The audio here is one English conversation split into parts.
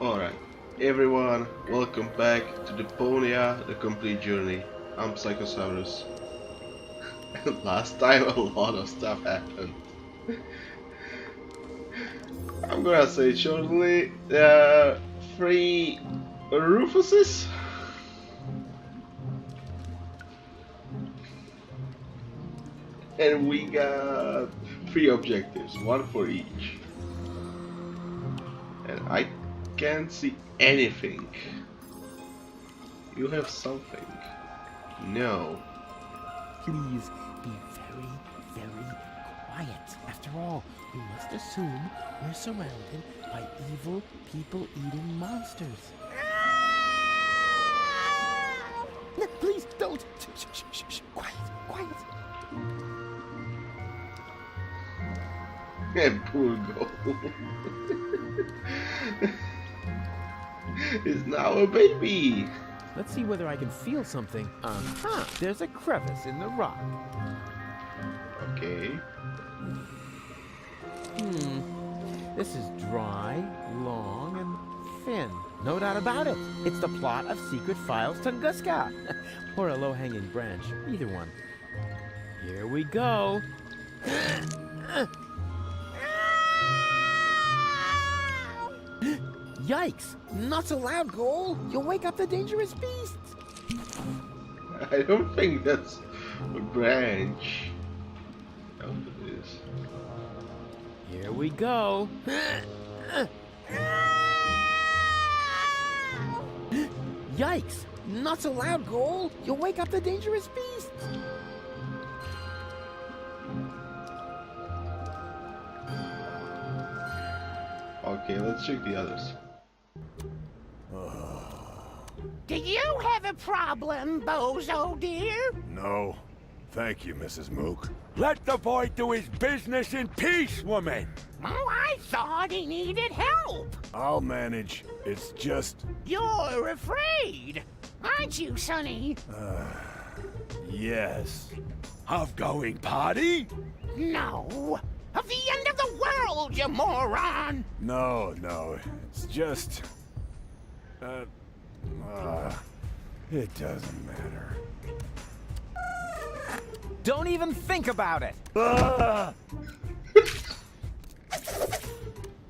Alright, everyone, welcome back to Deponia, the complete journey. I'm Psychosaurus. And last time a lot of stuff happened. I'm gonna say it shortly, 3 Rufuses? And we got 3 objectives, 1 for each. And I can't see anything. You have something. No. Please be very, very quiet. After all, we must assume we're surrounded by evil, people-eating monsters. No, please don't. Shh, shh, shh, shh. Quiet, quiet. And poor Go. Is now a baby. Let's see whether I can feel something. There's a crevice in the rock. Okay. This is dry, long, and thin. No doubt about it. It's the plot of Secret Files Tunguska. Or a low-hanging branch. Either one. Here we go. Yikes! Not so loud, Goal! You'll wake up the dangerous beasts! I don't think that's a branch. I hope it is. Here we go. Yikes! Not so loud, Goal! You'll wake up the dangerous beasts! Okay, let's check the others. Do you have a problem, Bozo dear? No. Thank you, Mrs. Mook. Let the boy do his business in peace, woman! Oh, I thought he needed help. I'll manage. It's just... You're afraid, aren't you, Sonny? yes. Of going party? No. Of the end of the world, you moron! No. It's just... it doesn't matter. Don't even think about it! Ah!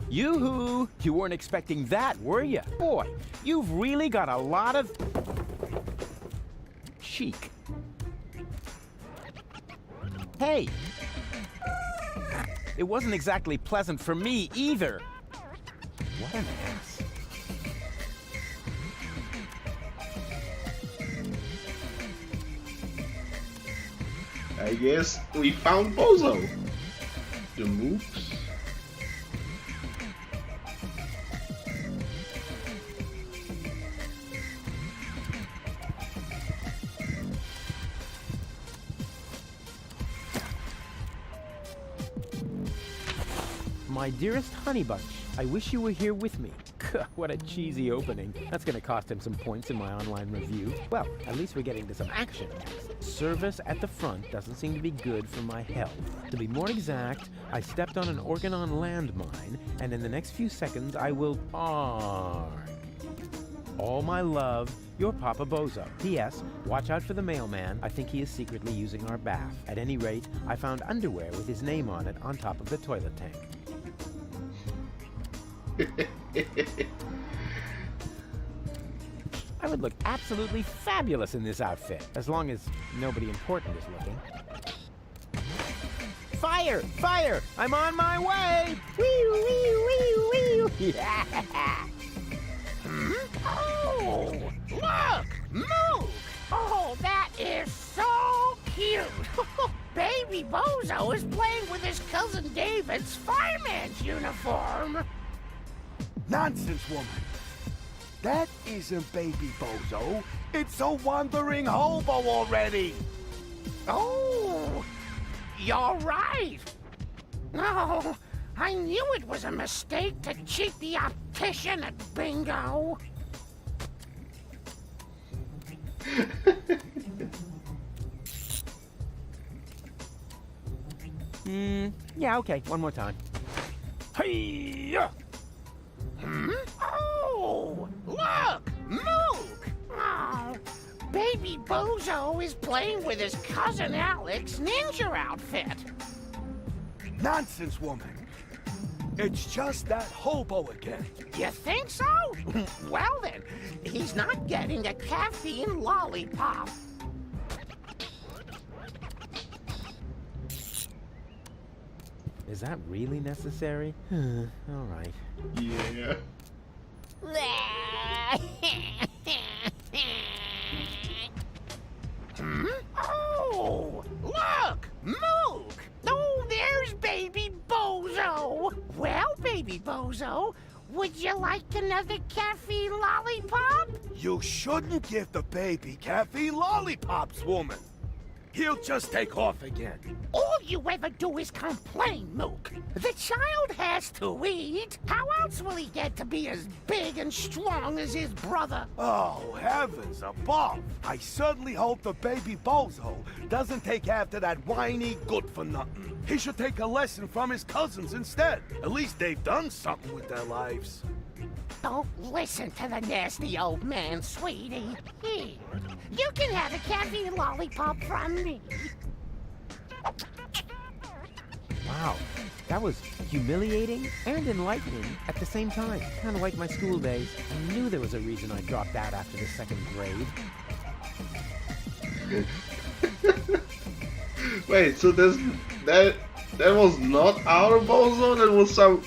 Yoo-hoo! You weren't expecting that, were you? Boy, you've really got a lot of... chic. Hey! It wasn't exactly pleasant for me, either. What an ass. I guess we found Bozo. The moves. My dearest honey bunch, I wish you were here with me. What a cheesy opening. That's gonna cost him some points in my online review. Well, at least we're getting to some action next. Service at the front doesn't seem to be good for my health. To be more exact, I stepped on an Organon landmine, and in the next few seconds I will... All my love, your Papa Bozo. P.S. Watch out for the mailman. I think he is secretly using our bath. At any rate, I found underwear with his name on it on top of the toilet tank. I would look absolutely fabulous in this outfit, as long as nobody important is looking. Fire! Fire! I'm on my way! Wee wee wee wee! Yeah! Oh, look! Mook! Oh, that is so cute! Baby Bozo is playing with his cousin David's fireman's uniform! Nonsense, woman. That isn't Baby Bozo. It's a wandering hobo already. Oh, you're right. No, I knew it was a mistake to cheat the optician at bingo. Yeah, okay, one more time. Hey-ya! Oh, Baby Bozo is playing with his cousin Alec's ninja outfit. Nonsense, woman. It's just that hobo again. You think so? Well then, he's not getting a caffeine lollipop. Is that really necessary? All right. Yeah. Hmm? Oh, look! Mook! Oh, there's Baby Bozo! Well, Baby Bozo, would you like another caffeine lollipop? You shouldn't give the baby caffeine lollipops, woman. He'll just take off again. All you ever do is complain, Mook. The child has to eat. How else will he get to be as big and strong as his brother? Oh, heavens above. I certainly hope the baby Bozo doesn't take after that whiny good-for-nothing. He should take a lesson from his cousins instead. At least they've done something with their lives. Don't listen to the nasty old man, sweetie. Here, you can have a caffeine lollipop from me. Wow, that was humiliating and enlightening at the same time. Kind of like my school days. I knew there was a reason I dropped out after the 2nd grade. Wait, so that was not our Bozo? That was some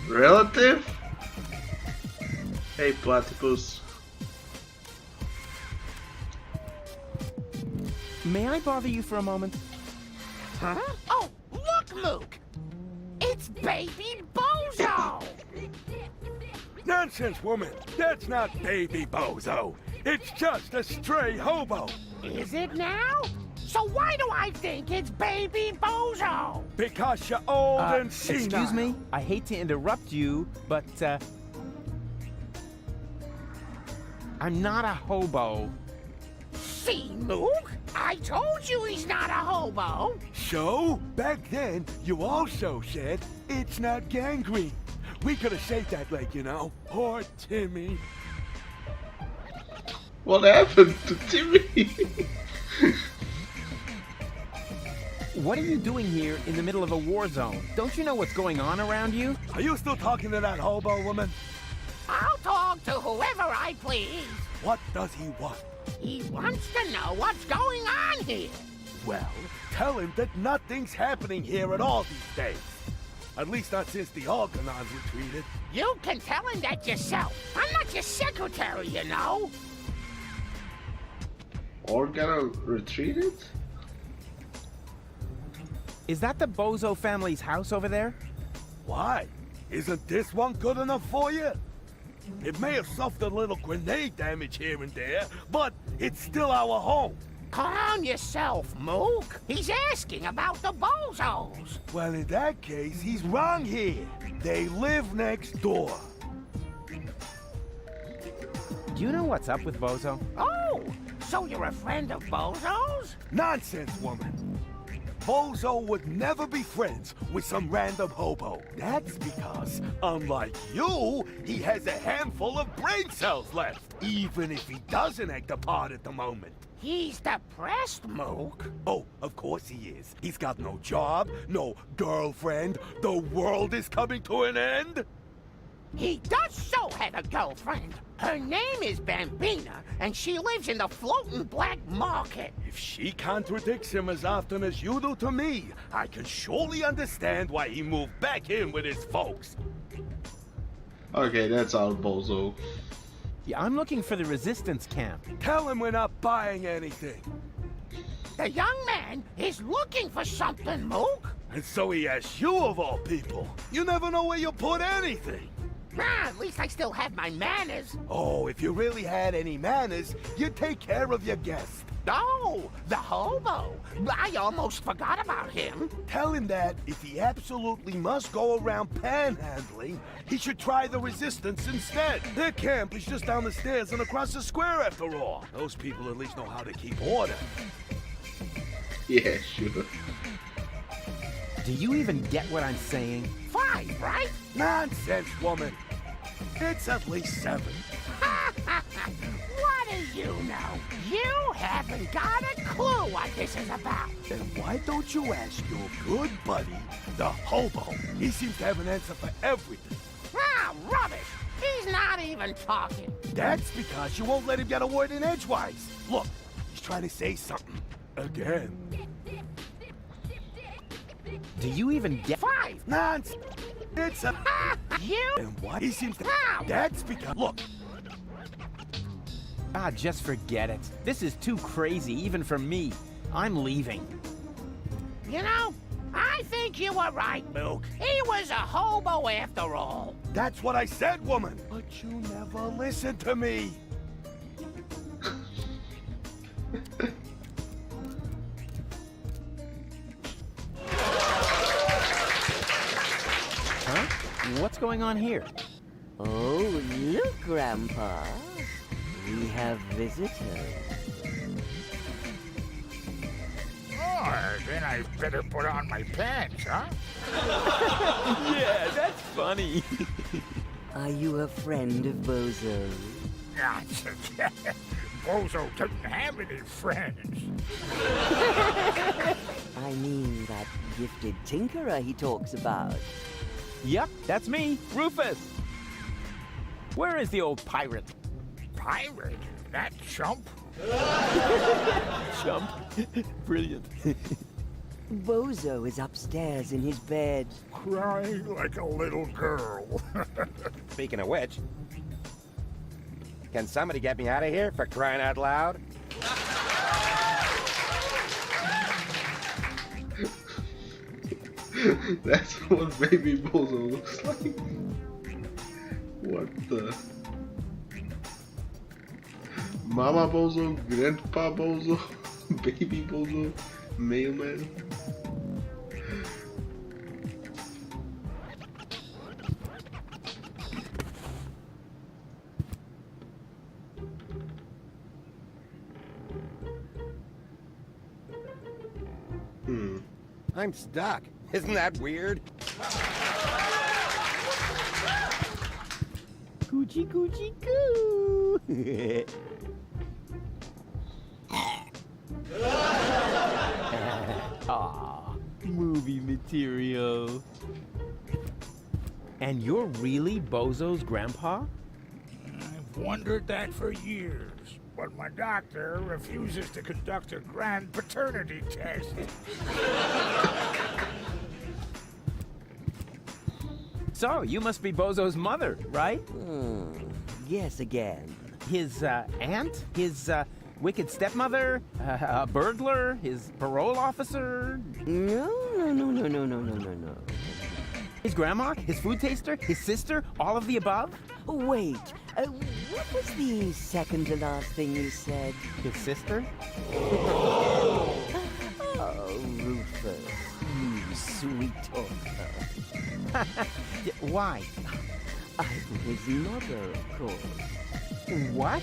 relative? Hey, platypus. May I bother you for a moment? Huh? Oh, look, Mook! It's Baby Bozo! Nonsense, woman. That's not baby Bozo. It's just a stray hobo. Is it now? So why do I think it's Baby Bozo? Because you're old and senile. Excuse me? I hate to interrupt you, but, I'm not a hobo. See, Mook? I told you he's not a hobo. So, back then, you also said it's not gangrene. We could have saved that leg, you know. Poor Timmy. What happened to Timmy? What are you doing here in the middle of a war zone? Don't you know what's going on around you? Are you still talking to that hobo woman? I'll talk to whoever I please. What does he want? He wants to know what's going on here. Well, tell him that nothing's happening here at all these days. At least not since the Argonauts retreated. You can tell him that yourself. I'm not your secretary, you know. Organa retreated? Is that the Bozo family's house over there? Why? Isn't this one good enough for you? It may have suffered a little grenade damage here and there, but it's still our home. Calm yourself, Mook. He's asking about the Bozos. Well, in that case, he's wrong here. They live next door. Do you know what's up with Bozo? Oh, so you're a friend of Bozo's? Nonsense, woman. Bozo would never be friends with some random hobo. That's because, unlike you, he has a handful of brain cells left, even if he doesn't act a part at the moment. He's depressed, Mook. Oh, of course he is. He's got no job, no girlfriend. The world is coming to an end. He does so have a girlfriend. Her name is Bambina, and she lives in the floating black market. If she contradicts him as often as you do to me, I can surely understand why he moved back in with his folks. Okay, that's our Bozo. Yeah, I'm looking for the resistance camp. Tell him we're not buying anything. The young man is looking for something, Mook. And so he asks you of all people. You never know where you put anything. Ah, at least I still have my manners. Oh, if you really had any manners, you'd take care of your guest. Oh, the hobo. I almost forgot about him. Tell him that if he absolutely must go around panhandling, he should try the resistance instead. Their camp is just down the stairs and across the square after all. Those people at least know how to keep order. Yeah, sure. Do you even get what I'm saying? 5, right? Nonsense, woman. It's at least 7. What funny, you know. You haven't got a clue what this is about. Then why don't you ask your good buddy, the hobo? He seems to have an answer for everything. Ah, rubbish. He's not even talking. That's because you won't let him get a word in edgewise. Look, he's trying to say something. Again. Do you even get... 5. Nonsense. It's a... You? And why he seems to... How? That's because... Look, Ah, just forget it. This is too crazy, even for me. I'm leaving. You know, I think you were right, Mook. He was a hobo after all. that's what I said, woman. But you never listen to me. Huh? What's going on here? Oh, look, Grandpa. We have visitors. Oh, then I better put on my pants, huh? Yeah, that's funny. Are you a friend of Bozo? Bozo doesn't have any friends. I mean, that gifted tinkerer he talks about. Yep, that's me, Rufus. Where is the old pirate? Pirate? That chump? Chump. Brilliant. Bozo is upstairs in his bed. Crying like a little girl. Speaking of which, can somebody get me out of here for crying out loud? That's what baby Bozo looks like. What the? Mama Bozo, Grandpa Bozo, Baby Bozo, Mailman. I'm stuck. Isn't that weird? Coochie coochie coo. Aw, movie material. And you're really Bozo's grandpa? I've wondered that for years, but my doctor refuses to conduct a grand paternity test. So, you must be Bozo's mother, right? Yes, again. His aunt? His wicked stepmother? A burglar? His parole officer? No. His grandma? His food taster? His sister? All of the above? Wait, what was the second to last thing you said? His sister? Oh, Rufus, you sweet talker. Why? I'm his mother, of course. What?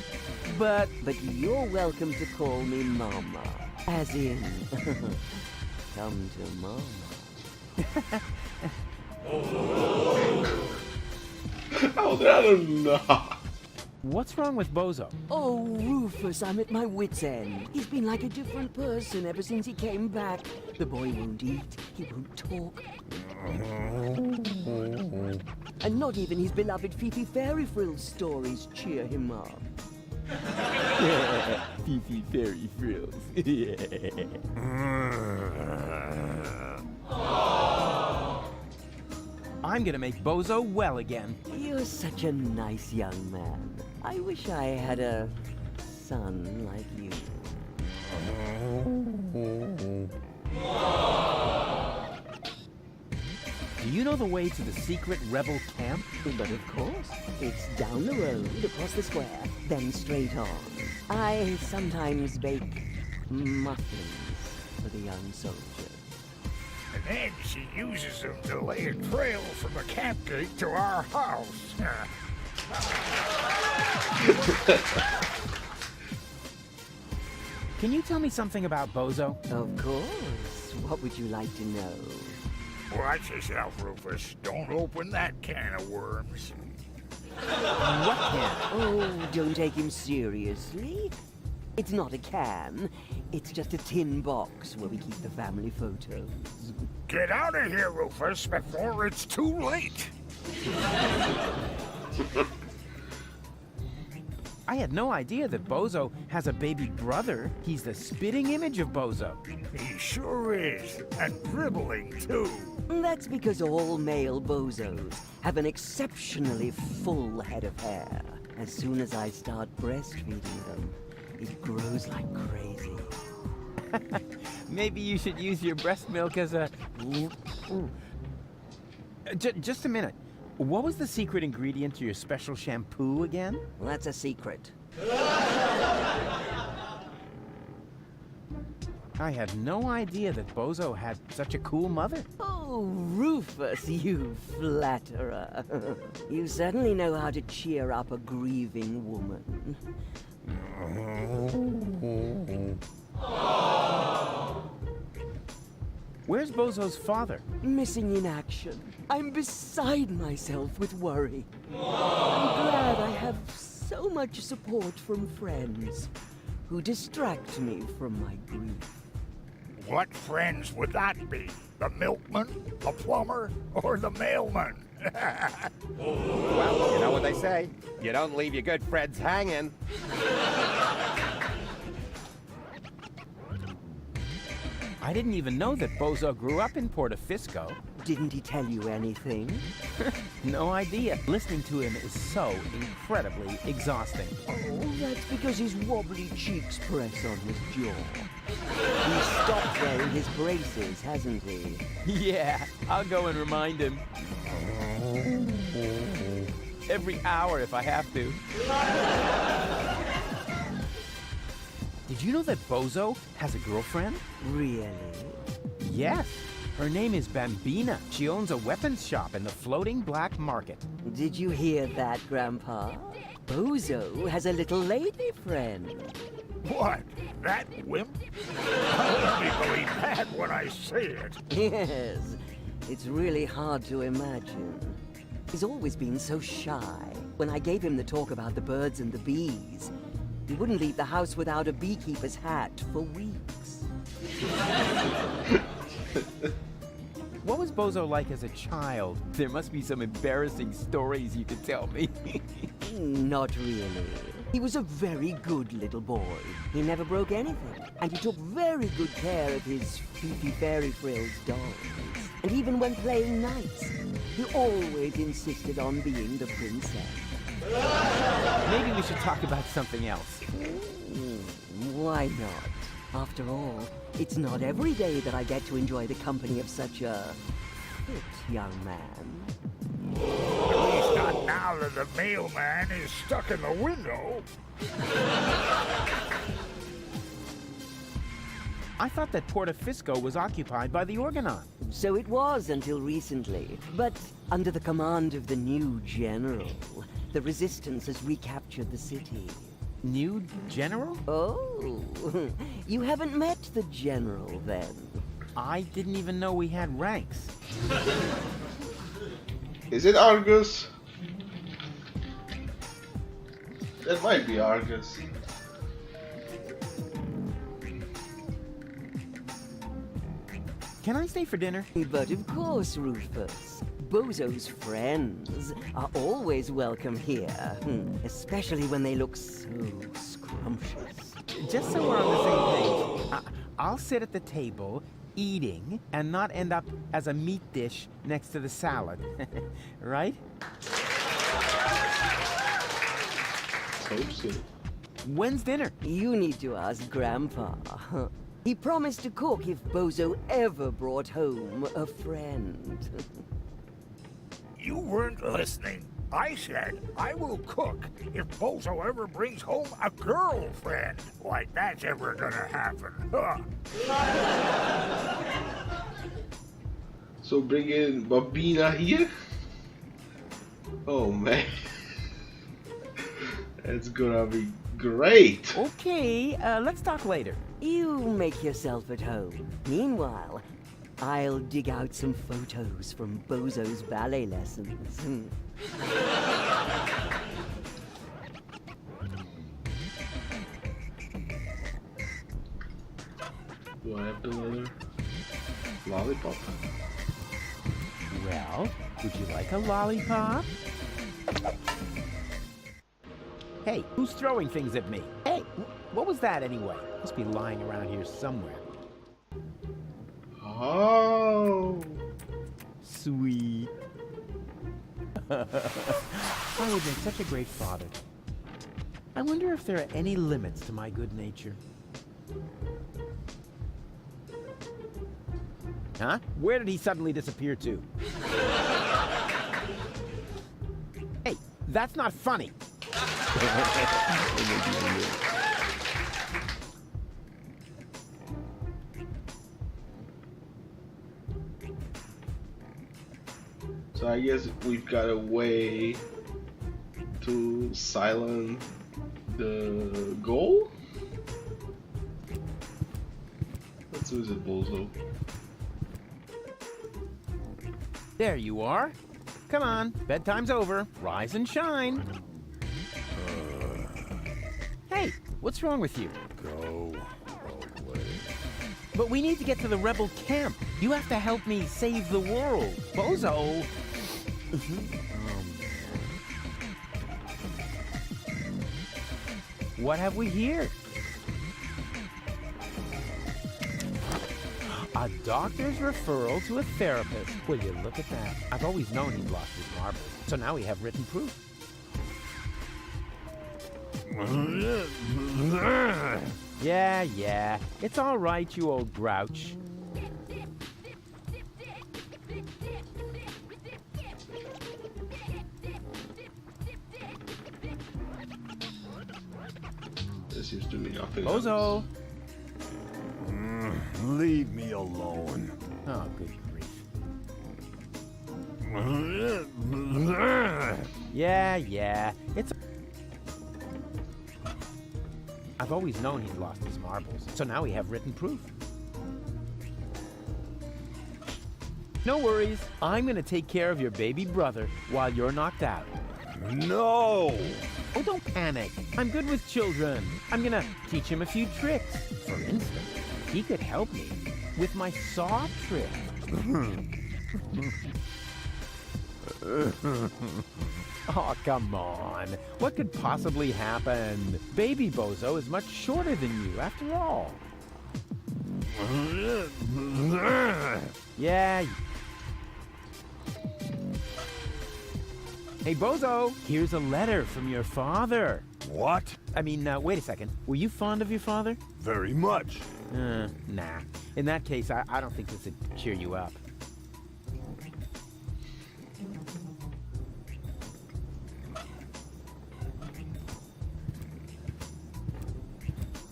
But... But you're welcome to call me Mama. As in, come to Mama. Oh, that is not. What's wrong with Bozo? Oh, Rufus, I'm at my wit's end. He's been like a different person ever since he came back. The boy won't eat, he won't talk. And not even his beloved Fifi Fairy Frills stories cheer him up. Fifi Fairy Frills. I'm gonna make Bozo well again. You're such a nice young man. I wish I had a son like you. Do you know the way to the secret rebel camp? But of course, it's down the road, across the square, then straight on. I sometimes bake muffins for the young soldiers. And then she uses them to lay a trail from the camp gate to our house. Can you tell me something about Bozo? Of course. What would you like to know? Watch yourself, Rufus. Don't open that can of worms. What can? Oh, don't take him seriously. It's not a can. It's just a tin box where we keep the family photos. Get out of here, Rufus, before it's too late. I had no idea that Bozo has a baby brother. He's the spitting image of Bozo. He sure is, and dribbling too. That's because all male bozos have an exceptionally full head of hair. As soon as I start breastfeeding them, it grows like crazy. Maybe you should use your breast milk as a... Just a minute. What was the secret ingredient to your special shampoo again? Well, that's a secret. I had no idea that Bozo had such a cool mother. Oh, Rufus, you flatterer. You certainly know how to cheer up a grieving woman. Where's Bozo's father? Missing in action. I'm beside myself with worry. I'm glad I have so much support from friends who distract me from my grief. What friends would that be? The milkman, the plumber, or the mailman? Well, you know what they say. You don't leave your good friends hanging. I didn't even know that Bozo grew up in Portofisco. Didn't he tell you anything? No idea. Listening to him is so incredibly exhausting. Oh, that's because his wobbly cheeks press on his jaw. He's stopped wearing his braces, hasn't he? Yeah, I'll go and remind him. Every hour if I have to. Did you know that Bozo has a girlfriend? Really? Yes. Her name is Bambina. She owns a weapons shop in the floating black market. Did you hear that, Grandpa? Bozo has a little lady friend. What? That wimp? I'll only believe that when I see it. Yes, it's really hard to imagine. He's always been so shy. When I gave him the talk about the birds and the bees, he wouldn't leave the house without a beekeeper's hat for weeks. What was Bozo like as a child? There must be some embarrassing stories you could tell me. Not really. He was a very good little boy. He never broke anything. And he took very good care of his Fifi Fairy Frills dolls. And even when playing nice, he always insisted on being the princess. Maybe we should talk about something else. Why not? After all, it's not every day that I get to enjoy the company of such a fit young man. At least not now that the mailman is stuck in the window. I thought that Portofisco was occupied by the Organon. So it was until recently. But under the command of the new general, the resistance has recaptured the city. New general? Oh, you haven't met the general then? I didn't even know we had ranks. Is it Argus? That might be Argus. Can I stay for dinner? But of course, Rufus. Bozo's friends are always welcome here, especially when they look so scrumptious. Just so we're on the same page, I'll sit at the table, eating, and not end up as a meat dish next to the salad. Right? Hope so. When's dinner? You need to ask Grandpa. He promised to cook if Bozo ever brought home a friend. You weren't listening. I said I will cook if Bozo ever brings home a girlfriend. Like that's ever gonna happen. Huh? So bring in Bambina here? Oh man. That's gonna be great. Okay, let's talk later. You make yourself at home. Meanwhile, I'll dig out some photos from Bozo's ballet lessons. Do I have the letter? Lollipop? Well, would you like a lollipop? Hey, who's throwing things at me? Hey, what was that anyway? Must be lying around here somewhere. Oh! Sweet. I would make such a great father. I wonder if there are any limits to my good nature. Huh? Where did he suddenly disappear to? Hey, that's not funny. So I guess we've got a way to silence the goal? Let's use it, Bozo. There you are. Come on, bedtime's over. Rise and shine. Hey, what's wrong with you? Go away. But we need to get to the rebel camp. You have to help me save the world. Bozo! What have we here? A doctor's referral to a therapist. Will you look at that? I've always known he'd lost his marbles, so now we have written proof. Yeah. It's all right, you old grouch. There seems to be nothing Bozo! Leave me alone. Oh, good grief. Yeah. It's... I've always known he'd lost his marbles, so now we have written proof. No worries. I'm gonna take care of your baby brother while you're knocked out. No! Oh, don't panic. I'm good with children. I'm gonna teach him a few tricks. For instance, he could help me with my saw trick. Oh, come on. What could possibly happen? Baby Bozo is much shorter than you, after all. Yeah. Hey, Bozo, here's a letter from your father. What? I mean, wait a second. Were you fond of your father? Very much. Nah. In that case, I don't think this would cheer you up.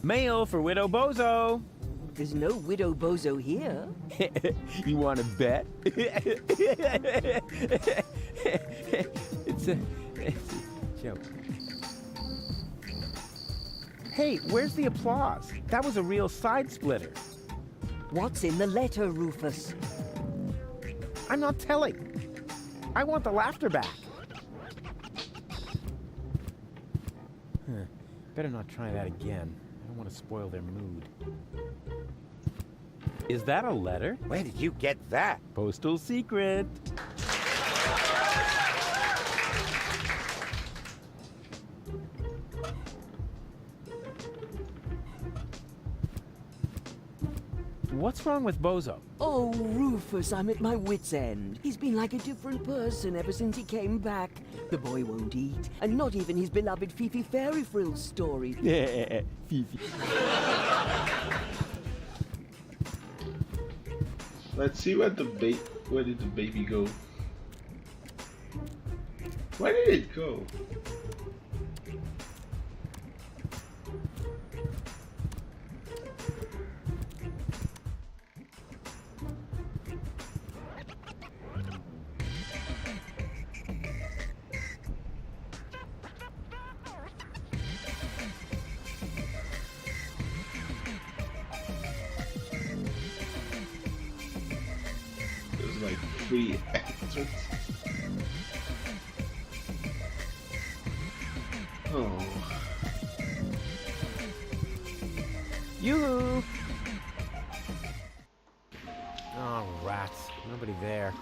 Mail for Widow Bozo. There's no Widow Bozo here. You want to bet? It's a joke. Hey, where's the applause? That was a real side splitter. What's in the letter, Rufus? I'm not telling. I want the laughter back. Better not try that again. I don't want to spoil their mood. Is that a letter? Where did you get that? Postal secret. What's wrong with Bozo? Oh, Rufus, I'm at my wit's end. He's been like a different person ever since he came back. The boy won't eat, and not even his beloved Fifi Fairy Frills story. Fifi. Let's see where where did the baby go? Where did it go? There's like 3 extras. Oh. Yoo-hoo! Nobody there.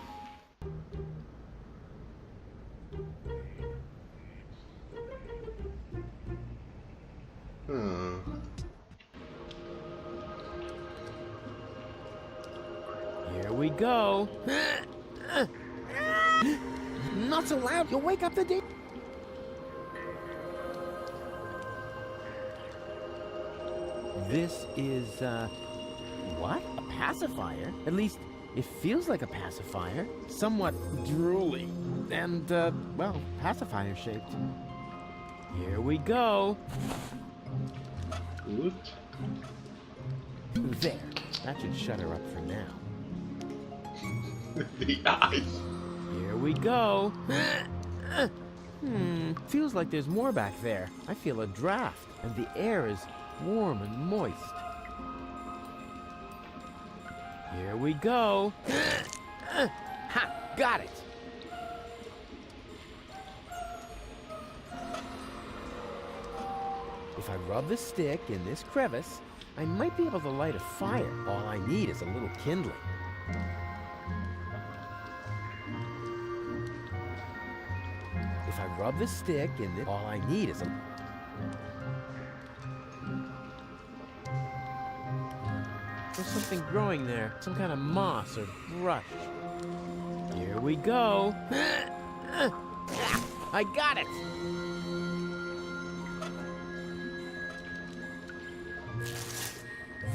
Here we go. Not so loud. You'll wake up the day. This is, what? A pacifier? At least, it feels like a pacifier. Somewhat drooly. And, well, pacifier-shaped. Here we go. Good. There. That should shut her up for now. The eyes. Here we go. Feels like there's more back there. I feel a draft, and the air is warm and moist. Here we go. Ha! Got it! If I rub the stick in this crevice, I might be able to light a fire. All I need is a little kindling. If I rub the stick in this, all I need is a... There's something growing there, some kind of moss or brush. Here we go. I got it!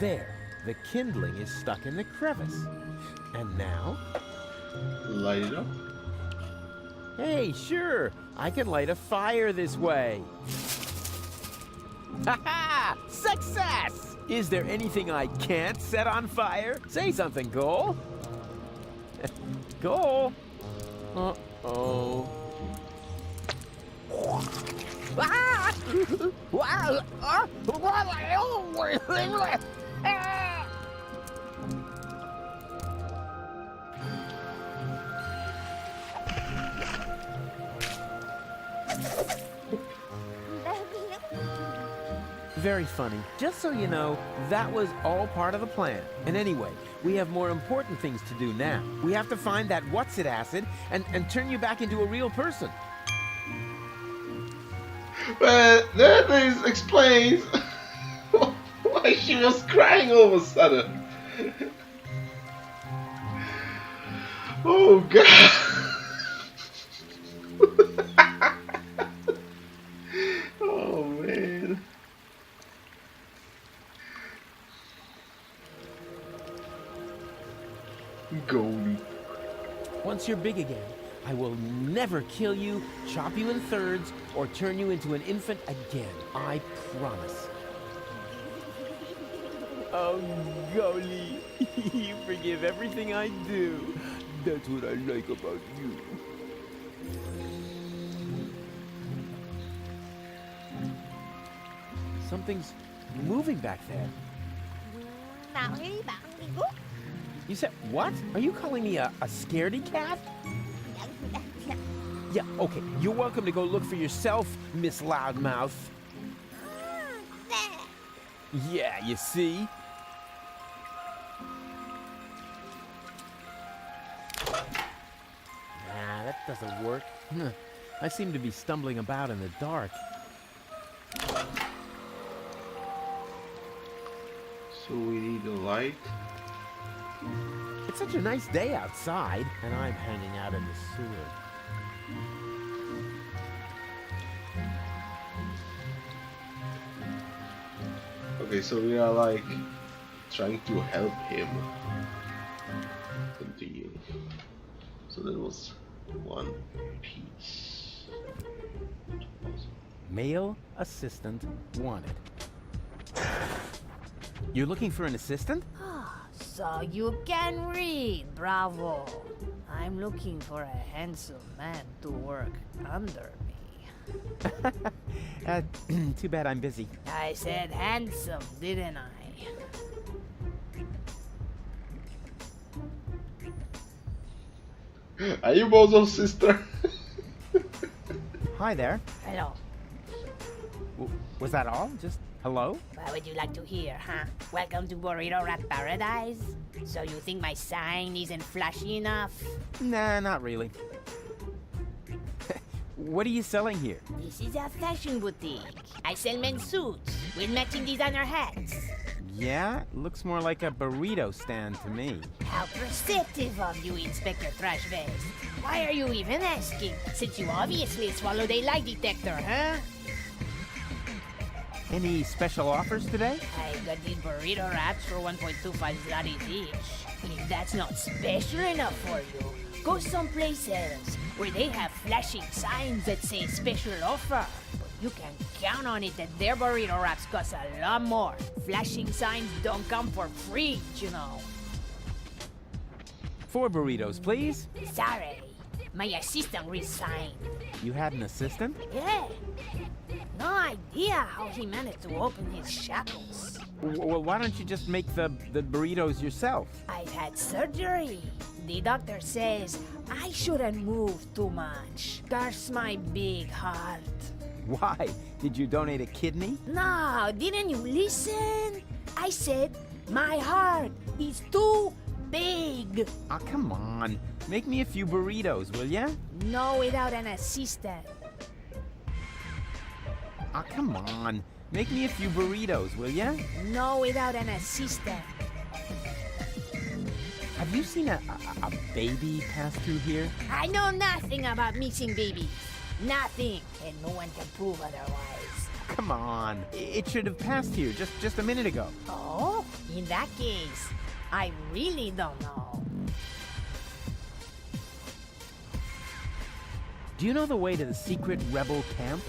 There, the kindling is stuck in the crevice. And now? Light it up. Hey, sure, I can light a fire this way. Ha-ha! Success! Is there anything I can't set on fire? Say something, Cole. Cole? Uh-oh. Ah! Wow! Ah! Very funny. Just so you know, that was all part of the plan. And anyway, we have more important things to do now. We have to find that what's-it acid and turn you back into a real person. But that explains why she was crying all of a sudden. Oh god. Oh man. Goldie. Once you're big again, I will never kill you, chop you in thirds, or turn you into an infant again. I promise. Oh, Golly, you forgive everything I do. That's what I like about you. Something's moving back there. You said, what? Are you calling me a scaredy cat? Yeah, okay. You're welcome to go look for yourself, Miss Loudmouth. Yeah, you see? Nah, that doesn't work. I seem to be stumbling about in the dark. So we need a light. It's such a nice day outside, and I'm hanging out in the sewer. Okay, so we are like trying to help him continue. So that was one piece. Male assistant wanted. You're looking for an assistant? So you can read, bravo. I'm looking for a handsome man to work under me. Too bad I'm busy. I said handsome, didn't I? Are you Bozo's sister? Hi there. Hello. Was that all? Hello? What would you like to hear, huh? Welcome to Burrito Wrap Paradise? So you think my sign isn't flashy enough? Nah, not really. What are you selling here? This is a fashion boutique. I sell men's suits with matching designer hats. Yeah, looks more like a burrito stand to me. How perceptive of you, Inspector Trashvest. Why are you even asking? Since you obviously swallowed a lie detector, huh? Any special offers today? I got these burrito wraps for 1.25 zlotys each. If that's not special enough for you, go someplace else where they have flashing signs that say special offer. But you can count on it that their burrito wraps cost a lot more. Flashing signs don't come for free, you know. 4 burritos, please. Sorry, my assistant resigned. You had an assistant? Yeah. No idea how he managed to open his shackles. Well, why don't you just make the burritos yourself? I've had surgery. The doctor says I shouldn't move too much. Curse my big heart. Why? Did you donate a kidney? No, didn't you listen? I said my heart is too big. Oh, come on. Make me a few burritos, will ya? No, without an assistant. Oh, come on. Make me a few burritos, will ya? No, without an assistant. Have you seen a baby pass through here? I know nothing about missing babies. Nothing. And no one can prove otherwise. Come on. It should have passed here just a minute ago. Oh, in that case, I really don't know. Do you know the way to the secret rebel camp?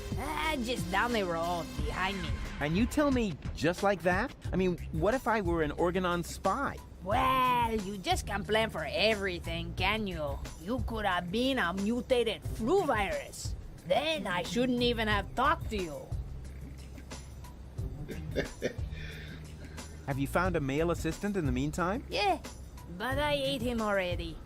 Just down the road behind me. And you tell me just like that? I mean, what if I were an Organon spy? Well, you just can't plan for everything, can you? You could have been a mutated flu virus. Then I shouldn't even have talked to you. Have you found a male assistant in the meantime? Yeah, but I ate him already.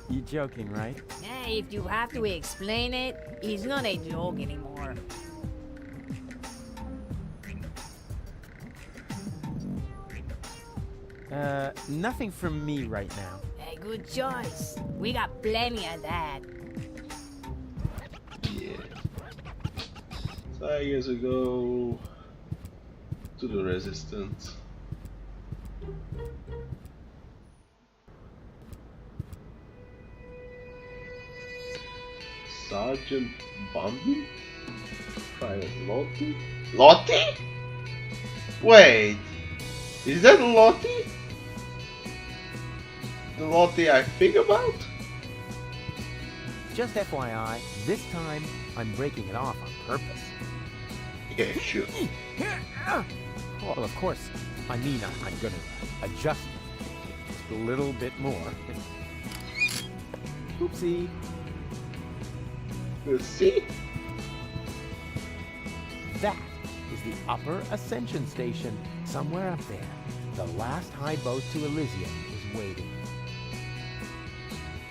You're joking, right? If you have to explain it, it's not a joke anymore. Nothing from me right now. A good choice. We got plenty of that. Yeah. So I guess we go to the Resistance. Sergeant Bambi? Private Lottie? Lottie? Wait, is that Lottie? The Lottie I think about? Just FYI, this time I'm breaking it off on purpose. Yeah, sure. Well, of course, I mean I'm gonna adjust it just a little bit more. Oopsie. Let's see. That is the Upper Ascension Station, somewhere up there. The last high boat to Elysium is waiting.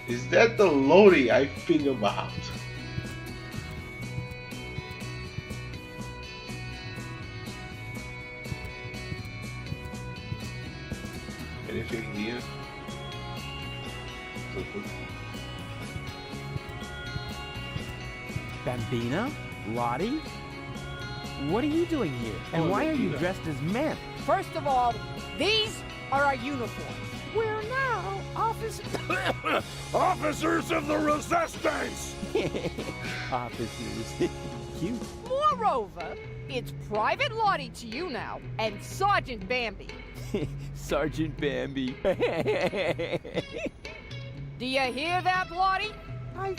Is that the Lottie I think about? Anything here? Bambina? Lottie? What are you doing here? And why are you dressed as men? First of all, these are our uniforms. We're now Officers of the Resistance! Officers. Cute. Moreover, it's Private Lottie to you now, and Sergeant Bambi. Sergeant Bambi. Do you hear that, Lottie? I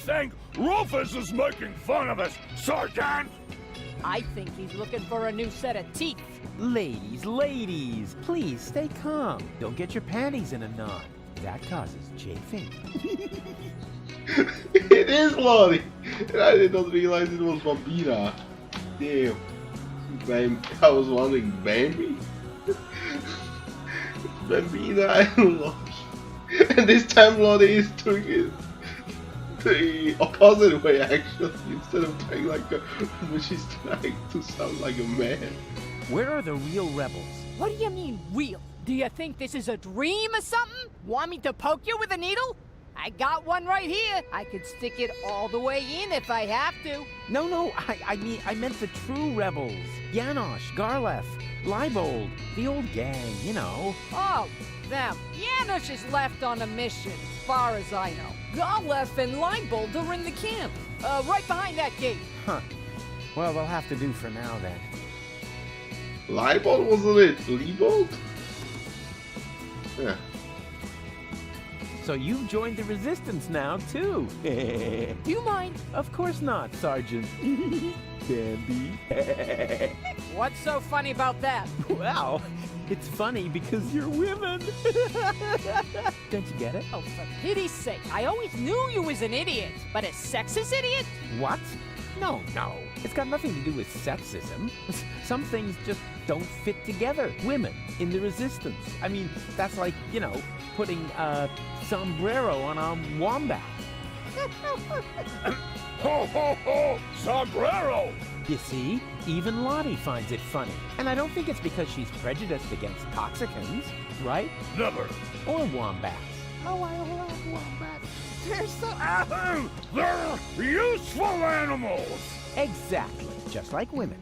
think Rufus is making fun of us, Sergeant! I think he's looking for a new set of teeth. Ladies, please stay calm. Don't get your panties in a knot. That causes chafing. It is Lottie! And I did not realize it was Bambina. Damn. I was wondering, Bambi? Bambina and Lottie. And this time Lottie is doing it. the opposite way actually. Instead of trying like a, when she's trying to sound like a man. Where are the real rebels? What do you mean, real? Do you think this is a dream or something? Want me to poke you with a needle? I got one right here. I could stick it all the way in if I have to. No, I meant the true rebels. Janosch, Garlef, Leibold, the old gang, you know. Oh, them. Janusz is left on a mission, as far as I know. Garlef and Leibold are in the camp. Right behind that gate. Huh. Well, they'll have to do for now then. Leibold, wasn't it? Leibold? Yeah. So you've joined the resistance now, too. Do you mind? Of course not, Sergeant. Bambi. What's so funny about that? Well, it's funny because you're women. Don't you get it? Oh, for pity's sake. I always knew you was an idiot. But a sexist idiot? What? No. It's got nothing to do with sexism. Some things just don't fit together. Women in the resistance. I mean, that's like, you know, putting a sombrero on a wombat. Ho, ho, ho! Sombrero! You see, even Lottie finds it funny. And I don't think it's because she's prejudiced against toxicants, right? Never. Or wombats. Oh, I love wombats. They're so... They're useful animals! Exactly, just like women.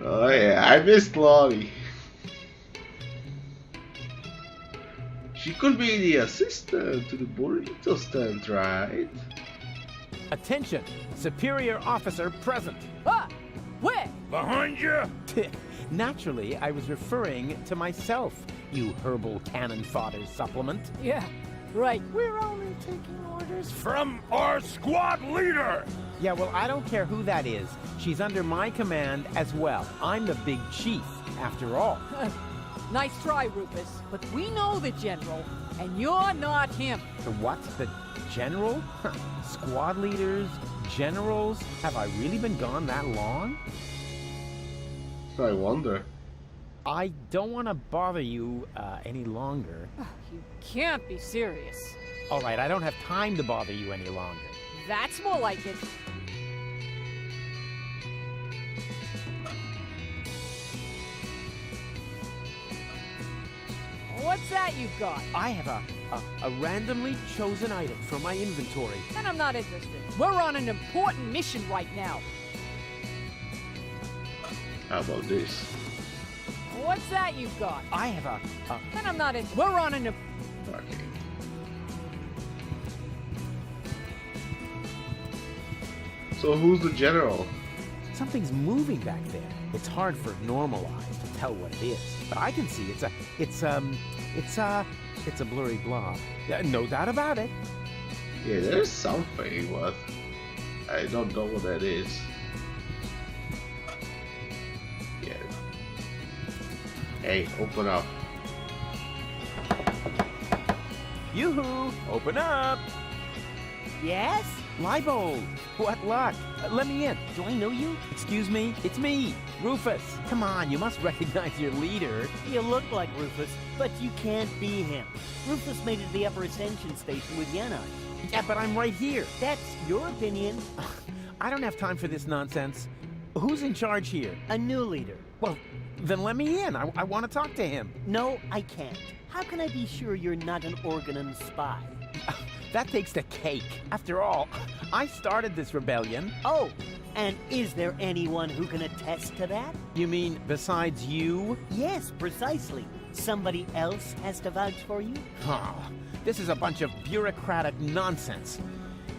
Oh yeah, I missed Lottie. She could be the assistant to the burrito stand, right? Attention, superior officer present. Ah! Where? Behind you? Naturally, I was referring to myself, you herbal cannon fodder supplement. Yeah, right. We're only taking orders From our squad leader! Yeah, well, I don't care who that is. She's under my command as well. I'm the big chief, after all. Nice try, Rufus. But we know the General, and you're not him. The what? The general? Huh. Squad leaders? Generals? Have I really been gone that long? I wonder. I don't want to bother you any longer. You can't be serious. All right, I don't have time to bother you any longer. That's more like it. What's that you've got? I have a randomly chosen item from my inventory. And I'm not interested. We're on an important mission right now. How about this? What's that you've got? I have a And I'm not interested. We're on an... Okay. So who's the general? something's moving back there. It's hard for normal eyes to tell what it is, but I can see it's a blurry blob. No doubt about it. Yeah, there's something, but I don't know what that is. Yeah. Hey, open up. Yoo-hoo! Open up! Yes? Leibold! What luck! Let me in. Do I know you? Excuse me? It's me, Rufus. Come on, you must recognize your leader. You look like Rufus, but you can't be him. Rufus made it to the upper ascension station with Janosch. Yeah, but I'm right here. That's your opinion. I don't have time for this nonsense. Who's in charge here? A new leader. Well, then let me in. I want to talk to him. No, I can't. How can I be sure you're not an Organon spy? That takes the cake. After all, I started this rebellion. Oh, and is there anyone who can attest to that? You mean besides you? Yes, precisely. Somebody else has to vouch for you? Oh, this is a bunch of bureaucratic nonsense.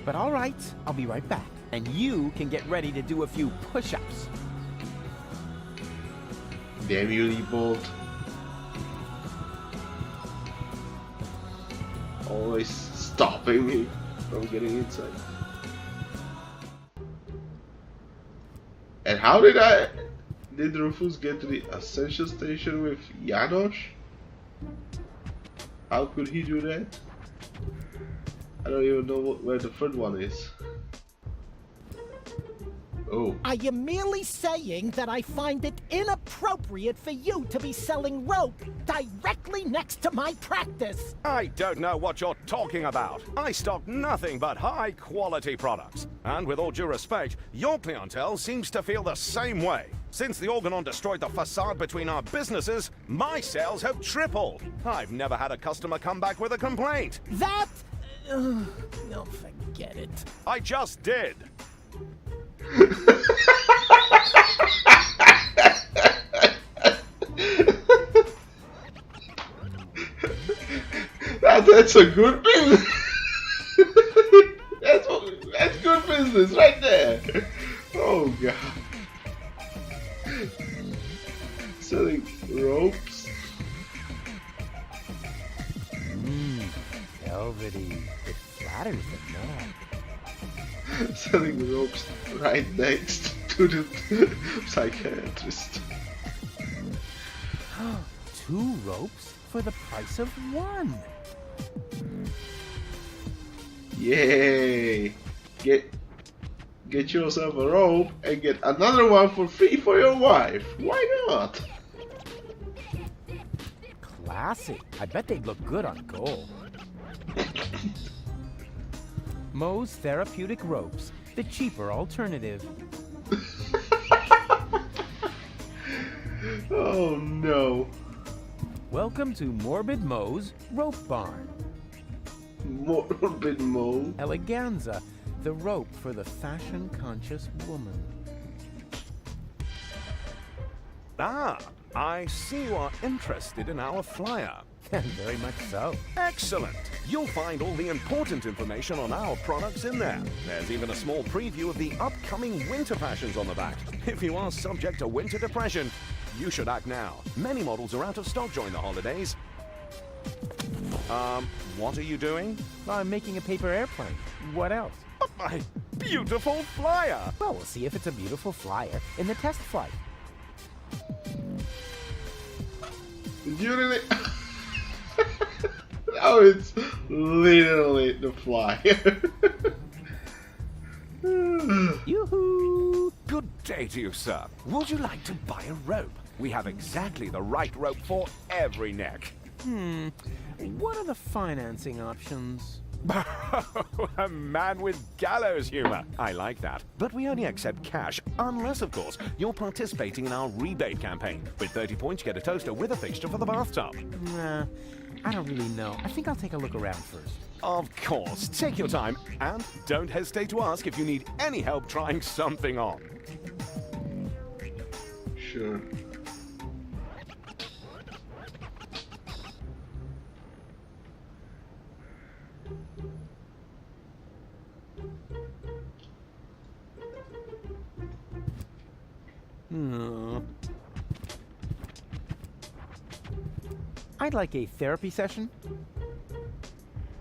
But all right, I'll be right back. And you can get ready to do a few push-ups. Damn you, Leibold. Always stopping me from getting inside. And how did Rufus get to the Ascension Station with Janosch? How could he do that? I don't even know where the third one is. Oh. I am merely saying that I find it inappropriate inappropriate for you to be selling rope directly next to my practice. I don't know what you're talking about. I stock nothing but high-quality products. And with all due respect, your clientele seems to feel the same way. Since the Organon destroyed the facade between our businesses, my sales have tripled. I've never had a customer come back with a complaint. That... no, forget it. I just did. That's a good business. That's good business right there. Oh god. Selling ropes. Velvety. It flatters the neck. Selling ropes right next to the psychiatrist. 2 ropes for the price of 1. Yay! Get yourself a rope and get another one for free for your wife. Why not? Classy. I bet they'd look good on gold. Moe's Therapeutic Ropes, the cheaper alternative. Oh no. Welcome to Morbid Moe's Rope Barn. Morbid Mo. Eleganza, the rope for the fashion-conscious woman. Ah, I see you are interested in our flyer. Very much so. Excellent. You'll find all the important information on our products in there. There's even a small preview of the upcoming winter fashions on the back. If you are subject to winter depression, you should act now. Many models are out of stock during the holidays. What are you doing? I'm making a paper airplane. What else? But my beautiful flyer! Well, we'll see if it's a beautiful flyer in the test flight. You really... Now it's literally the flyer. Yoo-hoo! Good day to you, sir. Would you like to buy a rope? We have exactly the right rope for every neck. What are the financing options? A man with gallows humor. I like that. But we only accept cash, unless, of course, you're participating in our rebate campaign. With 30 points, you get a toaster with a fixture for the bathtub. Nah, I don't really know. I think I'll take a look around first. Of course. Take your time, and don't hesitate to ask if you need any help trying something on. Sure. I'd like a therapy session.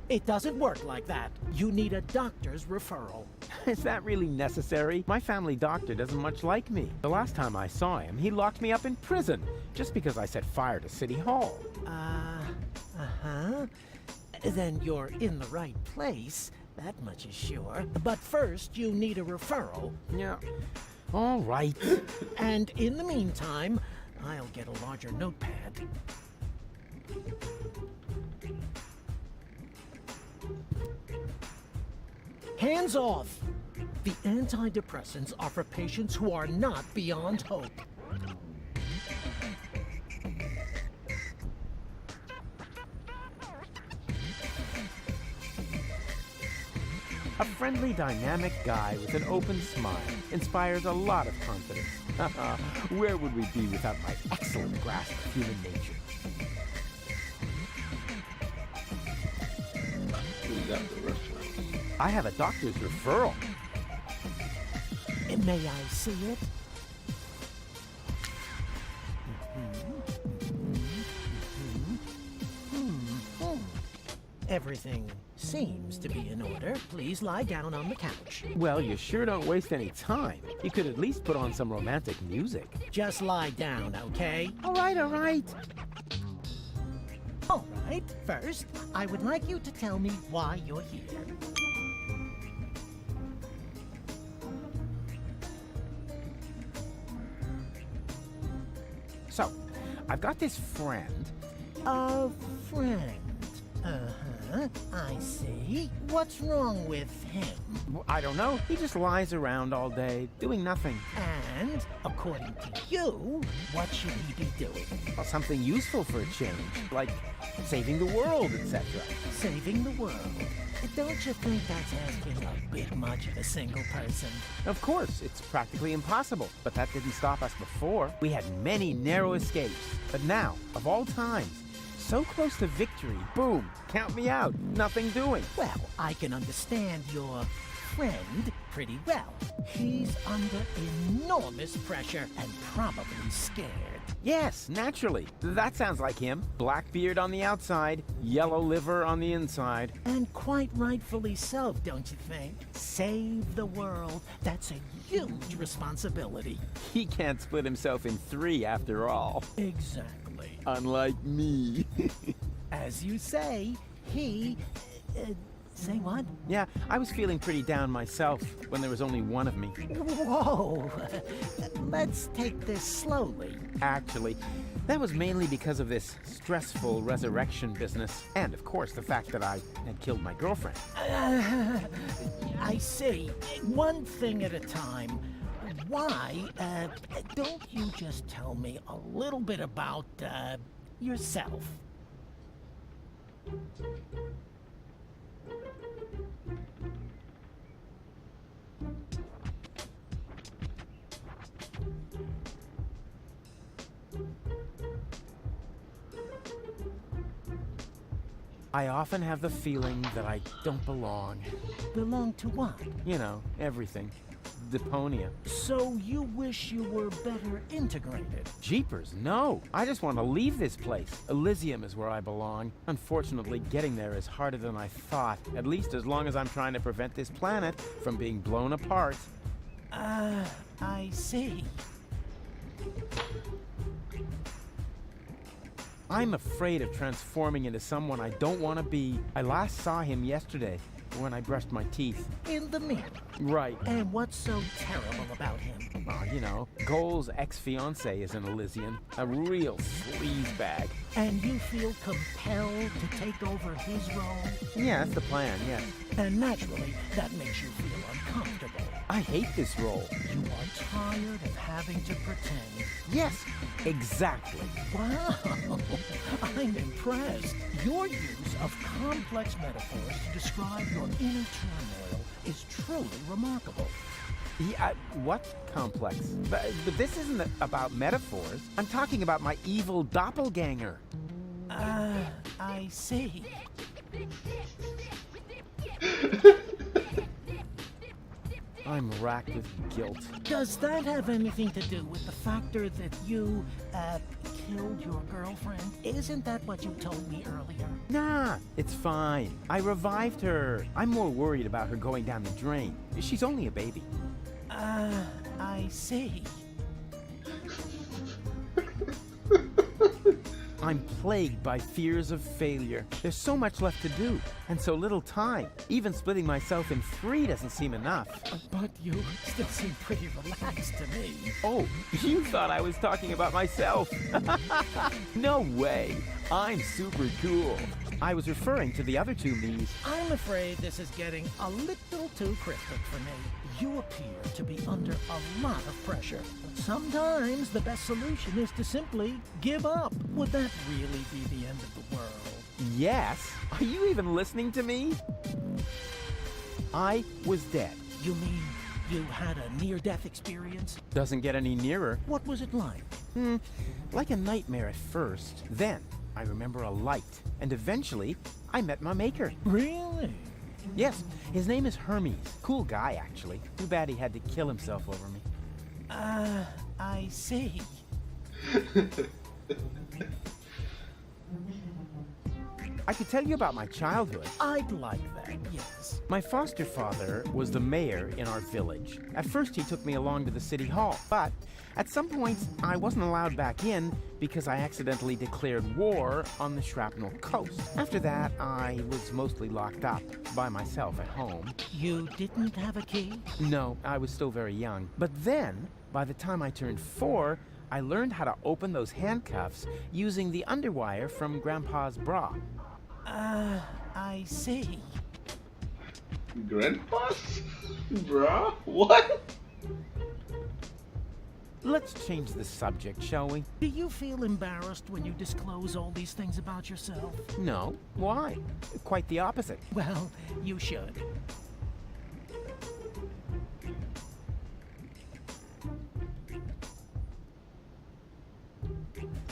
It doesn't work like that. You need a doctor's referral. Is that really necessary? My family doctor doesn't much like me. The last time I saw him, he locked me up in prison just because I set fire to City Hall. Uh-huh. Then you're in the right place. That much is sure. But first, you need a referral. Yeah. All right. And in the meantime, I'll get a larger notepad. Hands off! The antidepressants are for patients who are not beyond hope. A friendly, dynamic guy with an open smile inspires a lot of confidence. Where would we be without my excellent grasp of human nature? We got the reference. I have a doctor's referral. May I see it? Everything seems to be in order. Please lie down on the couch. Well, you sure don't waste any time. You could at least put on some romantic music. Just lie down, okay? All right, all right. All right. First, I would like you to tell me why you're here. So, I've got this friend. A friend. Uh-huh. I see. What's wrong with him? I don't know. He just lies around all day, doing nothing. And, according to you, what should he be doing? Well, something useful for a change, like saving the world, etc. Saving the world. Don't you think that's asking a bit much of a single person? Of course, it's practically impossible, but that didn't stop us before. We had many narrow escapes, but now, of all times, so close to victory, boom, count me out, nothing doing. Well, I can understand your friend pretty well. He's under enormous pressure and probably scared. Yes, naturally. That sounds like him. Black beard on the outside, yellow liver on the inside. And quite rightfully so, don't you think? Save the world. That's a huge responsibility. He can't split himself in three after all. Exactly. Unlike me. As you say, he... say what? Yeah, I was feeling pretty down myself when there was only one of me. Whoa! Let's take this slowly. Actually, that was mainly because of this stressful resurrection business. And, of course, the fact that I had killed my girlfriend. I see. One thing at a time. Why, don't you just tell me a little bit about, yourself? I often have the feeling that I don't belong. Belong to what? You know, everything. Deponia. So you wish you were better integrated? Jeepers, no. I just want to leave this place. Elysium is where I belong. Unfortunately, getting there is harder than I thought. At least as long as I'm trying to prevent this planet from being blown apart. I see. I'm afraid of transforming into someone I don't want to be. I last saw him yesterday when I brushed my teeth. In the mirror? Right. And what's so terrible about him? Oh, you know, Goal's ex-fiancée is an Elysian. A real sleazebag. And you feel compelled to take over his role? Yeah, that's the plan, yeah. And naturally, that makes you feel uncomfortable. I hate this role. You are tired of having to pretend. Yes, exactly. Wow, I'm impressed. Your use of complex metaphors to describe your inner turmoil is truly remarkable. Yeah, what complex? But this isn't about metaphors. I'm talking about my evil doppelganger. I see. I'm racked with guilt. Does that have anything to do with the factor that you, killed your girlfriend? Isn't that what you told me earlier? Nah, it's fine. I revived her. I'm more worried about her going down the drain. She's only a baby. I see. I'm plagued by fears of failure. There's so much left to do, and so little time. Even splitting myself in three doesn't seem enough. But you still seem pretty relaxed to me. Oh, you thought I was talking about myself. No way. I'm super cool. I was referring to the other two me's. I'm afraid this is getting a little too cryptic for me. You appear to be under a lot of pressure. Sometimes the best solution is to simply give up. Would that really be the end of the world? Yes. Are you even listening to me? I was dead. You mean you had a near-death experience? Doesn't get any nearer. What was it like? Like a nightmare at first. Then, I remember a light. And eventually, I met my maker. Really? Yes, his name is Hermes. Cool guy, actually. Too bad he had to kill himself over me. I see. I could tell you about my childhood. I'd like that, yes. My foster father was the mayor in our village. At first, he took me along to the city hall, but at some points, I wasn't allowed back in because I accidentally declared war on the Shrapnel Coast. After that, I was mostly locked up by myself at home. You didn't have a key? No, I was still very young. But then, by the time I turned 4, I learned how to open those handcuffs using the underwire from Grandpa's bra. I see. Grandpa's? Bruh? What? Let's change the subject, shall we? Do you feel embarrassed when you disclose all these things about yourself? No. Why? Quite the opposite. Well, you should.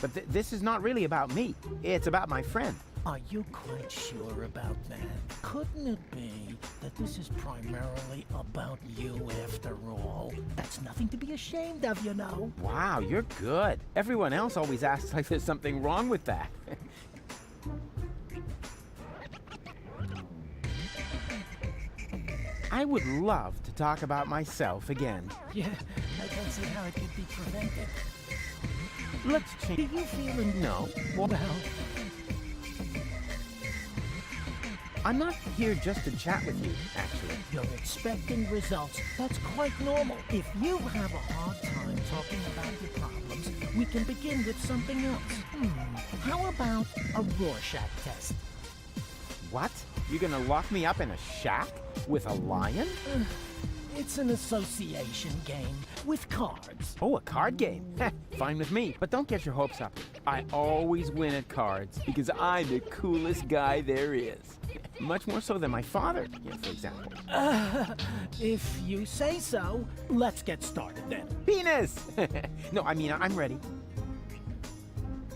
But this is not really about me. It's about my friend. Are you quite sure about that? Couldn't it be that this is primarily about you after all? That's nothing to be ashamed of, you know. Wow, you're good. Everyone else always acts like there's something wrong with that. I would love to talk about myself again. Yeah, I don't see how it could be prevented. Let's change. Do you feel No. Well, I'm not here just to chat with you, actually. you're expecting results. That's quite normal. If you have a hard time talking about your problems, we can begin with something else. How about a Rorschach test? What? You're gonna lock me up in a shack with a lion? It's an association game with cards. Oh, a card game. Fine with me, but don't get your hopes up. I always win at cards because I'm the coolest guy there is. Much more so than my father, for example. If you say so, let's get started then. Penis! No, I mean, I'm ready.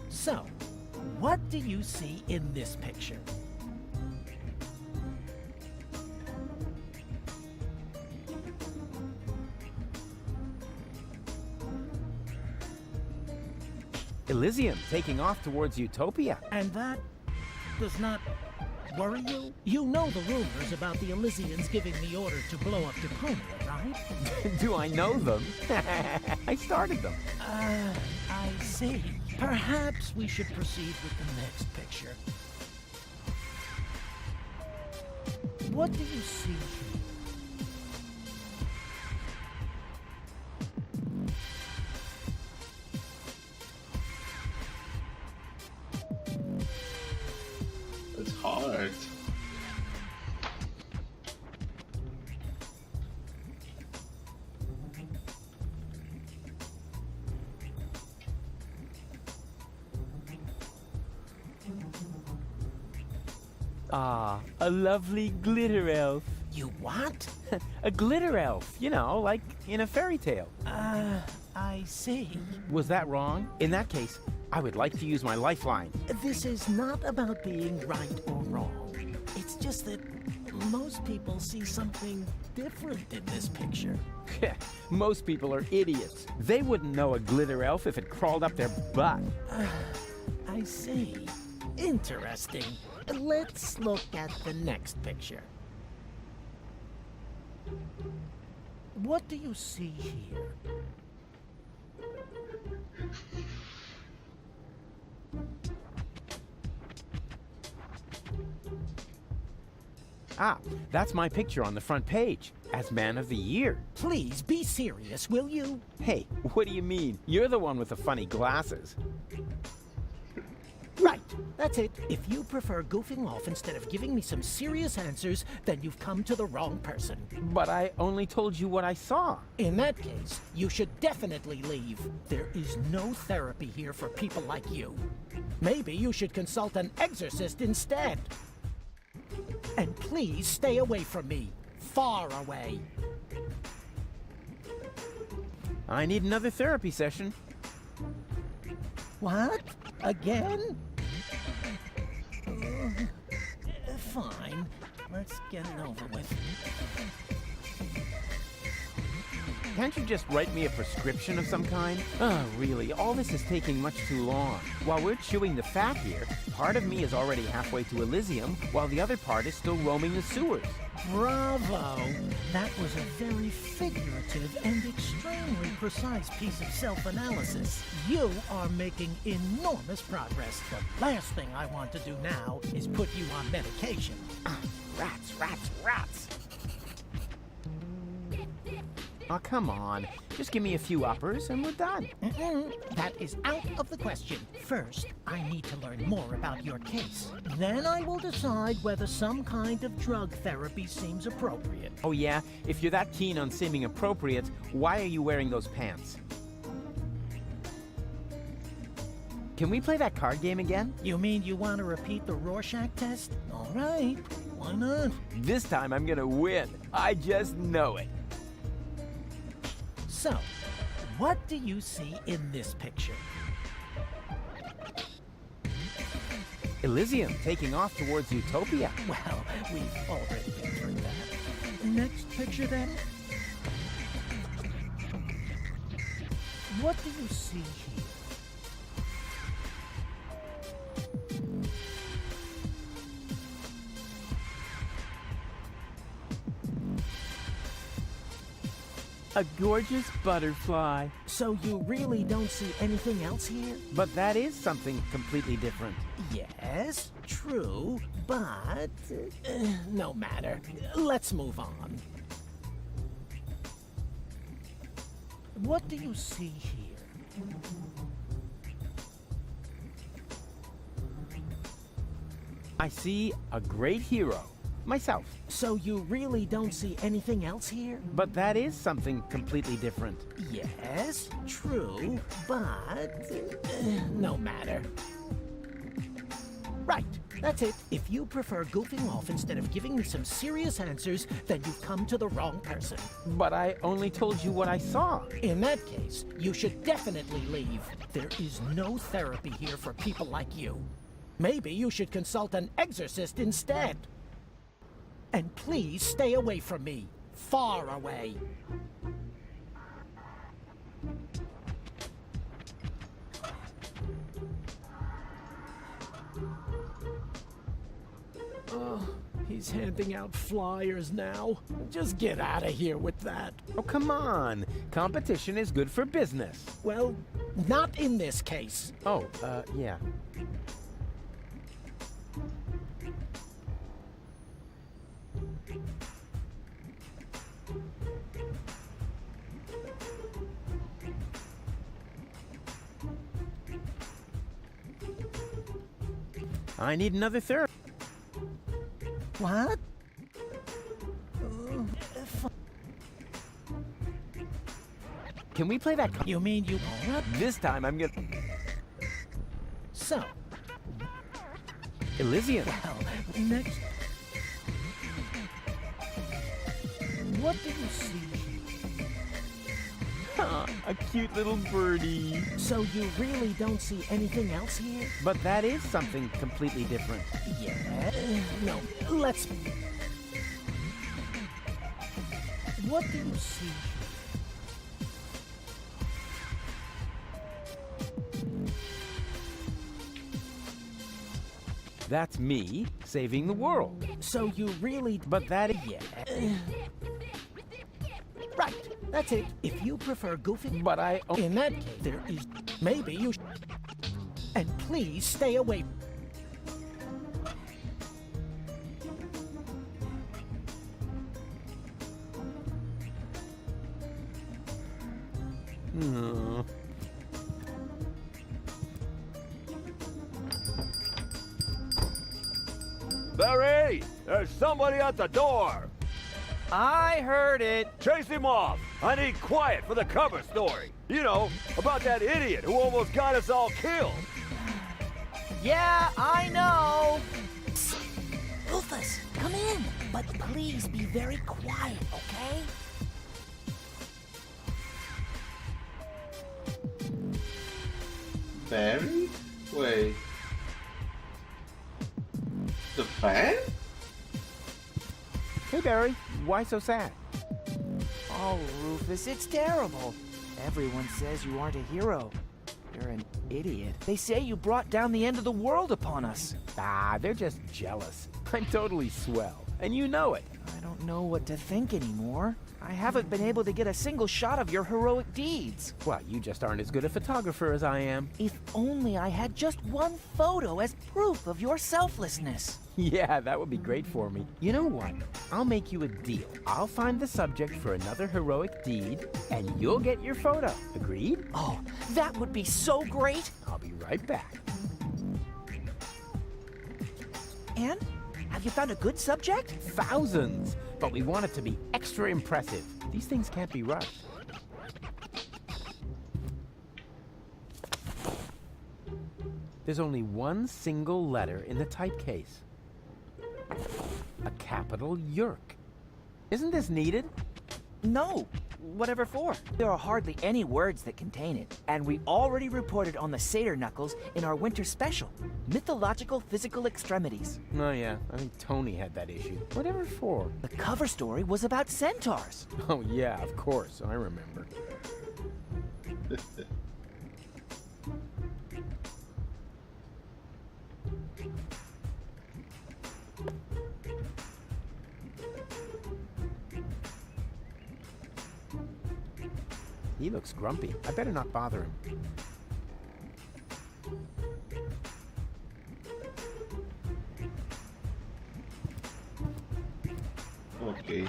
So, what do you see in this picture? Elysium taking off towards Utopia. And that does not worry you? You know the rumors about the Elysians giving the order to blow up Deponia, right? Do I know them? I started them. I see. Perhaps we should proceed with the next picture. What do you see here? It's hard. Ah, a lovely glitter elf. You what? A glitter elf, you know, like in a fairy tale. I see. Was that wrong? In that case, I would like to use my lifeline. This is not about being right or wrong. It's just that most people see something different in this picture. Most people are idiots. They wouldn't know a glitter elf if it crawled up their butt. I see. Interesting. Let's look at the next picture. What do you see here? Ah, that's my picture on the front page as Man of the Year. Please be serious, will you? Hey, what do you mean? You're the one with the funny glasses. Right, that's it. If you prefer goofing off instead of giving me some serious answers, then you've come to the wrong person. But I only told you what I saw. In that case, you should definitely leave. There is no therapy here for people like you. Maybe you should consult an exorcist instead. And please stay away from me. Far away. I need another therapy session. What? Again? Fine. Let's get it over with. Can't you just write me a prescription of some kind? Oh, really, all this is taking much too long. While we're chewing the fat here, part of me is already halfway to Elysium, while the other part is still roaming the sewers. Bravo! That was a very figurative and extremely precise piece of self-analysis. You are making enormous progress. The last thing I want to do now is put you on medication. Rats, rats, rats! Oh, come on. Just give me a few uppers and we're done. That is out of the question. First, I need to learn more about your case. Then I will decide whether some kind of drug therapy seems appropriate. Oh yeah? If you're that keen on seeming appropriate, why are you wearing those pants? Can we play that card game again? You mean you want to repeat the Rorschach test? All right, why not? This time I'm gonna win. I just know it. So, what do you see in this picture? Elysium taking off towards Utopia. Well, we've already been through that. Next picture, then. What do you see here? A gorgeous butterfly. So you really don't see anything else here? But that is something completely different. Yes, true, but no matter. Let's move on. What do you see here? I see a great hero. Myself. So you really don't see anything else here? But that is something completely different. Yes, true, but no matter. Right, that's it. If you prefer goofing off instead of giving me some serious answers, then you've come to the wrong person. But I only told you what I saw. In that case, you should definitely leave. There is no therapy here for people like you. Maybe you should consult an exorcist instead. And please stay away from me. Far away. Oh, he's handing out flyers now. Just get out of here with that. Oh, come on. Competition is good for business. Well, not in this case. Oh, yeah. I need another therapy. What? Can we play that? You mean you... What? This time I'm gonna... So, Elysium. well, next... What do you see here? A cute little birdie. So you really don't see anything else here? But that is something completely different. Yeah. No, let's... What do you see here? That's me saving the world. So you really... But that... Yeah. Right, that's it. If you prefer goofing... But I... In that case, there is... Maybe you... And please stay away... Barry, there's somebody at the door. I heard it. Chase him off. I need quiet for the cover story. You know, about that idiot who almost got us all killed. Yeah, I know. Rufus, come in. But please be very quiet, okay? Barry? Wait. The fan? Hey, Barry. Why so sad? Oh, Rufus, it's terrible. Everyone says you aren't a hero. You're an idiot. They say you brought down the end of the world upon us. Ah, they're just jealous. I'm totally swell, and you know it. I don't know what to think anymore. I haven't been able to get a single shot of your heroic deeds. Well, you just aren't as good a photographer as I am. If only I had just one photo as proof of your selflessness. Yeah, that would be great for me. You know what? I'll make you a deal. I'll find the subject for another heroic deed, and you'll get your photo. Agreed? Oh, that would be so great. I'll be right back. And? Have you found a good subject? Thousands! But we want it to be extra impressive. These things can't be rushed. There's only one single letter in the typecase. A capital Yerk. Isn't this needed? No. Whatever for? There are hardly any words that contain it, and we already reported on the satyr knuckles in our winter special, Mythological Physical Extremities. Oh yeah, I think Tony had that issue. Whatever for? The cover story was about centaurs. Oh yeah, of course, I remember. He looks grumpy. I better not bother him. Okay.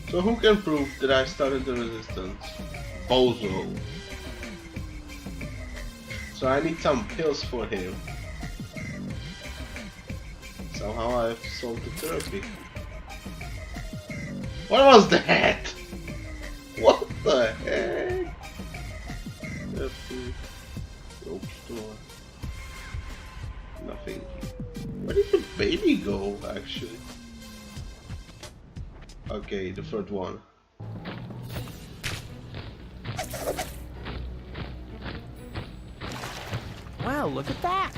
So who can prove that I started the resistance? Bozo. So I need some pills for him. Somehow I have to solve the therapy. What was that? What the heck? Therapy. Rope store. Nothing. Where did the baby go, actually? Okay, the third one. Wow, look at that!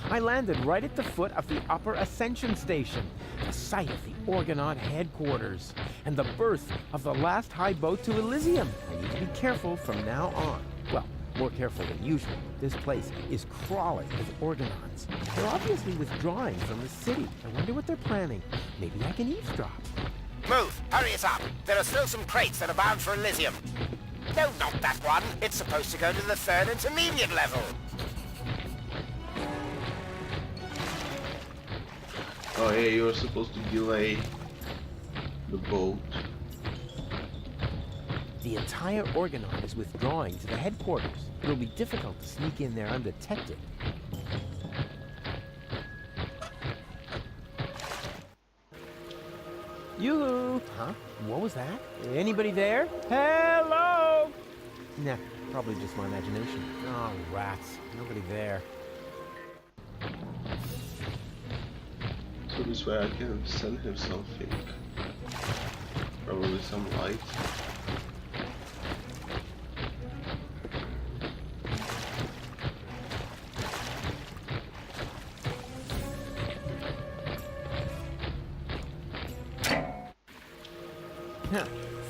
I landed right at the foot of the Upper Ascension Station, the site of the Orgonaut headquarters, and the birth of the last high boat to Elysium. I need to be careful from now on. Well, more careful than usual. This place is crawling with Orgonauts. They're obviously withdrawing from the city. I wonder what they're planning. Maybe I can eavesdrop. Move! Hurry it up! There are still some crates that are bound for Elysium. Don't knock that one. It's supposed to go to the 3rd intermediate level. Oh yeah, you were supposed to delay the boat. The entire Orgonaut is withdrawing to the headquarters. It'll be difficult to sneak in there undetected. Yoo-hoo! Huh? What was that? Anybody there? Hello! Nah, probably just my imagination. Oh, rats. Nobody there. So this way I can send him something. Probably some light.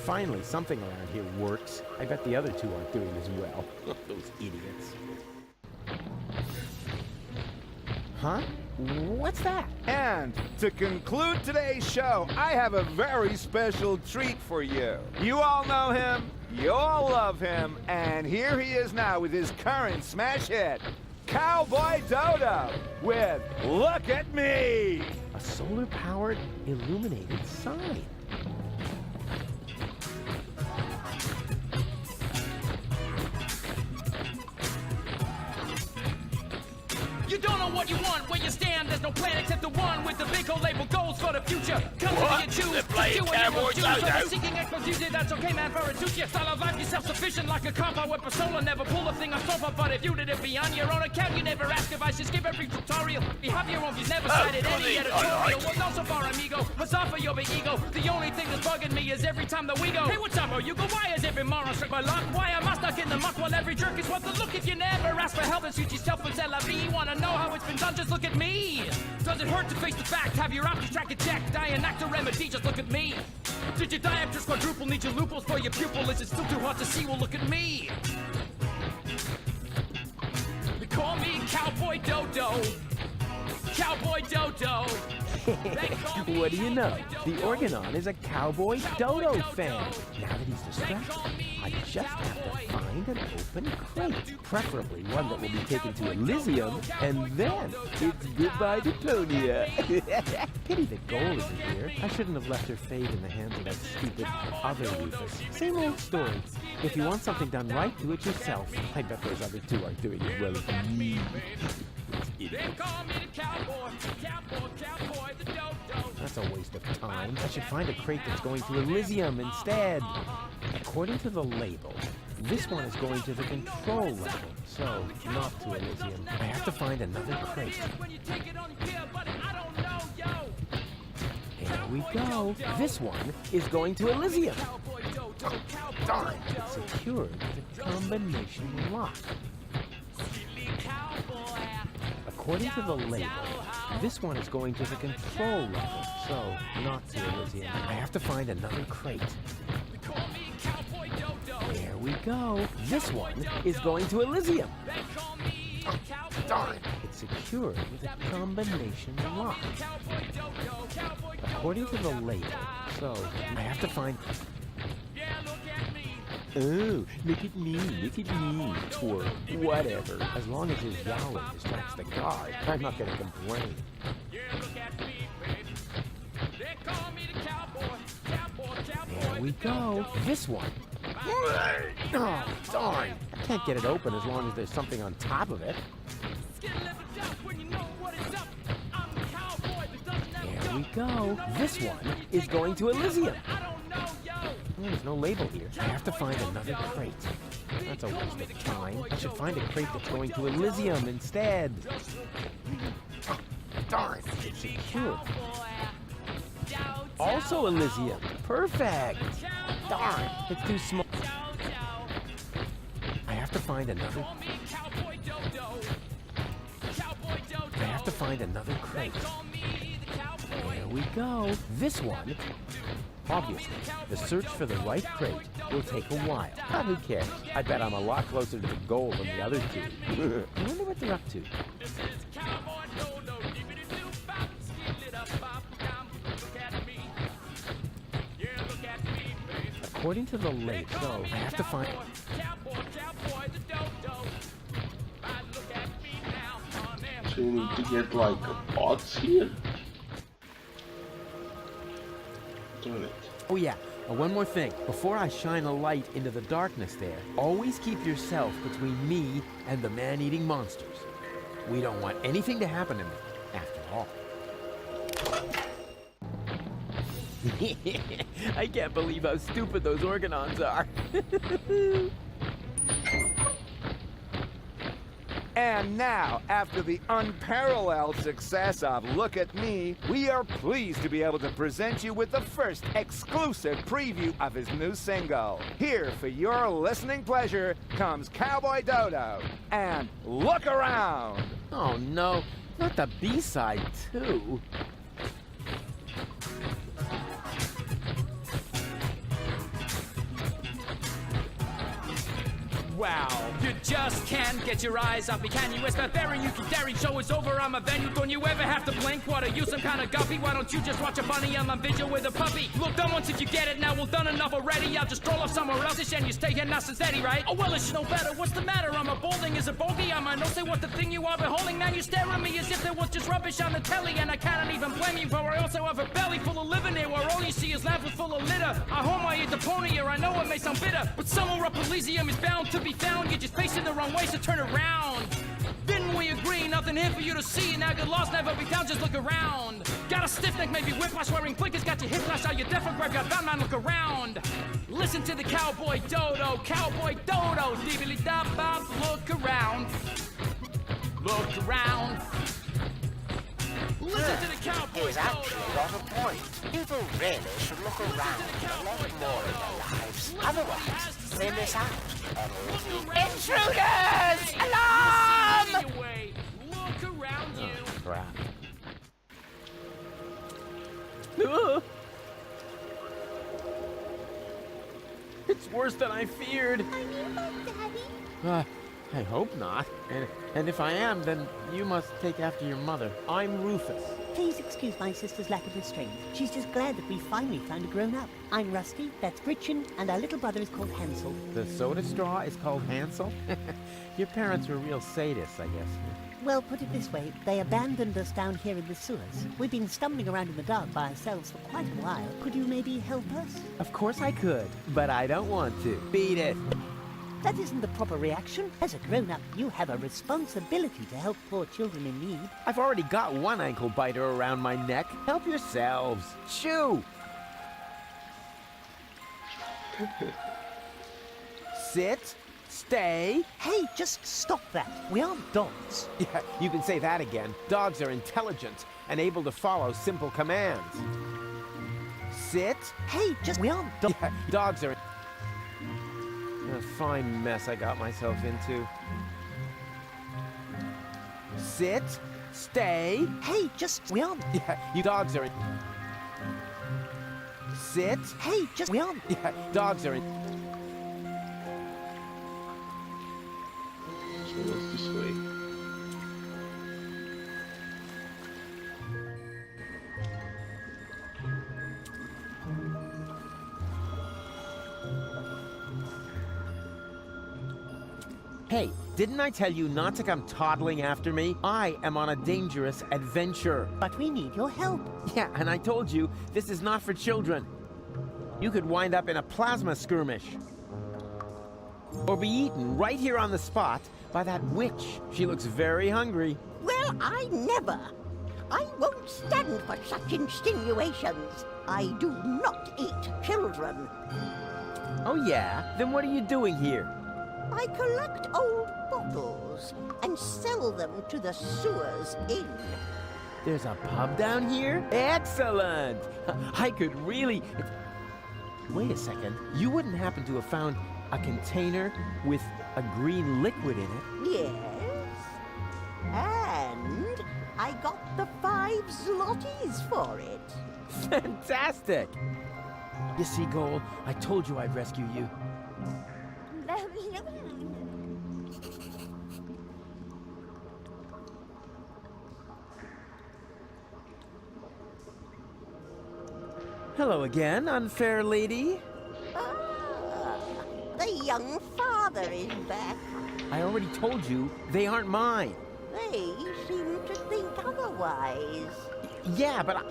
Finally, something around here works. I bet the other two aren't doing as well. Those idiots. Huh? What's that? And to conclude today's show, I have a very special treat for you. You all know him, you all love him, and here he is now with his current smash hit, Cowboy Dodo, with Look at Me! A solar-powered, illuminated sign. You don't know what you want, where you stand, there's no plan except the one with the big old label goals for the future. Come to you choose, They're playing Cowboy Dodo? seeking exposure, that's okay man, for it suits you. Style of life, you're self-sufficient like a combo with persona. Never pull a thing on sofa, but if you did it be on your own account, you never ask if I should skip every tutorial. You have your own views, never cited any editorial. Well, not so far, amigo, what's off of your big ego? The only thing that's bugging me is every time that we go, hey, what's up, you go, why is every moron struck by luck? Why am I stuck in the muck while every jerk is what the look? If you never ask for help and suit yourself and say la vie, wanna know how it's been done, just look at me. Does it hurt to face the fact? Have your options track it checked? I enact a remedy, just look at me. Did your diopters quadruple? Need your loopholes for your pupil? Is it still too hot to see? Well, look at me. They call me Cowboy Dodo. Dodo. What do you know? The Organon is a Cowboy Dodo fan. Now that he's distracted, I just have to find an open crate. Preferably one that will be taken to Elysium, and then it's goodbye Deponia. Pity the goal isn't here. I shouldn't have left her fate in the hands of that stupid other Rufus. Same old story. If you want something done right, do it yourself. I bet those other two aren't doing it well as me. That's a waste of time. I should find a crate that's going to Elysium instead. According to the label, this one is going to the control level, so not to Elysium. I have to find another crate. Here we go. This one is going to Elysium. Darn. It's secured with a combination lock. According to the label, this one is going to the control level, so not to Elysium. I have to find another crate. There we go. This one is going to Elysium. Darn. It's secured with a combination lock. According to the label, so I have to find... Oh, look at me, or whatever. As long as his yowling distracts the guard, I'm not gonna complain. There we go. This one. Oh, darn. I can't get it open as long as there's something on top of it. There we go. This one is going to Elysium. There's no label here. I have to find another crate. That's a waste of time. I should find a crate that's going to Elysium instead. Darn, it's secure. Also Elysium. Perfect. Darn, it's too small. I have to find another... I have to find another crate. There we go. This one... Obviously, the search for the right crate will take a while. But who cares? I bet I'm a lot closer to the goal than the other two. I wonder what they're up to. According to the label, so I have to find... So you need to get like a box here? Darn it. Oh yeah, one more thing. Before I shine a light into the darkness there, always keep yourself between me and the man-eating monsters. We don't want anything to happen to me, after all. I can't believe how stupid those Organons are. And now, after the unparalleled success of Look at Me, we are pleased to be able to present you with the first exclusive preview of his new single. Here, for your listening pleasure, comes Cowboy Dodo and Look Around. Oh no, not the B-side too. Wow, you just can't get your eyes off me, can you? It's not there and you keep daring, show is over, I'm a venue. Don't you ever have to blink? What, are you some kind of guppy? Why don't you just watch a bunny on my vigil with a puppy? Look, done once if you get it, now well done enough already. I'll just stroll off somewhere else and you stay here nice and steady, right? Oh well, it's no better, what's the matter? I'm a balding, is a bogey, I'm a no say what the thing you are beholding. Now you stare at me as if there was just rubbish on the telly, and I cannot even blame you, for I also have a belly full of living here, where all you see is laughter full of litter. I home I eat Deponia, I know it may sound bitter, but somewhere up Elysium is bound to be found. You're just facing the wrong way, so turn around. Didn't we agree? Nothing here for you to see. Now get lost, never be down, just look around. Got a stiff neck, maybe whiplash, wearing blinkers, got your hip flash out, your deaf or grab, got bound, man, look around. Listen to the Cowboy Dodo, dibbly-da-bop, look around. Look around. Listen to the Cowboy He's actually got a point. People really should look around a lot more in their lives. Otherwise, they miss out. Intruders! Alarm! Look around you. Crap. It's worse than I feared. Are you home, Daddy? I hope not. And if I am, then you must take after your mother. I'm Rufus. Please excuse my sister's lack of restraint. She's just glad that we finally found a grown-up. I'm Rusty, that's Gretchen, and our little brother is called Hansel. The soda straw is called Hansel? Your parents were real sadists, I guess. Well, put it this way, they abandoned us down here in the sewers. We've been stumbling around in the dark by ourselves for quite a while. Could you maybe help us? Of course I could, but I don't want to. Beat it. That isn't the proper reaction. As a grown-up, you have a responsibility to help poor children in need. I've already got one ankle biter around my neck. Help yourselves. Shoo! Sit. Stay. Hey, just stop that. We aren't dogs. Yeah, you can say that again. Dogs are intelligent and able to follow simple commands. Sit. Hey, we aren't dogs. Yeah, dogs are... A fine mess I got myself into. Sit. Stay. Hey, we aren't... Yeah, you dogs are... Sit. Hey, we aren't... Yeah, dogs are... So what's this way? Hey, didn't I tell you not to come toddling after me? I am on a dangerous adventure. But we need your help. Yeah, and I told you, this is not for children. You could wind up in a plasma skirmish. Or be eaten right here on the spot by that witch. She looks very hungry. Well, I never. I won't stand for such insinuations. I do not eat children. Oh yeah? Then what are you doing here? I collect old bottles and sell them to the sewers inn. There's a pub down here? Excellent! I could really... Wait a second. You wouldn't happen to have found a container with a green liquid in it? Yes. And I got the 5 zlotys for it. Fantastic! You see, Goal, I told you I'd rescue you. Hello again, unfair lady. Ah, the young father is back. I already told you, they aren't mine. They seem to think otherwise. Yeah, but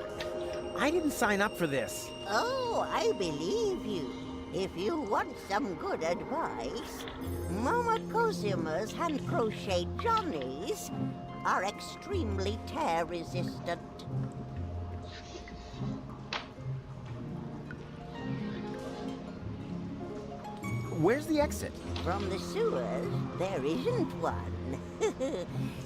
I didn't sign up for this. Oh, I believe you. If you want some good advice, Mama Cosima's hand-crocheted johnnies are extremely tear-resistant. Where's the exit? From the sewers, there isn't one.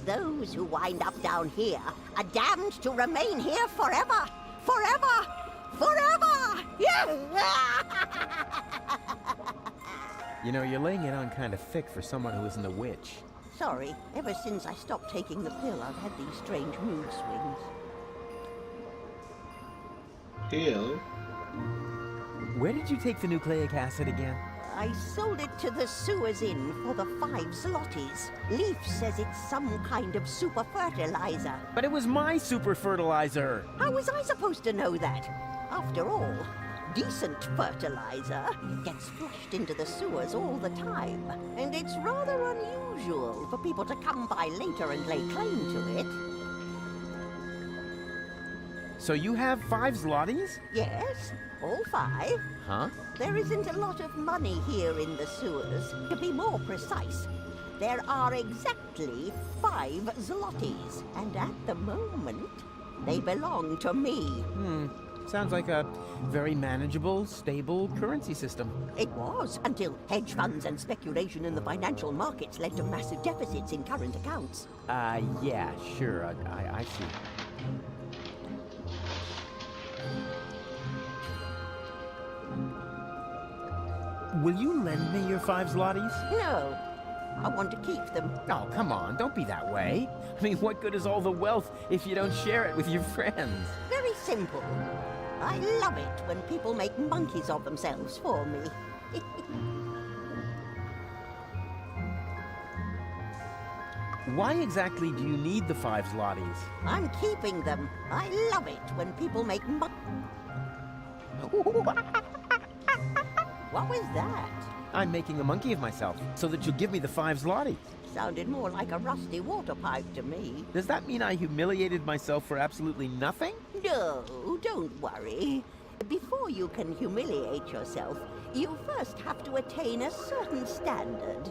Those who wind up down here are damned to remain here forever! Forever! Forever! You know, you're laying it on kind of thick for someone who isn't a witch. Sorry, ever since I stopped taking the pill, I've had these strange mood swings. Pill? Where did you take the nucleic acid again? I sold it to the sewers inn for the 5 zlotys. Leaf says it's some kind of super fertilizer. But it was my super fertilizer! How was I supposed to know that? After all, decent fertilizer gets flushed into the sewers all the time. And it's rather unusual for people to come by later and lay claim to it. So you have 5 zlotys? Yes, all 5. Huh? There isn't a lot of money here in the sewers. To be more precise, there are exactly 5 zlotys. And at the moment, they belong to me. Sounds like a very manageable, stable currency system. It was, until hedge funds and speculation in the financial markets led to massive deficits in current accounts. Yeah, sure, I see. Will you lend me your 5 zlotys? No, I want to keep them. Oh, come on, don't be that way. I mean, what good is all the wealth if you don't share it with your friends? Very simple. I love it when people make monkeys of themselves for me. Why exactly do you need the 5 zlotys? I'm keeping them. I love it when people make What was that? I'm making a monkey of myself so that you'll give me the 5 zlotys. Sounded more like a rusty water pipe to me. Does that mean I humiliated myself for absolutely nothing? No, don't worry. Before you can humiliate yourself, you first have to attain a certain standard.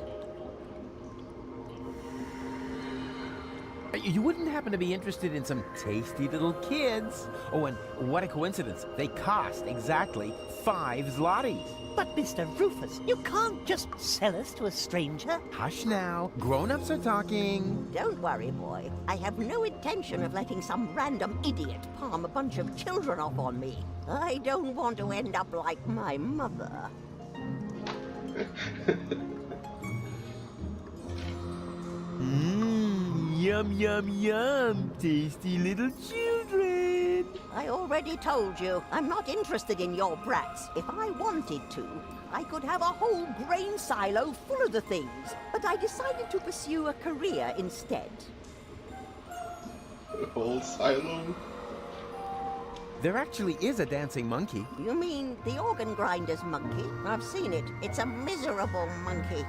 You wouldn't happen to be interested in some tasty little kids? Oh, and what a coincidence. They cost exactly 5 zlotys. But Mr. Rufus, you can't just sell us to a stranger. Hush now. Grown-ups are talking. Don't worry, boy. I have no intention of letting some random idiot palm a bunch of children off on me. I don't want to end up like my mother. Yum, yum, yum. Tasty little children. I already told you, I'm not interested in your brats. If I wanted to, I could have a whole grain silo full of the things. But I decided to pursue a career instead. A whole silo? There actually is a dancing monkey. You mean the organ grinder's monkey? I've seen it. It's a miserable monkey.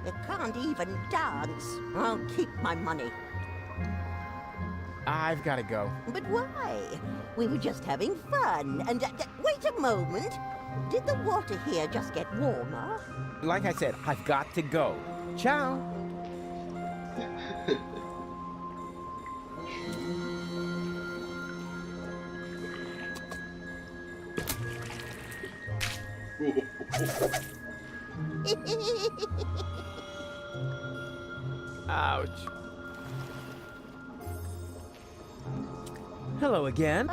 It can't even dance. I'll keep my money. I've got to go. But why? We were just having fun. And wait a moment. Did the water here just get warmer? Like I said, I've got to go. Ciao. Ouch. Hello again.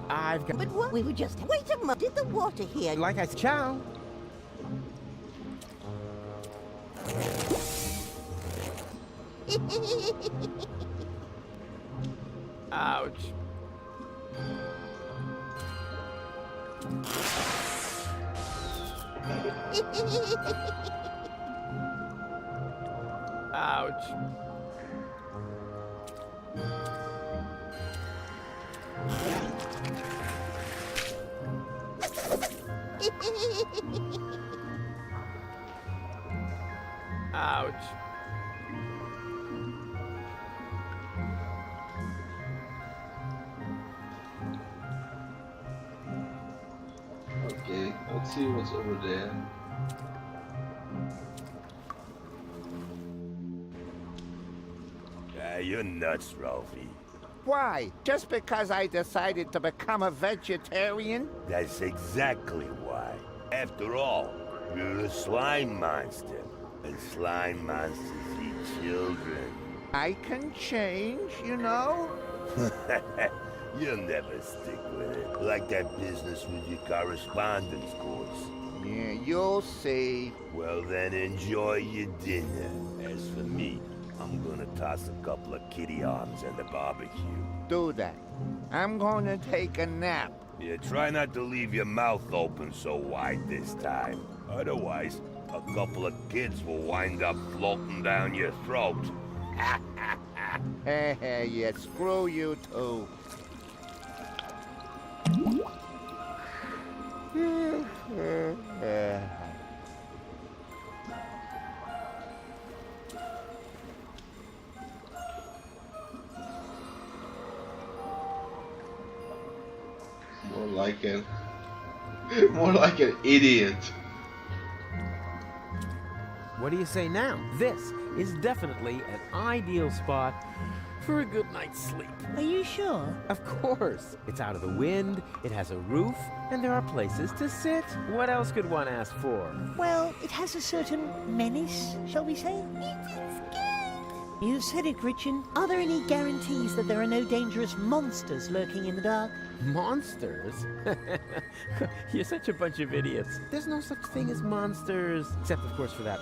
I've got... But what? We were just... Wait a moment. Did the water here... Like I... Ciao. Ouch. Ouch. Ouch. Okay, let's see what's over there. You're nuts, Ralphie. Why? Just because I decided to become a vegetarian? That's exactly why. After all, you're a slime monster. And slime monsters eat children. I can change, you know? You'll never stick with it. Like that business with your correspondence course. Yeah, you'll see. Well, then enjoy your dinner. As for me, I'm gonna toss a couple of kitty arms in the barbecue. Do that. I'm gonna take a nap. Yeah, try not to leave your mouth open so wide this time. Otherwise, a couple of kids will wind up floating down your throat. Yeah, screw you too. More like an idiot. What do you say now? This is definitely an ideal spot for a good night's sleep. Are you sure? Of course. It's out of the wind, it has a roof, and there are places to sit. What else could one ask for? Well, it has a certain menace, shall we say? You said it, Gretchen. Are there any guarantees that there are no dangerous monsters lurking in the dark? Monsters? You're such a bunch of idiots. There's no such thing as monsters. Except, of course, for that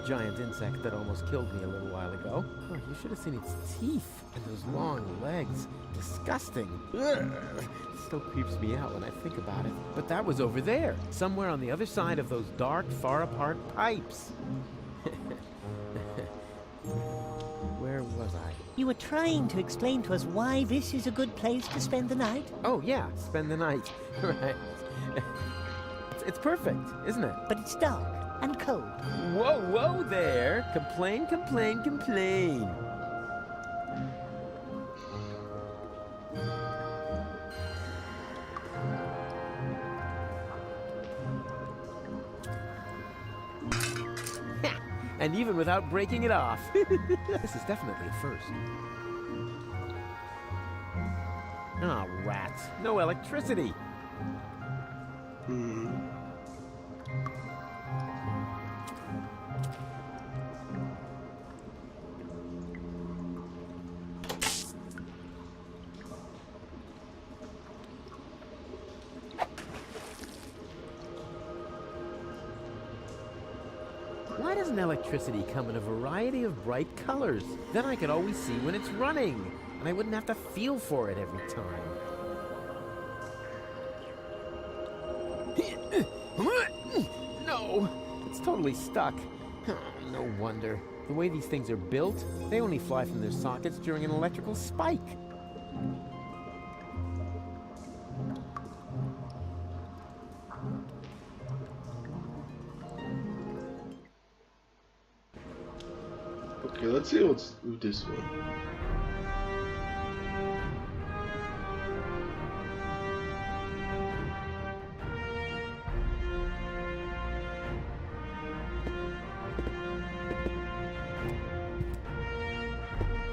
giant insect that almost killed me a little while ago. Oh, you should have seen its teeth and those long legs. Disgusting. Ugh. It still creeps me out when I think about it. But that was over there, somewhere on the other side of those dark, far-apart pipes. Where was I? You were trying to explain to us why this is a good place to spend the night. Oh, yeah, spend the night. Right. It's perfect, isn't it? But it's dark and cold. Whoa, whoa there! Complain, complain, complain! And even without breaking it off. This is definitely a first. Ah, rats. No electricity. Why doesn't electricity come in a variety of bright colors? Then I could always see when it's running, and I wouldn't have to feel for it every time. No, it's totally stuck. No wonder. The way these things are built, they only fly from their sockets during an electrical spike. Okay, let's see what's with this one.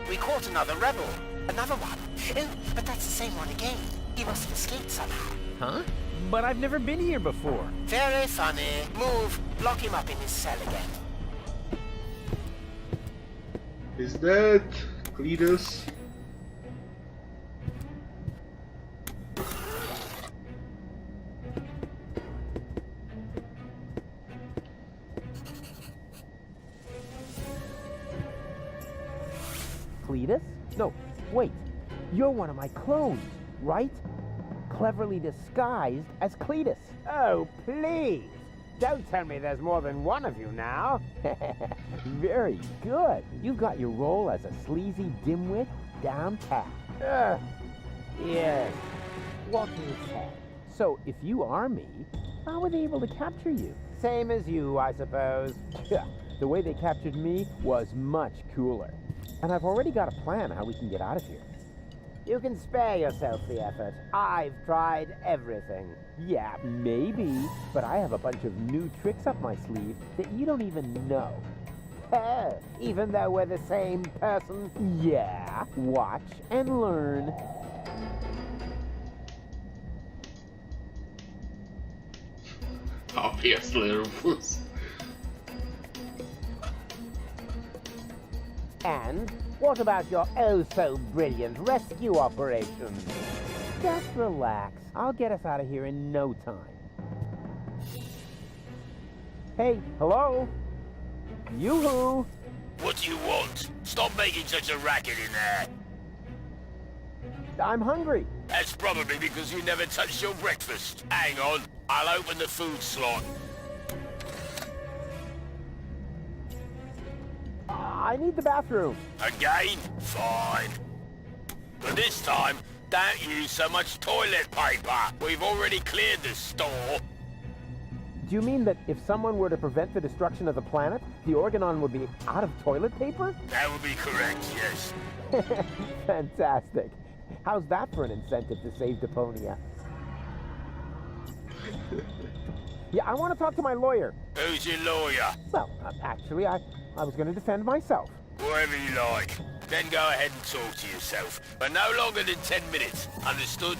We caught another rebel. Another one. Oh, but that's the same one again. He must have escaped somehow. Huh? But I've never been here before. Very funny. Move. Lock him up in his cell again. Is that Cletus? Cletus? No, wait. You're one of my clones, right? Cleverly disguised as Cletus. Oh, please. Don't tell me there's more than one of you now. Very good. You've got your role as a sleazy dimwit down pat. Yes. What you said. So, if you are me, how were they able to capture you? Same as you, I suppose. The way they captured me was much cooler. And I've already got a plan how we can get out of here. You can spare yourself the effort. I've tried everything. Yeah, maybe, but I have a bunch of new tricks up my sleeve that you don't even know. Even though we're the same person? Yeah, watch and learn. Obviously, Rufus. And what about your oh-so-brilliant rescue operation? Just relax. I'll get us out of here in no time. Hey, hello? Yoo-hoo! What do you want? Stop making such a racket in there. I'm hungry. That's probably because you never touched your breakfast. Hang on, I'll open the food slot. I need the bathroom. Again? Fine. But this time, don't use so much toilet paper. We've already cleared the store. Do you mean that if someone were to prevent the destruction of the planet, the Organon would be out of toilet paper? That would be correct, yes. Fantastic. How's that for an incentive to save Deponia? Yeah, I want to talk to my lawyer. Who's your lawyer? Well, actually, I was going to defend myself. Whatever you like. Then go ahead and talk to yourself. But no longer than 10 minutes. Understood?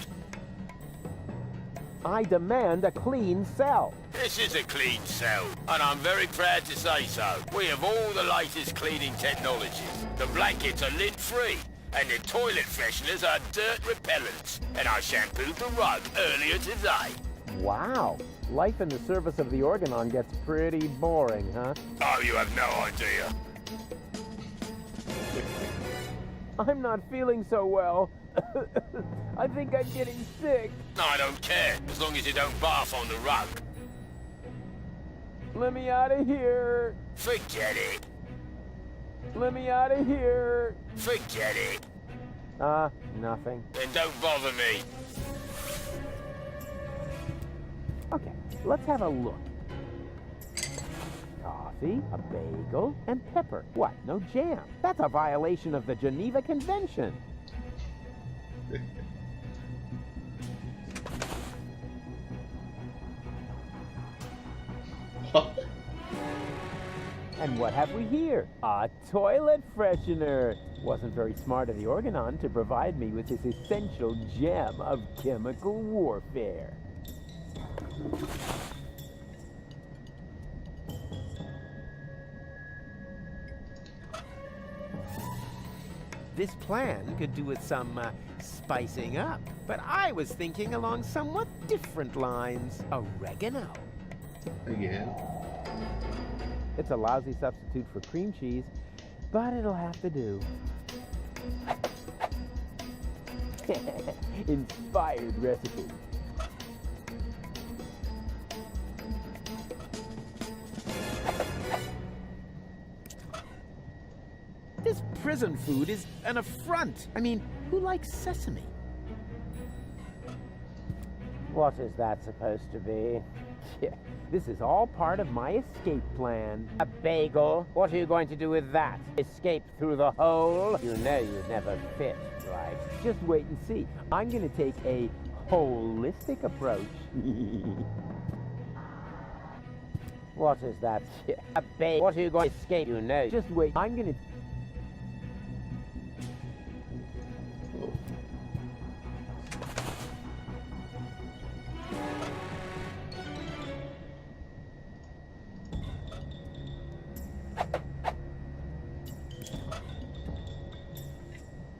I demand a clean cell. This is a clean cell, and I'm very proud to say so. We have all the latest cleaning technologies. The blankets are lint-free, and the toilet fresheners are dirt repellents. And I shampooed the rug earlier today. Wow. Life in the service of the Organon gets pretty boring, huh? Oh, you have no idea. I'm not feeling so well. I think I'm getting sick. I don't care, as long as you don't barf on the rug. Let me out of here. Forget it. Let me out of here. Forget it. Nothing. Then don't bother me. Okay, let's have a look. Coffee, a bagel, and pepper. What, no jam? That's a violation of the Geneva Convention. And what have we here? A toilet freshener. Wasn't very smart of the Organon to provide me with this essential gem of chemical warfare. This plan could do with some spicing up, but I was thinking along somewhat different lines. Oregano. Again. It's a lousy substitute for cream cheese, but it'll have to do. Inspired recipe. This prison food is an affront. I mean, who likes sesame? What is that supposed to be? Yeah, this is all part of my escape plan. A bagel? What are you going to do with that? Escape through the hole? You know you'd never fit, right? Just wait and see. I'm gonna take a holistic approach. What is that? A bagel? What are you going to escape? You know. Just wait. I'm gonna...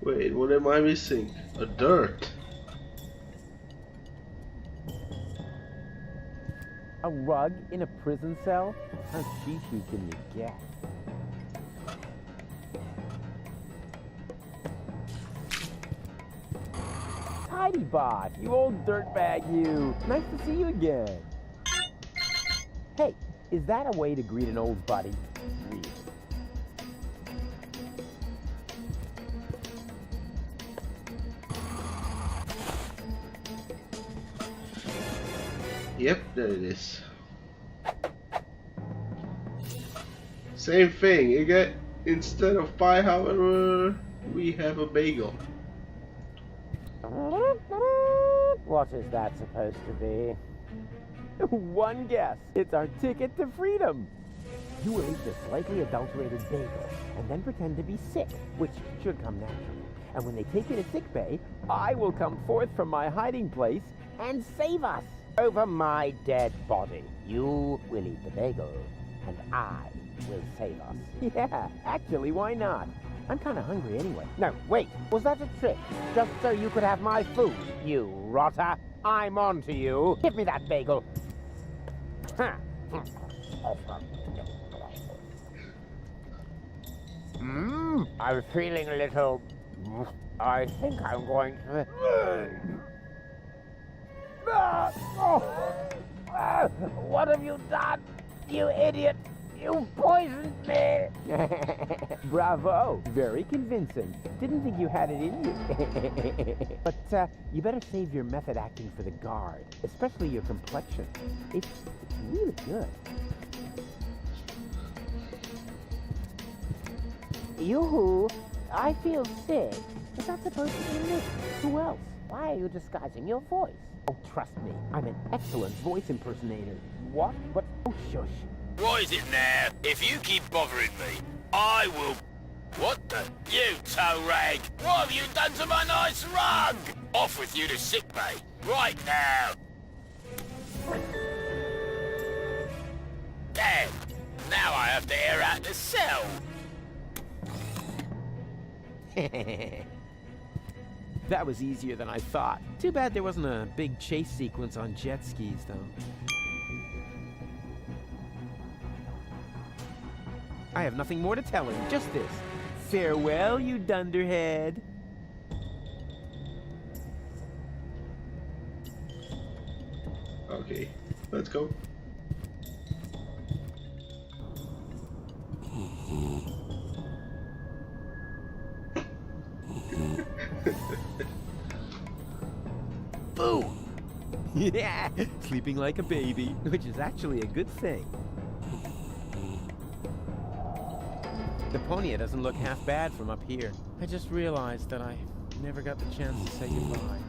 Wait, what am I missing? A dirt. A rug in a prison cell? How cheeky can you get? Tidy Bot, you old dirtbag you. Nice to see you again. Hey, is that a way to greet an old buddy? Really? Yep, there it is. Same thing, you get, instead of pie, however, we have a bagel. What is that supposed to be? One guess. It's our ticket to freedom. You will eat this slightly adulterated bagel and then pretend to be sick, which should come naturally. And when they take you to sickbay, I will come forth from my hiding place and save us. Over my dead body, you will eat the bagel, and I will save us. Yeah, actually, why not? I'm kind of hungry anyway. No, wait, was that a trick? Just so you could have my food, you rotter? I'm on to you. Give me that bagel. I'm feeling a little... I think I'm going to... What have you done, you idiot? You poisoned me! Bravo! Very convincing. Didn't think you had it in you. But you better save your method acting for the guard, especially your complexion. It's really good. Yoo-hoo, I feel sick. Is that supposed to be me? Who else? Why are you disguising your voice? Oh, trust me, I'm an excellent voice impersonator. What? But, oh, shush. What is it now? If you keep bothering me, I will... What the... You toe rag! What have you done to my nice rug? Off with you to sickbay, right now! Damn! Now I have to air out the cell! That was easier than I thought. Too bad there wasn't a big chase sequence on jet skis, though. I have nothing more to tell him, just this. Farewell, you dunderhead. Okay, let's go. Boom! Yeah, sleeping like a baby, which is actually a good thing. Deponia doesn't look half bad from up here. I just realized that I never got the chance to say goodbye.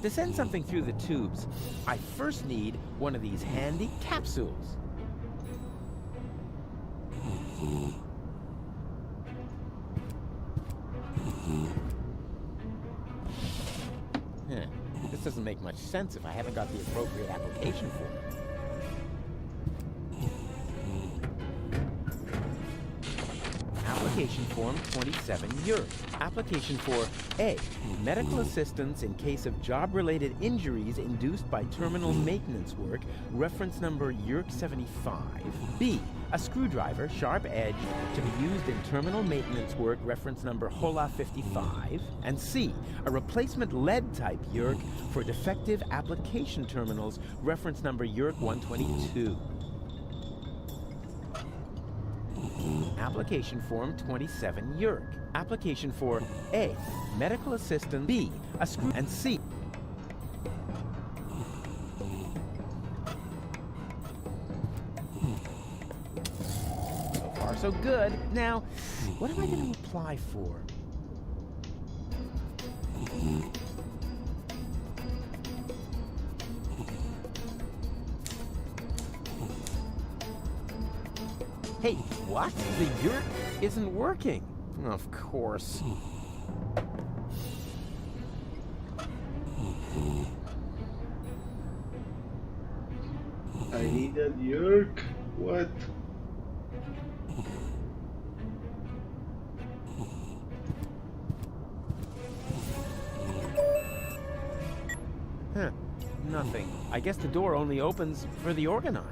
To send something through the tubes, I first need one of these handy capsules. This doesn't make much sense if I haven't got the appropriate application for it. Application Form 27 Europe. Application for A. Medical assistance in case of job-related injuries induced by terminal maintenance work, reference number YURK 75. B. A screwdriver, sharp-edged, to be used in terminal maintenance work, reference number HOLA 55. And C. A replacement lead-type YURK for defective application terminals, reference number YURK 122. Application Form 27 YURK. Application for A. Medical assistance. B. A screw. And C. So far, so good. Now, what am I going to apply for? Hey, what? The YURK isn't working. Of course. I need a YURK? What? Huh. Nothing. I guess the door only opens for the organon.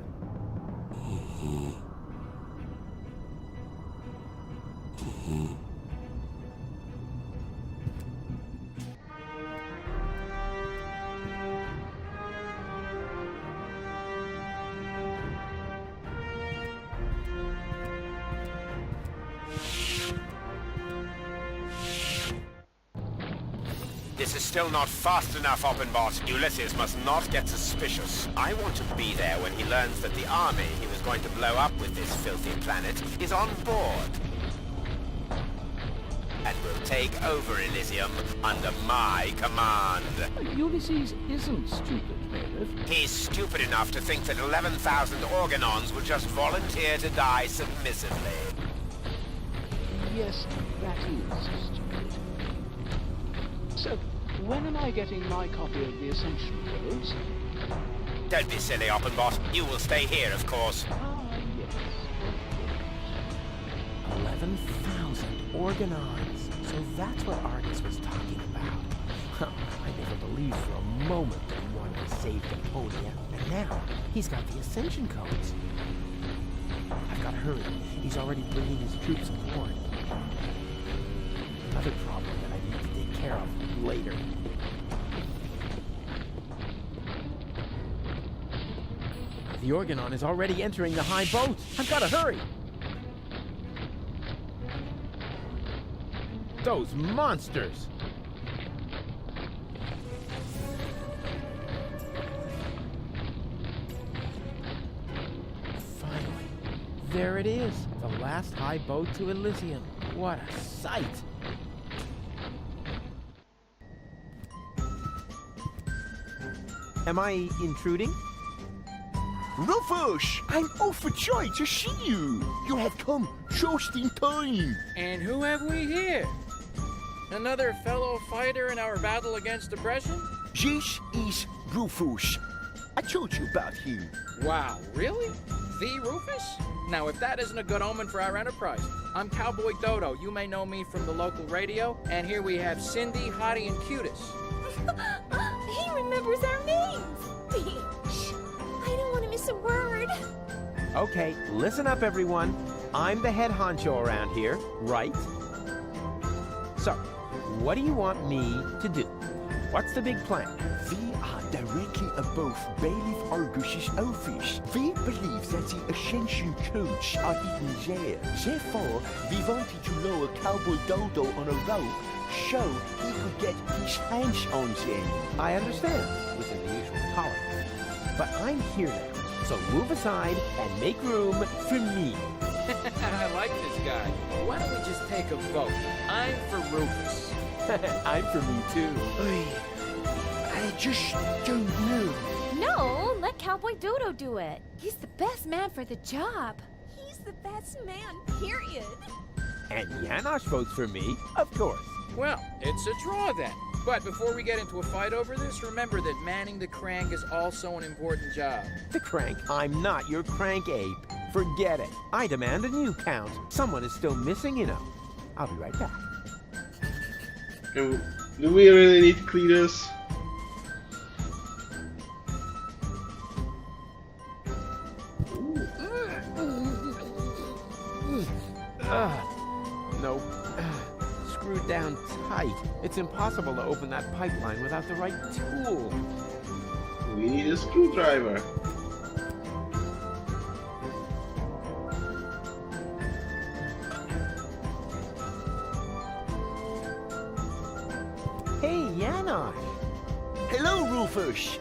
This is still not fast enough, Oppenbot. Ulysses must not get suspicious. I want to be there when he learns that the army he was going to blow up with this filthy planet is on board. And will take over Elysium under my command. Ulysses isn't stupid, Meredith. He's stupid enough to think that 11,000 organons will just volunteer to die submissively. Yes, that is stupid. So, when am I getting my copy of the Ascension codes? Don't be silly, Oppenbot. You will stay here, of course. Ah, yes. 11,000 organons. So that's what Argus was talking about. I never believed for a moment that he wanted to save Deponia. And now, he's got the Ascension codes. I've got to hurry. He's already bringing his troops aboard. Another problem that I need to take care of later. The Organon is already entering the high boat. I've got to hurry. Those monsters! Finally, there it is. The last high boat to Elysium. What a sight! Am I intruding? Rufus! I'm overjoyed to see you! You have come just in time! And who have we here? Another fellow fighter in our battle against depression? This is Rufus. I told you about him. Wow, really? The Rufus? Now, if that isn't a good omen for our enterprise. I'm Cowboy Dodo. You may know me from the local radio. And here we have Cindy, Hottie, and Cutis. He remembers our names! Shh! I don't want to miss a word. Okay, listen up, everyone. I'm the head honcho around here, right? So, what do you want me to do? What's the big plan? We are the directly above Bailiff Argus's office. We believe that the Ascension codes are hidden there. Therefore, we wanted to lower Cowboy Dodo on a rope so he could get his hands on them. I understand, within the usual tolerance. But I'm here now, so move aside and make room for me. I like this guy. Why don't we just take a vote? I'm for Rufus. I'm for me too. I just don't know. No, let Cowboy Dodo do it. He's the best man for the job. He's the best man, period. And Janosch votes for me, of course. Well, it's a draw then. But before we get into a fight over this, remember that manning the crank is also an important job. The crank? I'm not your crank ape. Forget it. I demand a new count. Someone is still missing, you know. I'll be right back. Do we really need to clean this? Nope. Screwed down tight. It's impossible to open that pipeline without the right tool. We need a screwdriver. Hey, Janosch. Hello, Rufus.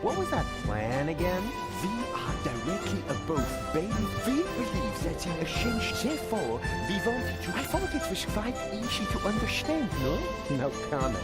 What was that plan again? We are directly above Bailiff. We believe that the Ascension. Therefore, we wanted to. I thought it was quite easy to understand, no? No comment.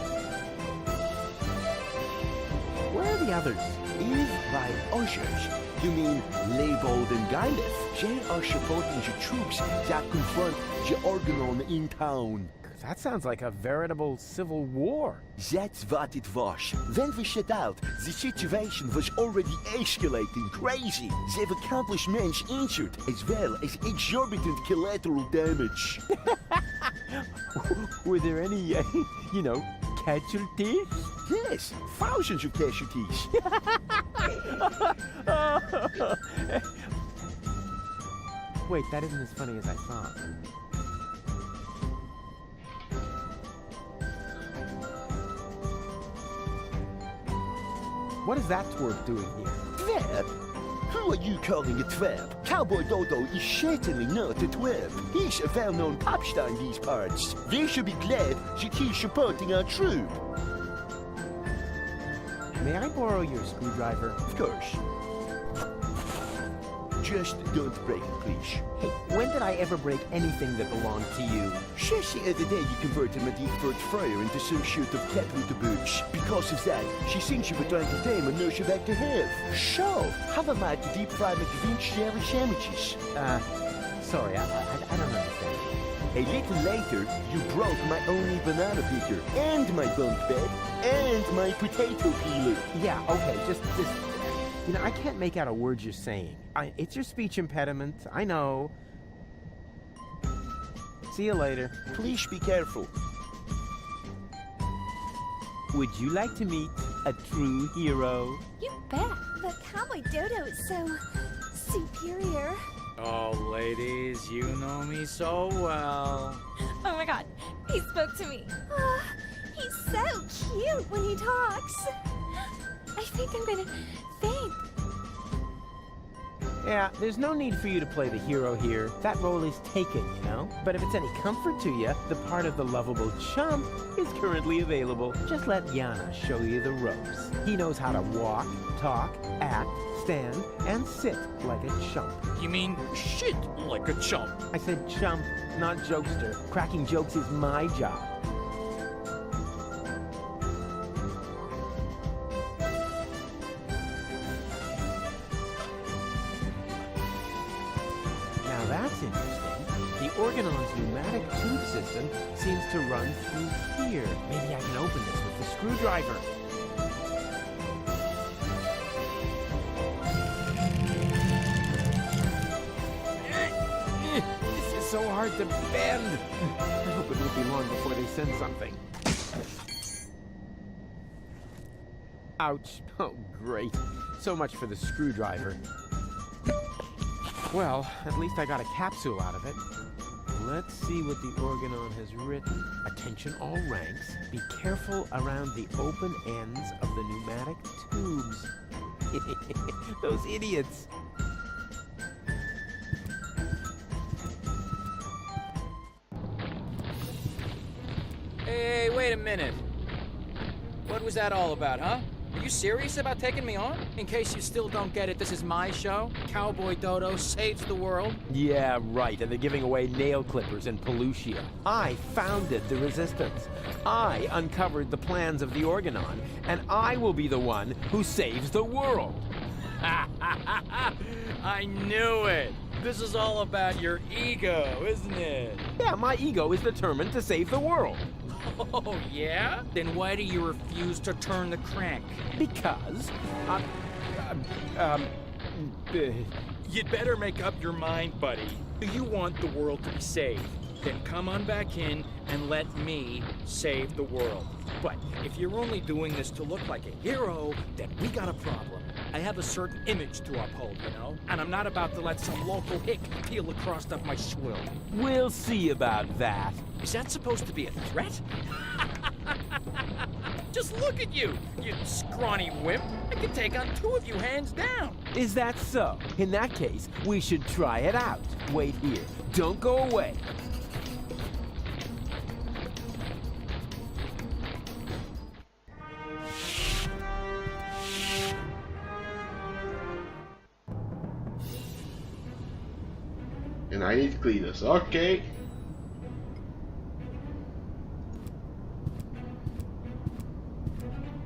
Where are the others? If by others, you mean Leibold and Gailef. They are supporting the troops that confront the Organon in town. That sounds like a veritable civil war. That's what it was. When we set out, the situation was already escalating crazy. There were countless men injured, as well as exorbitant collateral damage. Were there any, you know, casualties? Yes, thousands of casualties. Wait, that isn't as funny as I thought. What is that twerp doing here? Twerp? Who are you calling a twerp? Cowboy Dodo is certainly not a twerp. He's a well-known pop star in these parts. We should be glad that he's supporting our troop. May I borrow your screwdriver? Of course. Just don't break it, please. Hey, when did I ever break anything that belonged to you? Just the other day you converted my deferred friar into some sort of cat with the boots. Because of that, she thinks you were trying to tame and nurse her back to health. So, how am I to deep fry my Da Vinci jelly sandwiches? Sorry, I don't understand. A little later, you broke my only banana picker, and my bunk bed, and my potato peeler. Yeah, okay, just... You know, I can't make out a word you're saying. It's your speech impediment, I know. See you later. Please be careful. Would you like to meet a true hero? You bet, but Cowboy Dodo is so superior. Oh, ladies, you know me so well. Oh my god, he spoke to me. He's so cute when he talks. I think I'm gonna faint. Yeah, there's no need for you to play the hero here. That role is taken, you know? But if it's any comfort to you, the part of the lovable chump is currently available. Just let Yana show you the ropes. He knows how to walk, talk, act, stand, and sit like a chump. You mean shit like a chump? I said chump, not jokester. Cracking jokes is my job. That's interesting. The Organon's pneumatic tube system seems to run through here. Maybe I can open this with the screwdriver. This is so hard to bend. I hope it won't be long before they send something. Ouch. Oh, great. So much for the screwdriver. Well, at least I got a capsule out of it. let's see what the Organon has written. Attention all ranks. Be careful around the open ends of the pneumatic tubes. Those idiots. Hey, wait a minute. What was that all about, huh? Are you serious about taking me on? In case you still don't get it, this is my show. Cowboy Dodo saves the world. Yeah, right, and they're giving away nail clippers in Pelusia. I founded the Resistance. I uncovered the plans of the Organon, and I will be the one who saves the world. I knew it. This is all about your ego, isn't it? Yeah, my ego is determined to save the world. Oh, yeah? Then why do you refuse to turn the crank? Because, You'd better make up your mind, buddy. Do you want the world to be saved? Then come on back in and let me save the world. But if you're only doing this to look like a hero, then we got a problem. I have a certain image to uphold, you know? And I'm not about to let some local hick peel the crust off my swill. We'll see about that. Is that supposed to be a threat? Just look at you, you scrawny wimp. I could take on 2 of you hands down. Is that so? In that case, we should try it out. Wait here. Don't go away. And I need cleaners. Okay.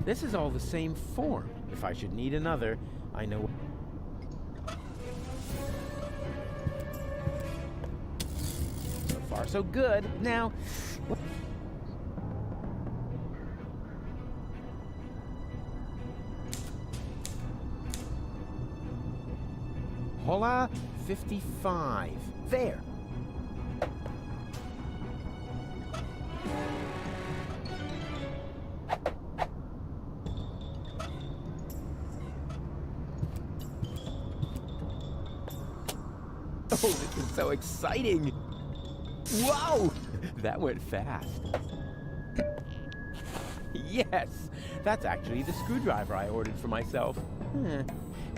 This is all the same form. If I should need another, I know. So far, so good. Now, Hola 55. There. Oh, this is so exciting! Whoa! That went fast. Yes! That's actually the screwdriver I ordered for myself.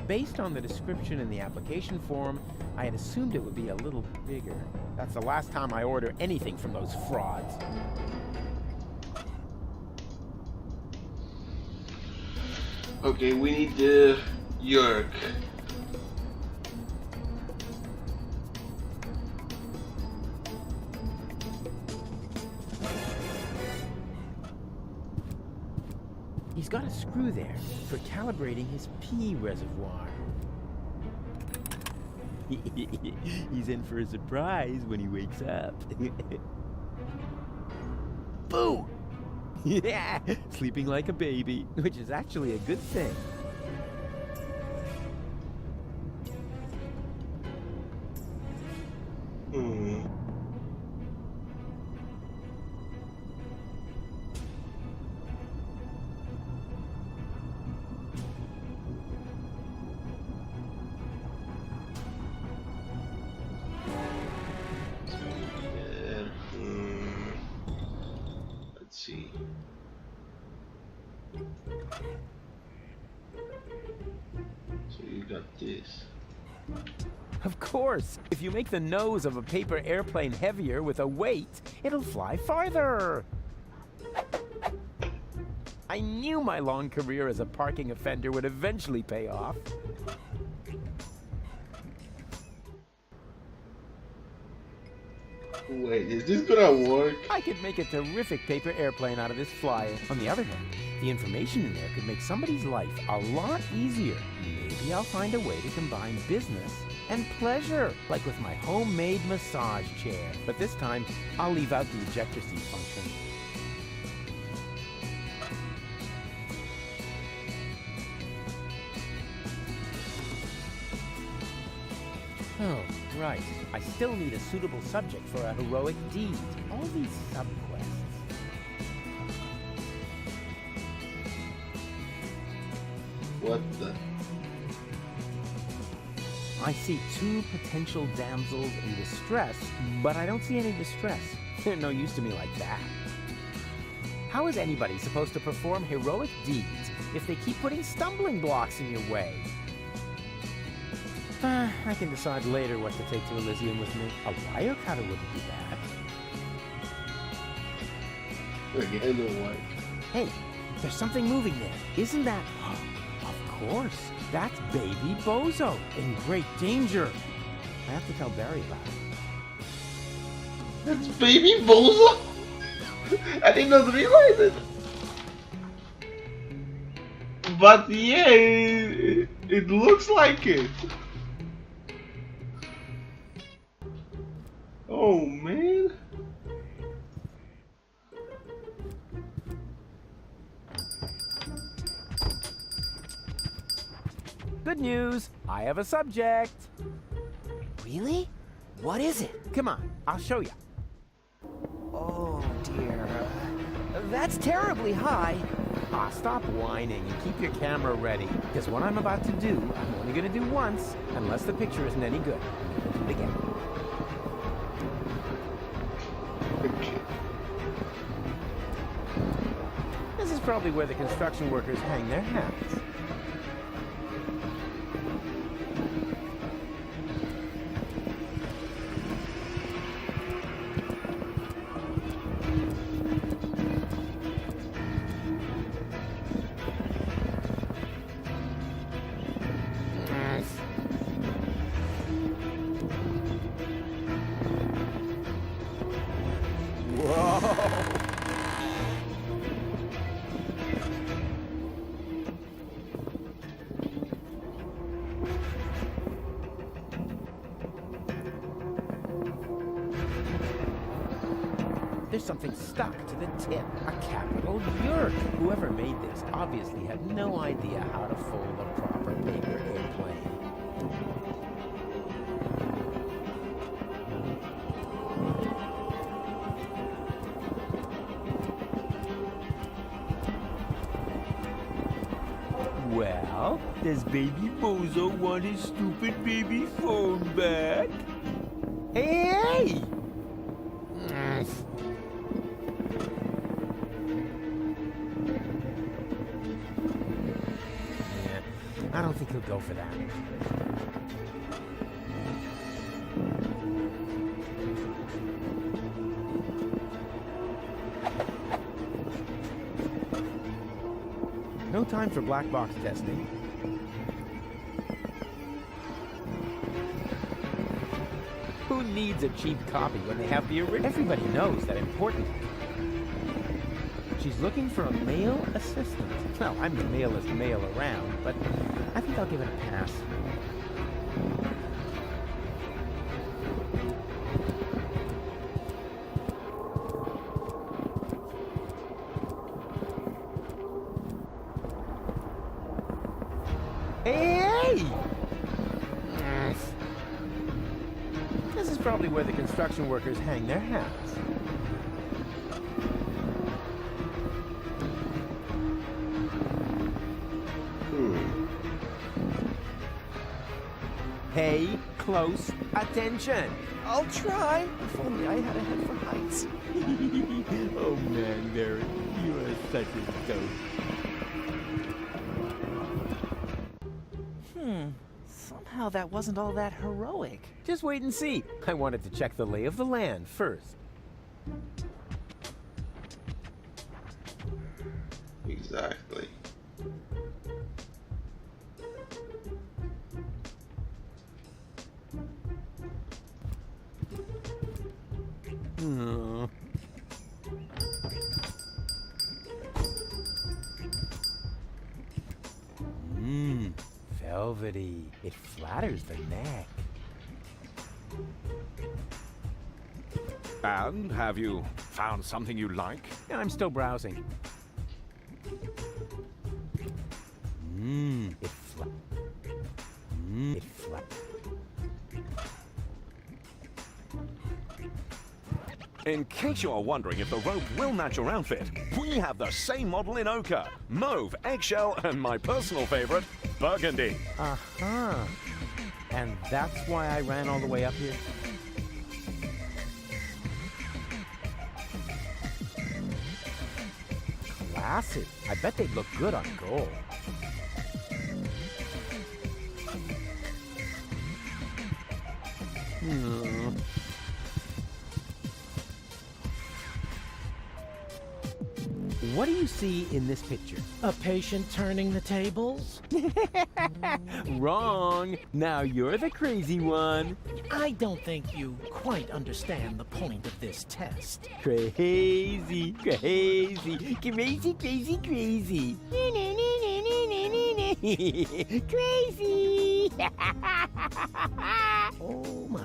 Based on the description in the application form, I had assumed it would be a little bigger. That's the last time I order anything from those frauds. Okay, we need the Yerk. He's got a screw there for calibrating his pee reservoir. He's in for a surprise when he wakes up. Boo! Yeah, sleeping like a baby, which is actually a good thing. Let's see. So you got this. Of course! If you make the nose of a paper airplane heavier with a weight, it'll fly farther! I knew my long career as a parking offender would eventually pay off. Wait, is this gonna work? I could make a terrific paper airplane out of this flyer. On the other hand, the information in there could make somebody's life a lot easier. Maybe I'll find a way to combine business and pleasure, like with my homemade massage chair. But this time, I'll leave out the ejector seat function. Oh, right. I still need a suitable subject for a heroic deed. All these subquests. What the? I see 2 potential damsels in distress, but I don't see any distress. They're no use to me like that. How is anybody supposed to perform heroic deeds if they keep putting stumbling blocks in your way? I can decide later what to take to Elysium with me. A wire cutter wouldn't be bad. Again, no way. Hey, there's something moving there. Isn't that... Of course. That's baby Bozo, in great danger. I have to tell Barry about it. That's baby Bozo? I did not realize it. But yeah, it looks like it. Oh man. Good news, I have a subject. Really? What is it? Come on, I'll show you. Oh dear. That's terribly high. Ah, stop whining and keep your camera ready. Because what I'm about to do, I'm only going to do once, unless the picture isn't any good. I'm going to do it again. This is probably where the construction workers hang their hats. There's something stuck to the tip. A capital yerk. Whoever made this obviously had no idea how to fold a proper paper airplane. Well, does baby Bozo want his stupid baby phone back? Hey! I don't think he'll go for that. No time for black box testing. Who needs a cheap copy when they have the original? Everybody knows that important. She's looking for a male assistant. Well, I'm the malest male around, but I think I'll give it a pass. Hey! This is probably where the construction workers hang their hats. Pay close attention. I'll try. If only I had a head for heights. Oh man, Barry, you are such a goat. Somehow that wasn't all that heroic. Just wait and see. I wanted to check the lay of the land first. Exactly. Velvety. It flatters the neck. And have you found something you like? I'm still browsing. It flat. In case you are wondering if the robe will match your outfit, we have the same model in ochre, mauve, eggshell, and my personal favorite, burgundy. Uh-huh. And that's why I ran all the way up here? Classy. I bet they'd look good on gold. What do you see in this picture? A patient turning the tables? Wrong. Now you're the crazy one. I don't think you quite understand the point of this test. Crazy, crazy, crazy, crazy, crazy. Crazy. Oh my.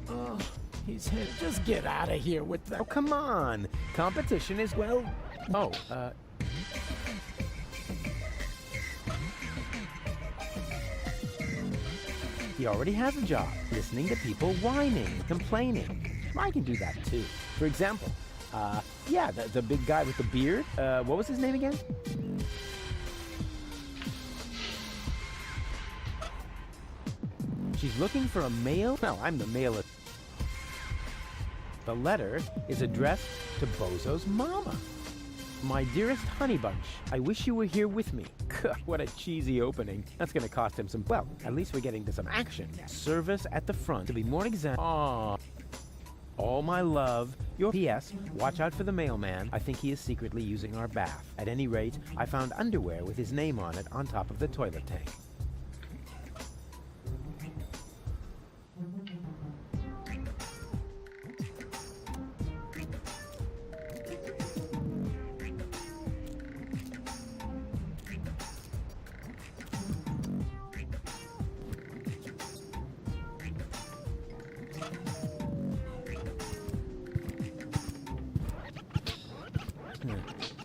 Oh, his head. Just get out of here with that. Oh, come on. Competition is, well... Oh, he already has a job, listening to people whining, complaining. I can do that too. For example, yeah, the big guy with the beard, what was his name again? She's looking for a mail? No, I'm the mailer. The letter is addressed to Bozo's mama. My dearest honey bunch, I wish you were here with me. What a cheesy opening. That's gonna cost him some, well, at least we're getting to some action. Service at the front, to be more exact. Aww. All my love. Your P.S. Watch out for the mailman. I think he is secretly using our bath. At any rate, I found underwear with his name on it on top of the toilet tank.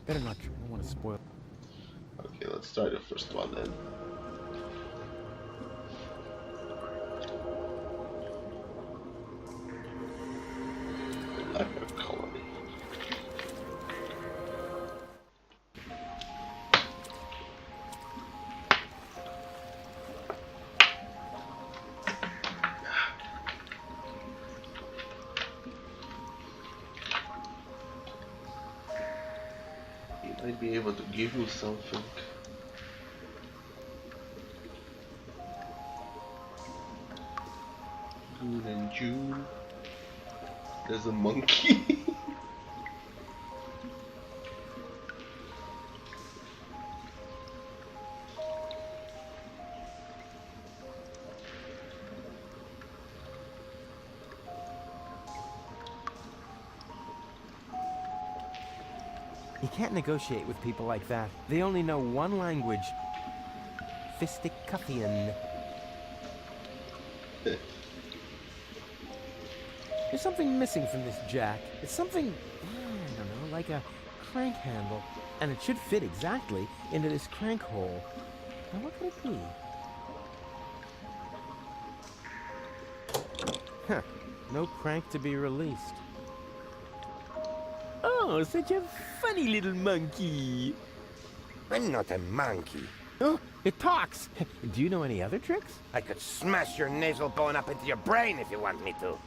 Better not. I don't want to spoil. Okay, let's try the first one then. Leper colony. Might be able to give me something. June and June. There's a monkey. You can't negotiate with people like that. They only know one language. Fisticuffian. There's something missing from this jack. It's something, I don't know, like a crank handle. And it should fit exactly into this crank hole. Now what could it be? Huh. No crank to be released. Oh, such a funny little monkey. I'm not a monkey. Oh, it talks. Do you know any other tricks? I could smash your nasal bone up into your brain if you want me to.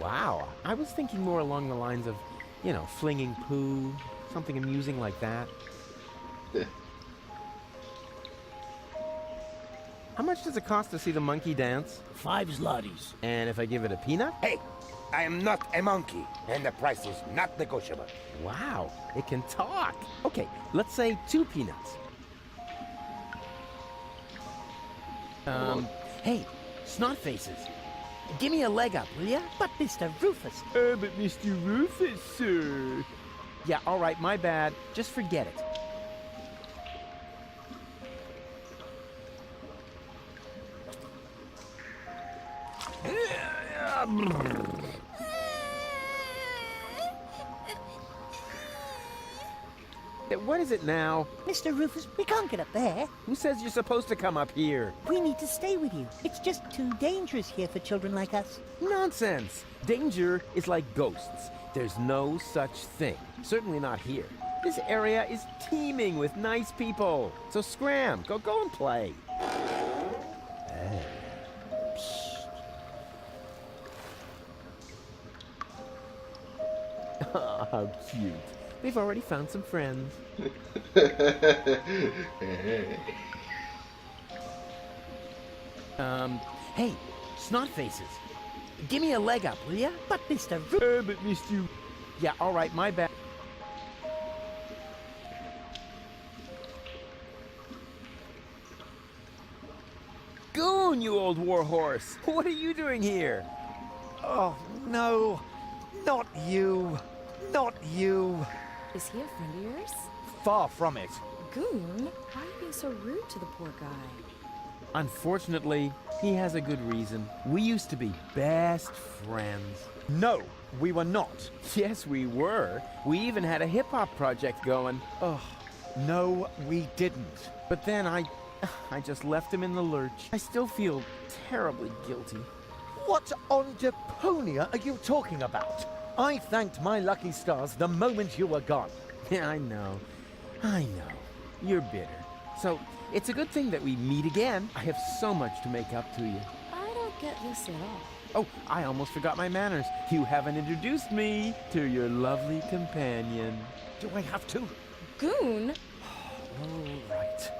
Wow. I was thinking more along the lines of, you know, flinging poo, something amusing like that. How much does it cost to see the monkey dance? 5 zlotys. And if I give it a peanut? Hey, I am not a monkey, and the price is not negotiable. Wow, it can talk. Okay, let's say 2 peanuts. Hey, snot faces. Give me a leg up, will ya? But Mr. Rufus. But Mr. Rufus, sir. Yeah, all right, my bad. Just forget it. What is it now? Mr. Rufus, we can't get up there. Who says you're supposed to come up here? We need to stay with you. It's just too dangerous here for children like us. Nonsense! Danger is like ghosts. There's no such thing. Certainly not here. This area is teeming with nice people. So scram, go and play. Oh, how cute. They've already found some friends. Hey, snot faces. Give me a leg up, will ya? But Mr. But missed you. Yeah, all right, my bad. Goon, you old warhorse! What are you doing here? Oh, no. Not you. Not you. Is he a friend of yours? Far from it. Goon, why are you being so rude to the poor guy? Unfortunately, he has a good reason. We used to be best friends. No, we were not. Yes, we were. We even had a hip-hop project going. Oh, no, we didn't. But then I just left him in the lurch. I still feel terribly guilty. What on Deponia are you talking about? I thanked my lucky stars the moment you were gone. Yeah, I know. You're bitter. So, it's a good thing that we meet again. I have so much to make up to you. I don't get this at all. Oh, I almost forgot my manners. You haven't introduced me to your lovely companion. Do I have to? Goon? All right.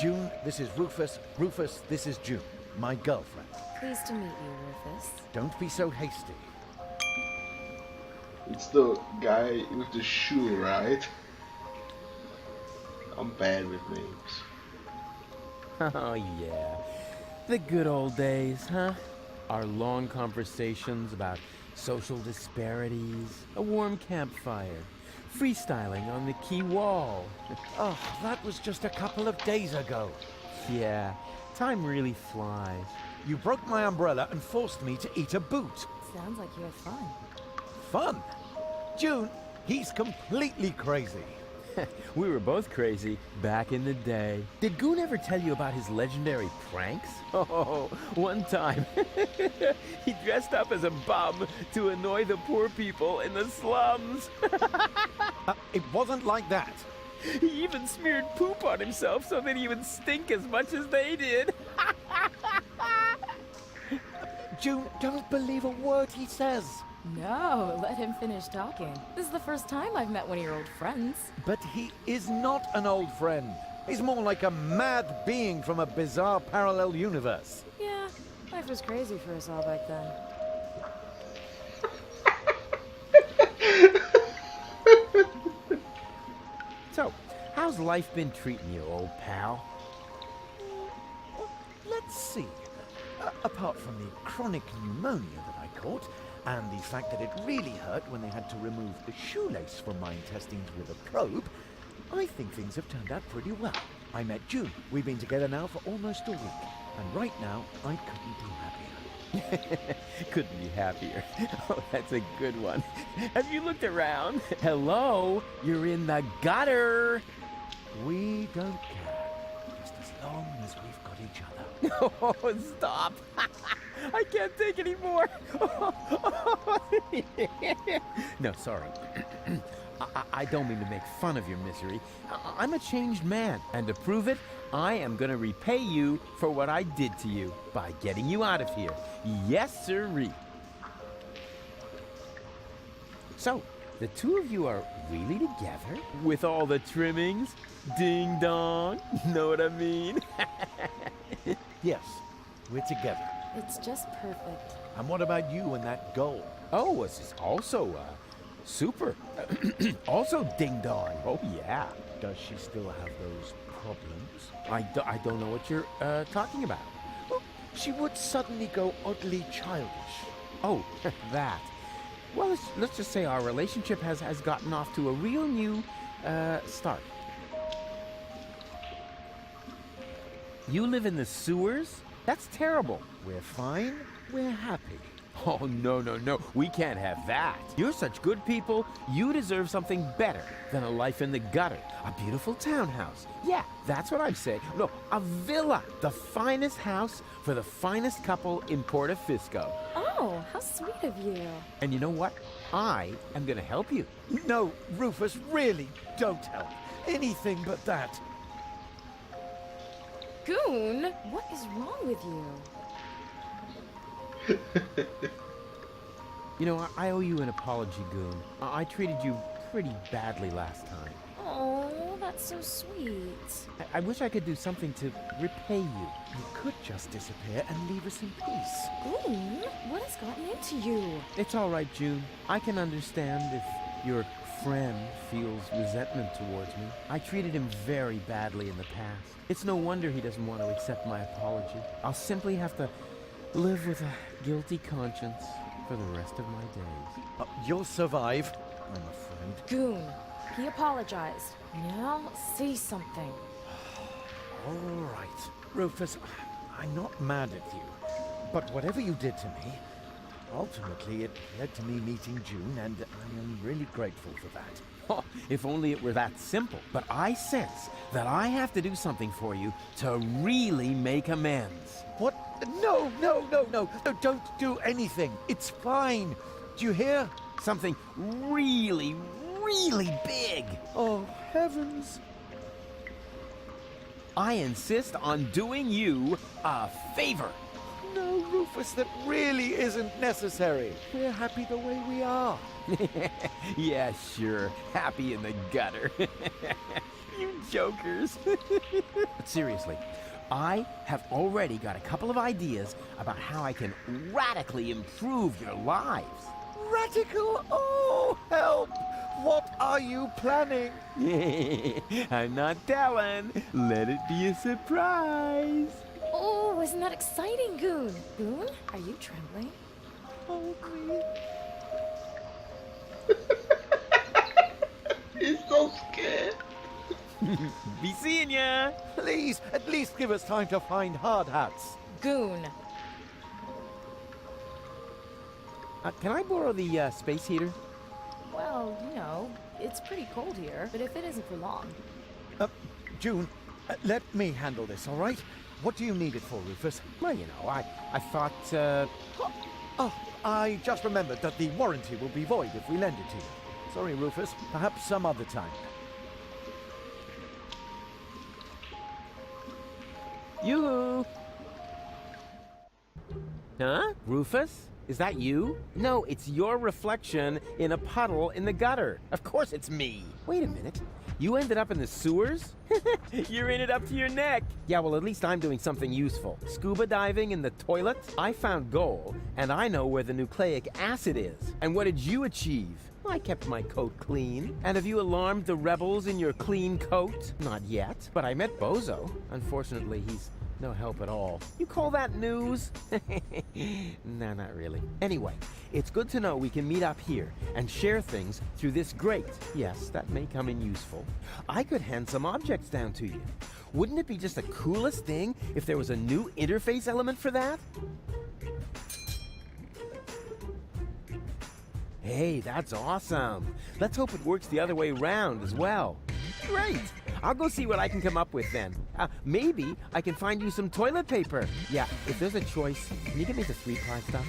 June, this is Rufus. Rufus, this is June, my girlfriend. Pleased to meet you, Rufus. Don't be so hasty. It's the guy with the shoe, right? I'm bad with names. Oh, yeah. The good old days, huh? Our long conversations about social disparities, a warm campfire, freestyling on the quay wall. Oh, that was just a couple of days ago. Yeah, time really flies. You broke my umbrella and forced me to eat a boot. Sounds like you had fun. Fun? June, he's completely crazy. We were both crazy back in the day. Did Goon ever tell you about his legendary pranks? Oh, one time he dressed up as a bum to annoy the poor people in the slums. It wasn't like that. He even smeared poop on himself so that he would stink as much as they did. June, don't believe a word he says. No, let him finish talking. This is the first time I've met one of your old friends. But he is not an old friend. He's more like a mad being from a bizarre parallel universe. Yeah, life was crazy for us all back then. So, how's life been treating you, old pal? Let's see. Apart from the chronic pneumonia that I caught, and the fact that it really hurt when they had to remove the shoelace from my intestines with a probe, I think things have turned out pretty well. I met June. We've been together now for almost a week, and right now, I couldn't be happier. Couldn't be happier. Oh, that's a good one. Have you looked around? Hello? You're in the gutter. We don't care. Just as long as we've got each other. Oh, stop. I can't take any more. No, sorry. I don't mean to make fun of your misery. I'm a changed man, and to prove it, I am going to repay you for what I did to you by getting you out of here. Yes, sirree. So, the two of you are really together? With all the trimmings? Ding dong. Know what I mean? Yes, we're together. It's just perfect. And what about you and that goal? Oh, it's also, super. Also ding dong. Oh, yeah. Does she still have those problems? I don't know what you're, talking about. Well, she would suddenly go oddly childish. Oh, that. Well, let's just say our relationship has gotten off to a real new, start. You live in the sewers? That's terrible. We're fine. We're happy. Oh, no, no, no. We can't have that. You're such good people. You deserve something better than a life in the gutter. A beautiful townhouse. Yeah, that's what I'm saying. No, a villa. The finest house for the finest couple in Portofisco. Oh, how sweet of you. And you know what? I am going to help you. No, Rufus, really, don't help. Anything but that. Goon, what is wrong with you? You know, I owe you an apology, Goon. I treated you pretty badly last time. Oh, that's so sweet. I wish I could do something to repay you. You could just disappear and leave us in peace. Goon, what has gotten into you? It's all right, June. I can understand if your friend feels resentment towards me. I treated him very badly in the past. It's no wonder he doesn't want to accept my apology. I'll simply have to live with a guilty conscience for the rest of my days. You'll survive, I'm afraid. Goon, he apologized. Now say something. All right. Rufus, I'm not mad at you. But whatever you did to me, ultimately it led to me meeting June, and I am really grateful for that. Oh, if only it were that simple. But I sense that I have to do something for you to really make amends. What? No, no, no, no. No, don't do anything. It's fine. Do you hear? Something really, really big. Oh, heavens. I insist on doing you a favor. No, Rufus, that really isn't necessary. We're happy the way we are. Yeah, sure. Happy in the gutter. You jokers. But seriously, I have already got a couple of ideas about how I can radically improve your lives. Radical? Oh, help! What are you planning? I'm not telling. Let it be a surprise. Oh, isn't that exciting, Goon? Goon, are you trembling? Oh, me. He's so scared. Be seeing ya. Please, at least give us time to find hard hats. Goon. Can I borrow the space heater? Well, you know, it's pretty cold here, but if it isn't for long. June, let me handle this, all right? What do you need it for, Rufus? Well, you know, I thought, Oh, I just remembered that the warranty will be void if we lend it to you. Sorry, Rufus. Perhaps some other time. Yoo-hoo! Huh? Rufus? Is that you? No, it's your reflection in a puddle in the gutter. Of course it's me. Wait a minute. You ended up in the sewers? You're in it up to your neck. Yeah, well, at least I'm doing something useful. Scuba diving in the toilet? I found gold, and I know where the nucleic acid is. And what did you achieve? I kept my coat clean. And have you alarmed the rebels in your clean coat? Not yet, but I met Bozo. Unfortunately, he's no help at all. You call that news? No, not really. Anyway, it's good to know we can meet up here and share things through this grate. Yes, that may come in useful. I could hand some objects down to you. Wouldn't it be just the coolest thing if there was a new interface element for that? Hey, that's awesome. Let's hope it works the other way around as well. Great. I'll go see what I can come up with then. Maybe I can find you some toilet paper. Yeah, if there's a choice, can you get me the 3-ply stuff?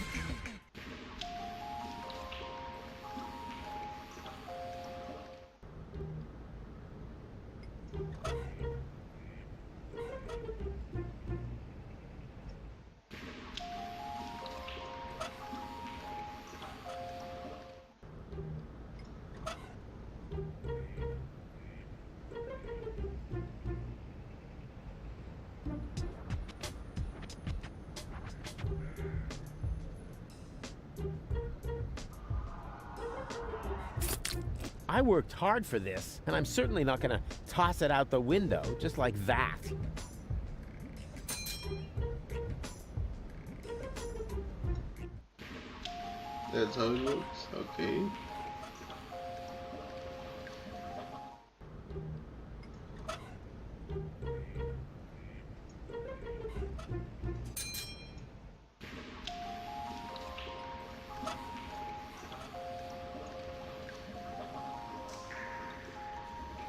I worked hard for this, and I'm certainly not gonna toss it out the window just like that. That's how it works, okay.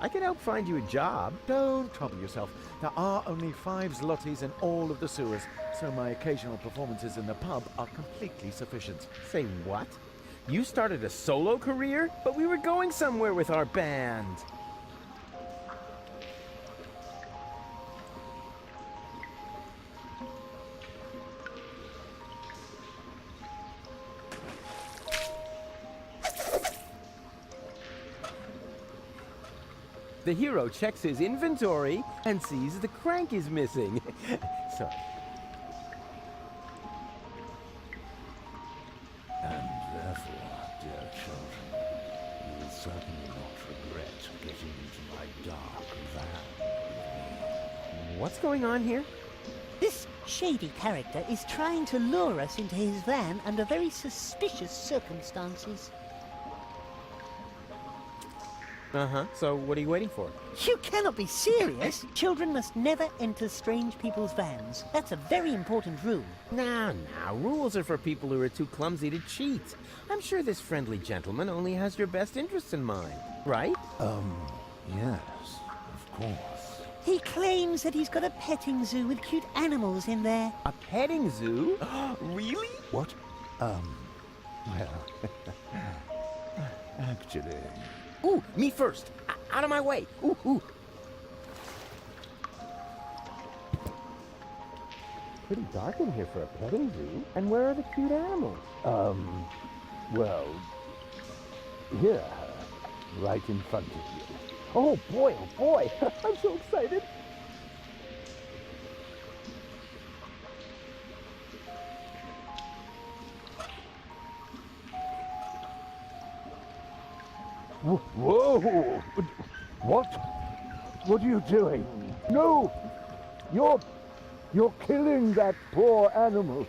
I could help find you a job. Don't trouble yourself. There are only 5 zlotys in all of the sewers, so my occasional performances in the pub are completely sufficient. Say what? You started a solo career? But we were going somewhere with our band. The hero checks his inventory and sees the crank is missing. Sorry. And therefore, dear children, you will certainly not regret getting into my dark van. What's going on here? This shady character is trying to lure us into his van under very suspicious circumstances. Uh-huh. So what are you waiting for? You cannot be serious! Children must never enter strange people's vans. That's a very important rule. Now, rules are for people who are too clumsy to cheat. I'm sure this friendly gentleman only has your best interests in mind, right? Yes, of course. He claims that he's got a petting zoo with cute animals in there. A petting zoo? Really? What? Well, actually... Ooh, me first. Out of my way. Ooh. Pretty dark in here for a petting zoo. And where are the cute animals? Well, here, right in front of you. Oh boy. I'm so excited. Whoa! What? What are you doing? No! You're killing that poor animal.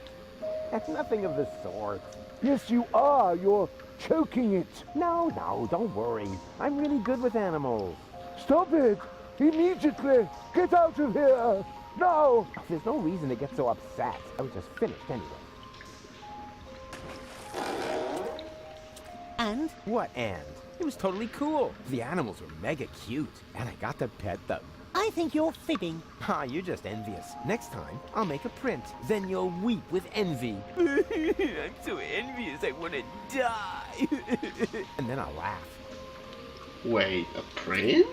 Nothing of the sort. Yes, you are. You're choking it. No, don't worry. I'm really good with animals. Stop it! Immediately! Get out of here! Now! There's no reason to get so upset. I was just finished anyway. And? What and? It was totally cool. The animals were mega cute, and I got to pet them. I think you're fibbing. You're just envious. Next time, I'll make a print. Then you'll weep with envy. I'm so envious, I want to die. And then I'll laugh. Wait, a print?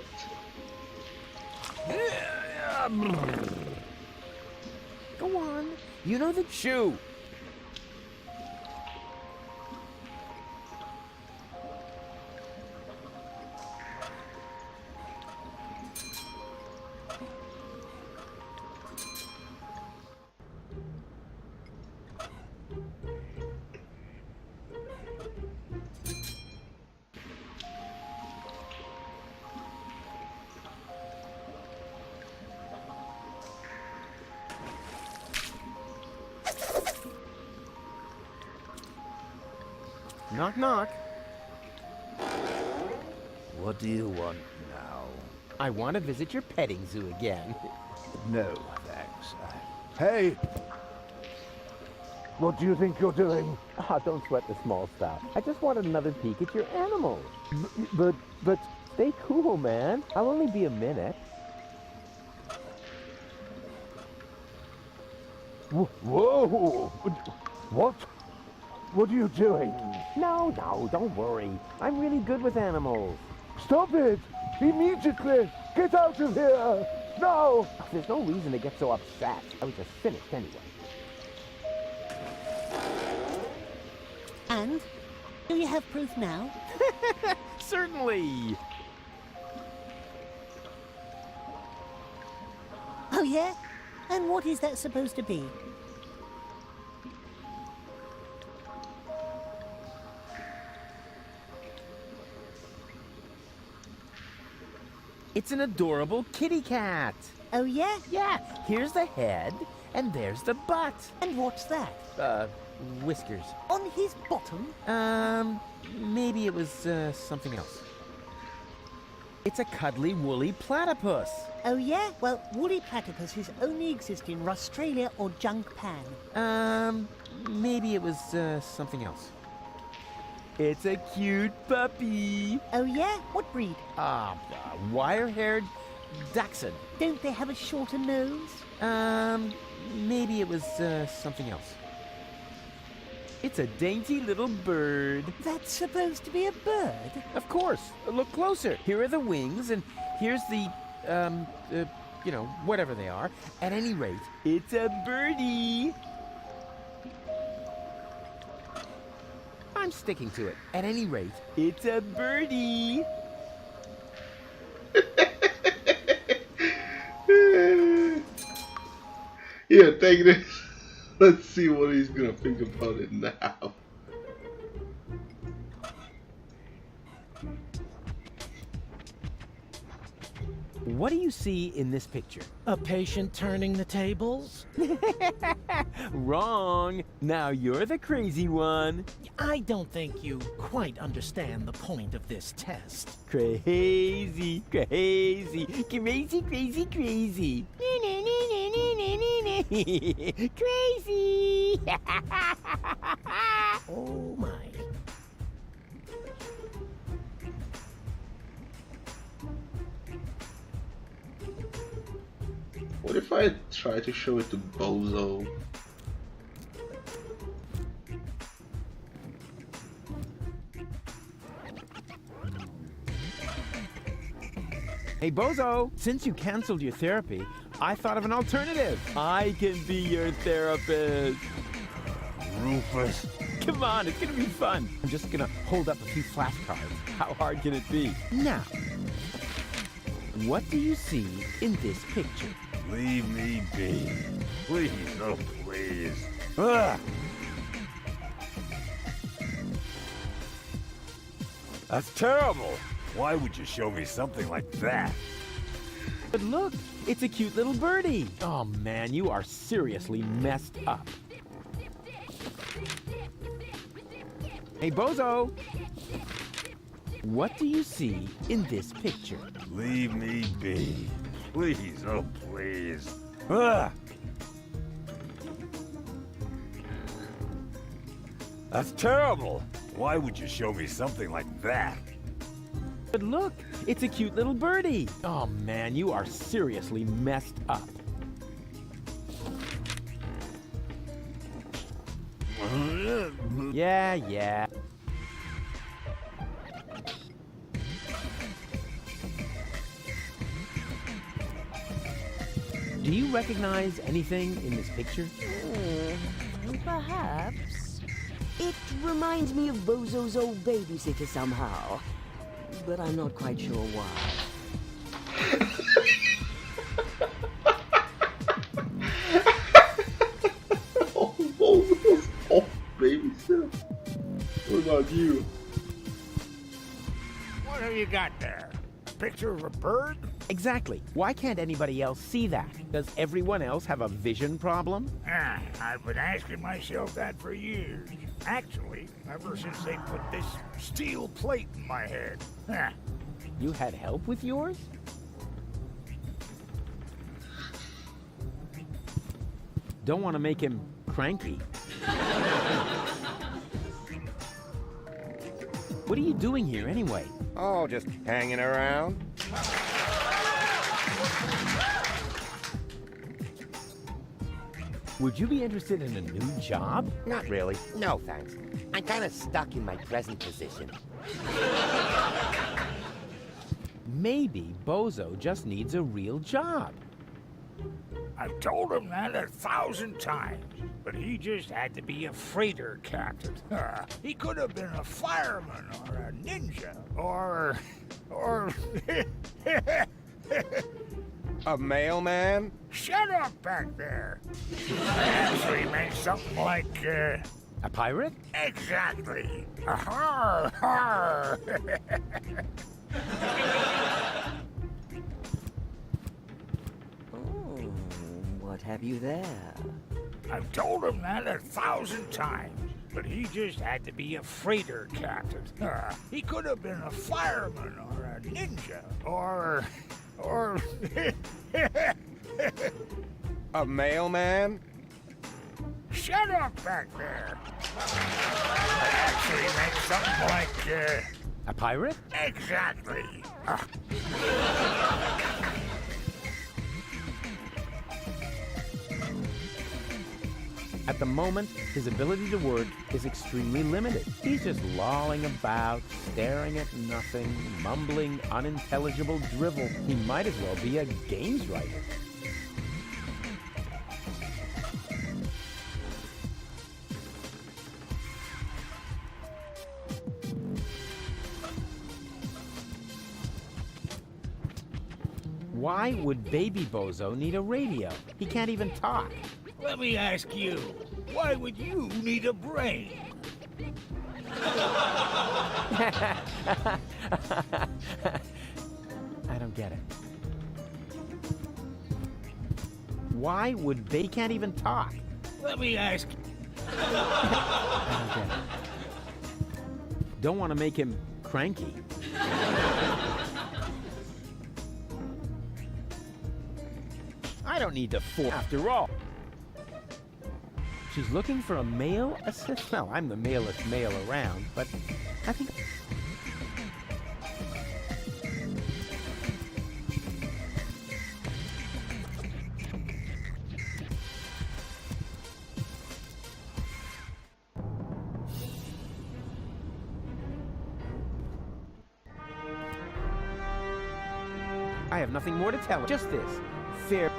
Go on. You know the chew. Knock, knock. What do you want now? I want to visit your petting zoo again. No, thanks. Hey! What do you think you're doing? Don't sweat the small stuff. I just wanted another peek at your animals. But... Stay cool, man. I'll only be a minute. Whoa! What? What are you doing? No, don't worry. I'm really good with animals. Stop it! Immediately! Get out of here! Now! There's no reason to get so upset. I was just finished anyway. And? Do you have proof now? Certainly! Oh yeah? And what is that supposed to be? It's an adorable kitty cat. Oh yeah? Yeah, here's the head, and there's the butt. And what's that? Whiskers. On his bottom? Maybe it was, something else. It's a cuddly, woolly platypus. Oh yeah? Well, woolly platypuses only exist in Australia or Junk Pan. Maybe it was, something else. It's a cute puppy. Oh yeah? What breed? Wire-haired dachshund. Don't they have a shorter nose? Maybe it was something else. It's a dainty little bird. That's supposed to be a bird? Of course. Look closer. Here are the wings, and here's the, you know, whatever they are. At any rate, it's a birdie. I'm sticking to it. At any rate, it's a birdie. Yeah, take this. Let's see what he's gonna think about it now. What do you see in this picture? A patient turning the tables? Wrong. Now you're the crazy one. I don't think you quite understand the point of this test. Crazy, crazy, crazy, crazy, crazy. Crazy. Oh my. What if I try to show it to Bozo? Hey, Bozo, since you canceled your therapy, I thought of an alternative. I can be your therapist. Rufus. Come on, it's gonna be fun. I'm just gonna hold up a few flashcards. How hard can it be? Now, what do you see in this picture? Leave me be. Please, oh please. Ah! That's terrible. Why would you show me something like that? But look, it's a cute little birdie. Oh man, you are seriously messed up. Hey, Bozo. What do you see in this picture? Leave me be. Please, oh please. Ah! That's terrible. Why would you show me something like that? But look, it's a cute little birdie. Oh man, you are seriously messed up. Yeah. Do you recognize anything in this picture? Perhaps. It reminds me of Bozo's old babysitter somehow, but I'm not quite sure why. Oh, Bozo's old babysitter. What about you? What have you got there? A picture of a bird? Exactly. Why can't anybody else see that? Does everyone else have a vision problem? I've been asking myself that for years. Actually, ever since they put this steel plate in my head. You had help with yours? Don't want to make him cranky. What are you doing here anyway? Oh, just hanging around. Would you be interested in a new job? Not really. No, thanks. I'm kind of stuck in my present position. Maybe Bozo just needs a real job. I've told him that 1,000 times, but he just had to be a freighter captain. He could have been a fireman or a ninja or... A mailman? Shut up back there. Actually meant something like, A pirate? Exactly. Har, har. What have you there? I've told him that 1,000 times, but he just had to be a freighter captain. He could have been a fireman or a ninja or... A mailman? Shut up back there. I actually meant something like, A pirate? exactly. At the moment, his ability to work is extremely limited. He's just lolling about, staring at nothing, mumbling unintelligible drivel. He might as well be a games writer. Why would Baby Bozo need a radio? He can't even talk. Let me ask you, why would you need a brain? I don't get it. Why would they can't even talk? Let me ask. I don't get it. Don't want to make him cranky. I don't need to fool after all. She's looking for a male assistant. Well, I'm the malest male around, but I think... I have nothing more to tell her. Just this. Fair...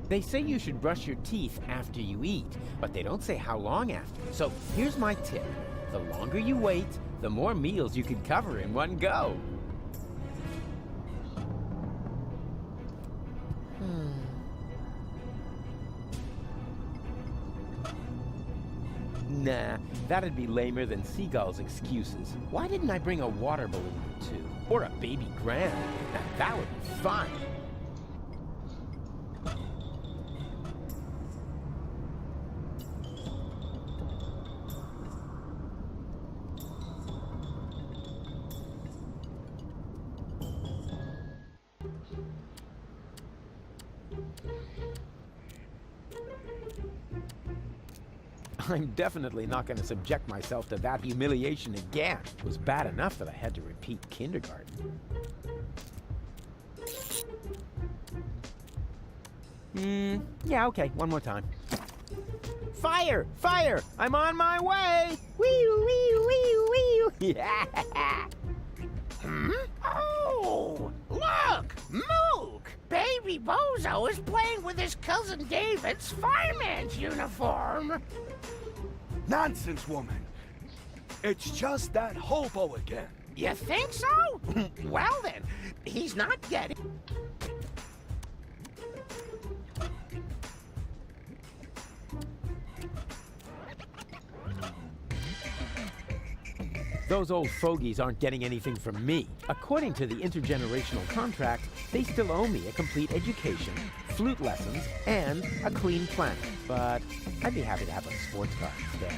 They say you should brush your teeth after you eat, but they don't say how long after. So here's my tip. The longer you wait, the more meals you can cover in one go. Nah, that'd be lamer than Seagull's excuses. Why didn't I bring a water balloon or two? Or a baby Graham? Now, that would be fun. I'm definitely not going to subject myself to that humiliation again. It was bad enough that I had to repeat kindergarten. Yeah, okay, one more time. Fire! Fire! I'm on my way! Wee-oo, wee-oo, wee-oo, wee-oo! Yeah! Oh, look! Mook! Baby Bozo is playing with his cousin David's fireman's uniform. Nonsense, woman. It's just that hobo again. You think so? Well then, he's not getting... Those old fogies aren't getting anything from me. According to the intergenerational contract, they still owe me a complete education, flute lessons, and a clean planet. But I'd be happy to have a sports car instead.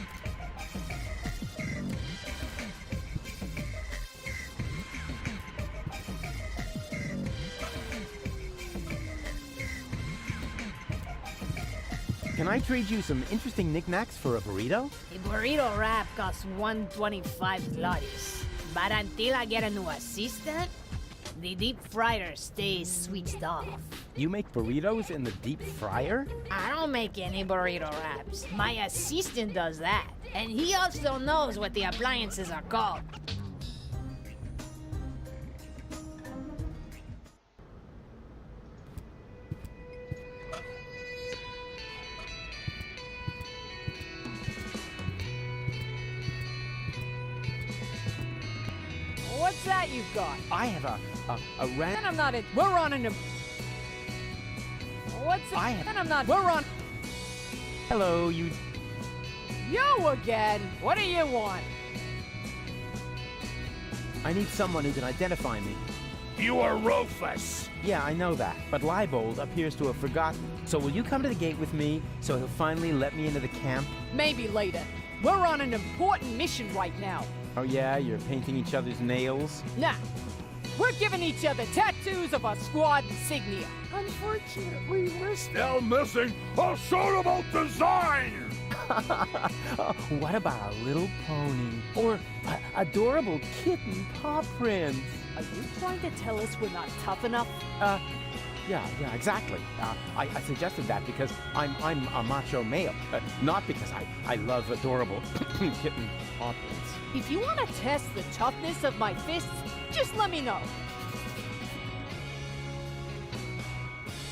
Can I trade you some interesting knickknacks for a burrito? A burrito wrap costs 125 zlotys. But until I get a new assistant, the deep fryer stays switched off. You make burritos in the deep fryer? I don't make any burrito wraps. My assistant does that. And he also knows what the appliances are called. What's that you've got? I have a Then I'm not in. We're on in a. What's it? I have. Then I'm not. We're on. Hello, you. You again? What do you want? I need someone who can identify me. You are Rufus. Yeah, I know that, but Leibold appears to have forgotten. So will you come to the gate with me so he'll finally let me into the camp? Maybe later. We're on an important mission right now. Oh yeah, you're painting each other's nails? Nah. We're giving each other tattoos of our squad insignia. Unfortunately, we're still missing a suitable design. What about a little pony? Or adorable kitten paw prints? Are you trying to tell us we're not tough enough? Yeah, exactly. I suggested that because I'm a macho male, not because I love adorable kitten paw prints. If you want to test the toughness of my fists, just let me know.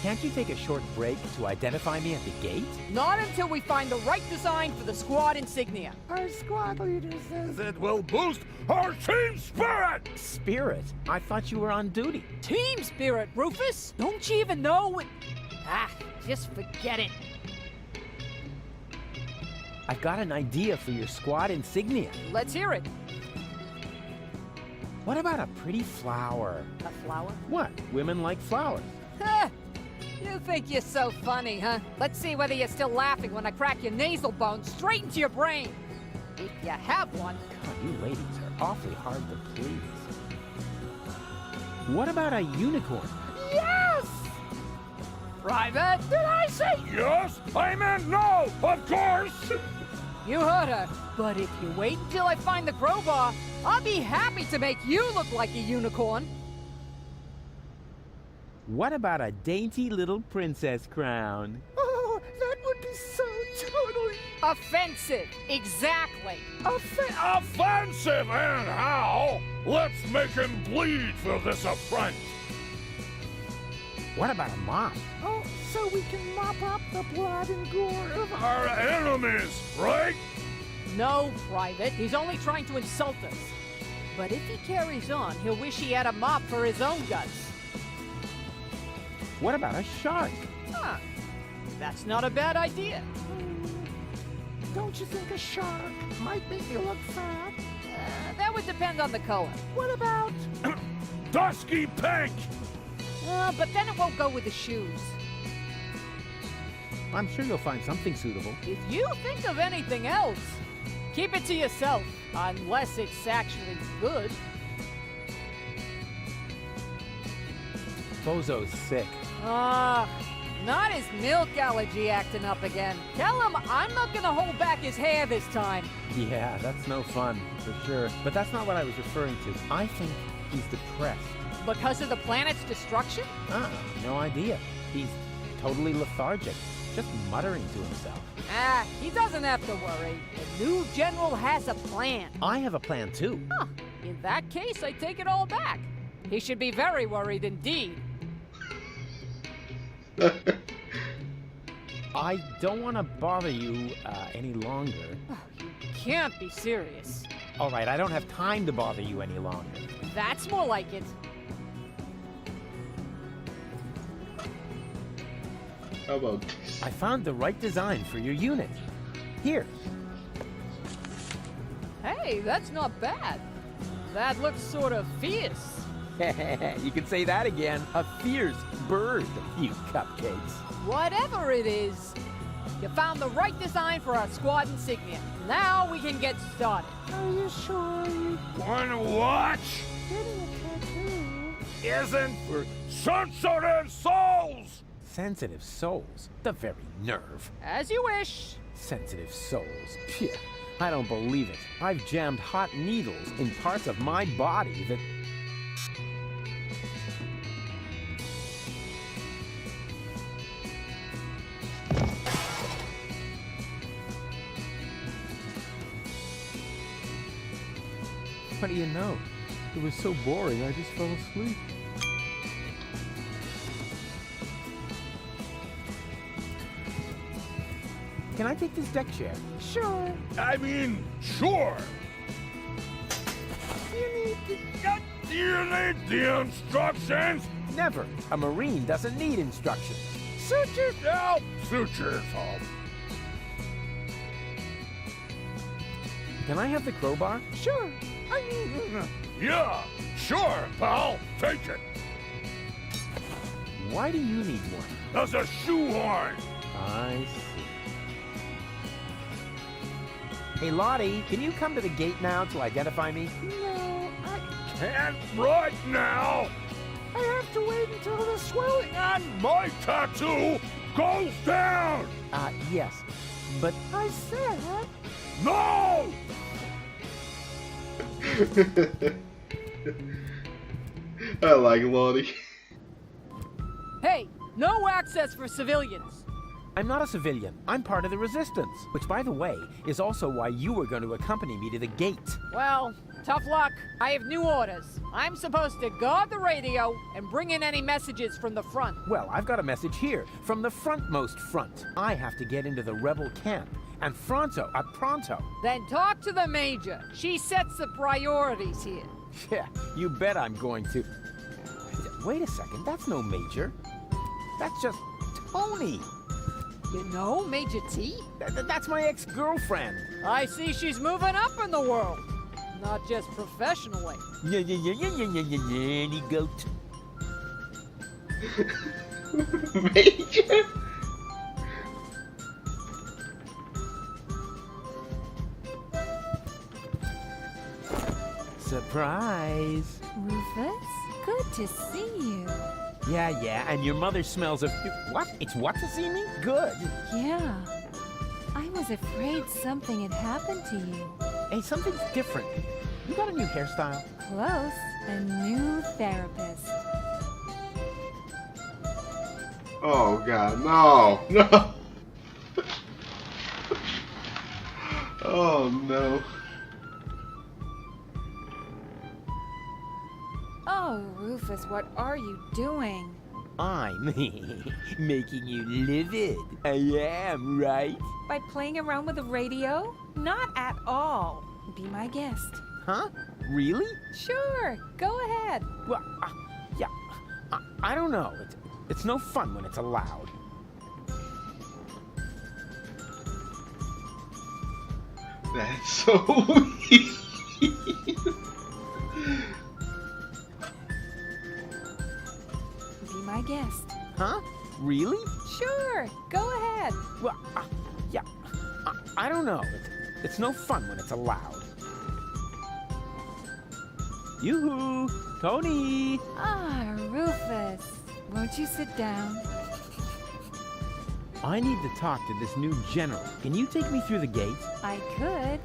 Can't you take a short break to identify me at the gate? Not until we find the right design for the squad insignia. Our squad leader says it will boost our team spirit. Spirit? I thought you were on duty. Team spirit, Rufus? Don't you even know what... just forget it. I've got an idea for your squad insignia. Let's hear it. What about a pretty flower? A flower? What? Women like flowers. You think you're so funny, huh? Let's see whether you're still laughing when I crack your nasal bone straight into your brain. If you have one. God, you ladies are awfully hard to please. What about a unicorn? Yes! Private, did I say yes? I meant no, of course! You heard her. But if you wait until I find the crowbar, I'll be happy to make you look like a unicorn. What about a dainty little princess crown? Oh, that would be so totally... offensive. Exactly. Offensive, and how? Let's make him bleed for this affront. What about a mop? Oh, so we can mop up the blood and gore of our enemies, right? No, Private. He's only trying to insult us. But if he carries on, he'll wish he had a mop for his own guts. What about a shark? Huh. That's not a bad idea. Don't you think a shark might make you look fat? That would depend on the color. What about... dusky pink! But then it won't go with the shoes. I'm sure you'll find something suitable. If you think of anything else, keep it to yourself. Unless it's actually good. Bozo's sick. Not his milk allergy acting up again. Tell him I'm not gonna hold back his hair this time. Yeah, that's no fun, for sure. But that's not what I was referring to. I think he's depressed. Because of the planet's destruction? No idea. He's totally lethargic, just muttering to himself. He doesn't have to worry. The new general has a plan. I have a plan too. Huh. In that case, I take it all back. He should be very worried indeed. I don't want to bother you any longer. Oh, you can't be serious. All right, I don't have time to bother you any longer. That's more like it. How about this? I found the right design for your unit. Here. Hey, that's not bad. That looks sort of fierce. You can say that again. A fierce bird, you cupcakes. Whatever it is, you found the right design for our squad insignia. Now we can get started. Are you sure you... Wanna watch? Getting a tattoo isn't for sensitive souls! Sensitive souls? The very nerve. As you wish. Sensitive souls. Phew, I don't believe it. I've jammed hot needles in parts of my body that... What do you know? It was so boring, I just fell asleep. Can I take this deck chair? Sure. I mean, sure. Do you need the instructions? Never. A Marine doesn't need instructions. Suit yourself. Suit yourself. Can I have the crowbar? Sure. Yeah, sure, pal. Take it. Why do you need one? As a shoehorn. I see. Hey, Lottie, can you come to the gate now to identify me? No, I can't right now. I have to wait until the swelling on my tattoo goes down. Yes, but I said no. I like Lottie. Hey, no access for civilians. I'm not a civilian. I'm part of the resistance. Which, by the way, is also why you were going to accompany me to the gate. Well, tough luck. I have new orders. I'm supposed to guard the radio and bring in any messages from the front. Well, I've got a message here from the frontmost front. I have to get into the rebel camp. And pronto. Then talk to the Major. She sets the priorities here. Yeah, you bet I'm going to. Wait a second, that's no Major. That's just Tony. You know Major T? That's my ex-girlfriend. I see she's moving up in the world. Not just professionally. Any goat. Major? Surprise. Rufus, good to see you. Yeah, and your mother smells of... What? It's what to see me? Good. Yeah. I was afraid something had happened to you. Hey, something's different. You got a new hairstyle? Close. A new therapist. Oh god, no! Oh no. Oh, Rufus, what are you doing? I'm making you livid. I am, right? By playing around with the radio? Not at all. Be my guest. Huh? Really? Sure, go ahead. Well, yeah, I don't know. It's no fun when it's allowed. That's so weird. Be my guest. Huh? Really? Sure, go ahead. Well, yeah, I don't know. It's no fun when it's allowed. Yoo-hoo! Tony! Ah, Rufus. Won't you sit down? I need to talk to this new general. Can you take me through the gate? I could,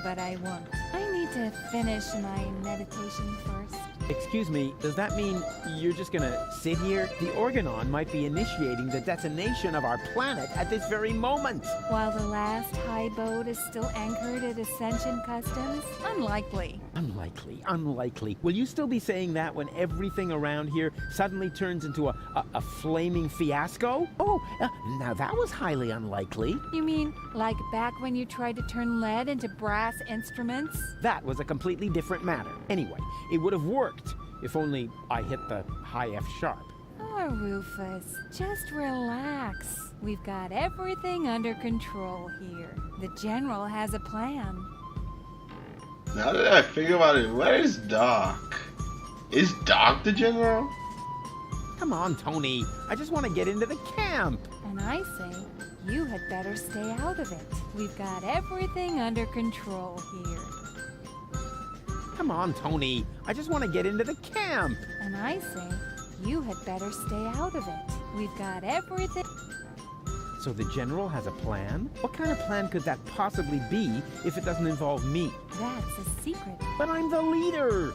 but I won't. I need to finish my meditation first. Excuse me, does that mean you're just gonna sit here? The Organon might be initiating the detonation of our planet at this very moment. While the last high boat is still anchored at Ascension Customs? Unlikely. Unlikely. Will you still be saying that when everything around here suddenly turns into a flaming fiasco? Oh, now that was highly unlikely. You mean like back when you tried to turn lead into brass instruments? That was a completely different matter. Anyway, it would have worked if only I hit the high F sharp. Oh, Rufus, just relax. We've got everything under control here. The General has a plan. Now that I think about it, where is Doc? Is Doc the general? Come on, Tony. I just want to get into the camp. And I say, you had better stay out of it. We've got everything under control here. Come on, Tony. I just want to get into the camp. And I say, you had better stay out of it. We've got everything... So the General has a plan? What kind of plan could that possibly be if it doesn't involve me? That's a secret. But I'm the leader!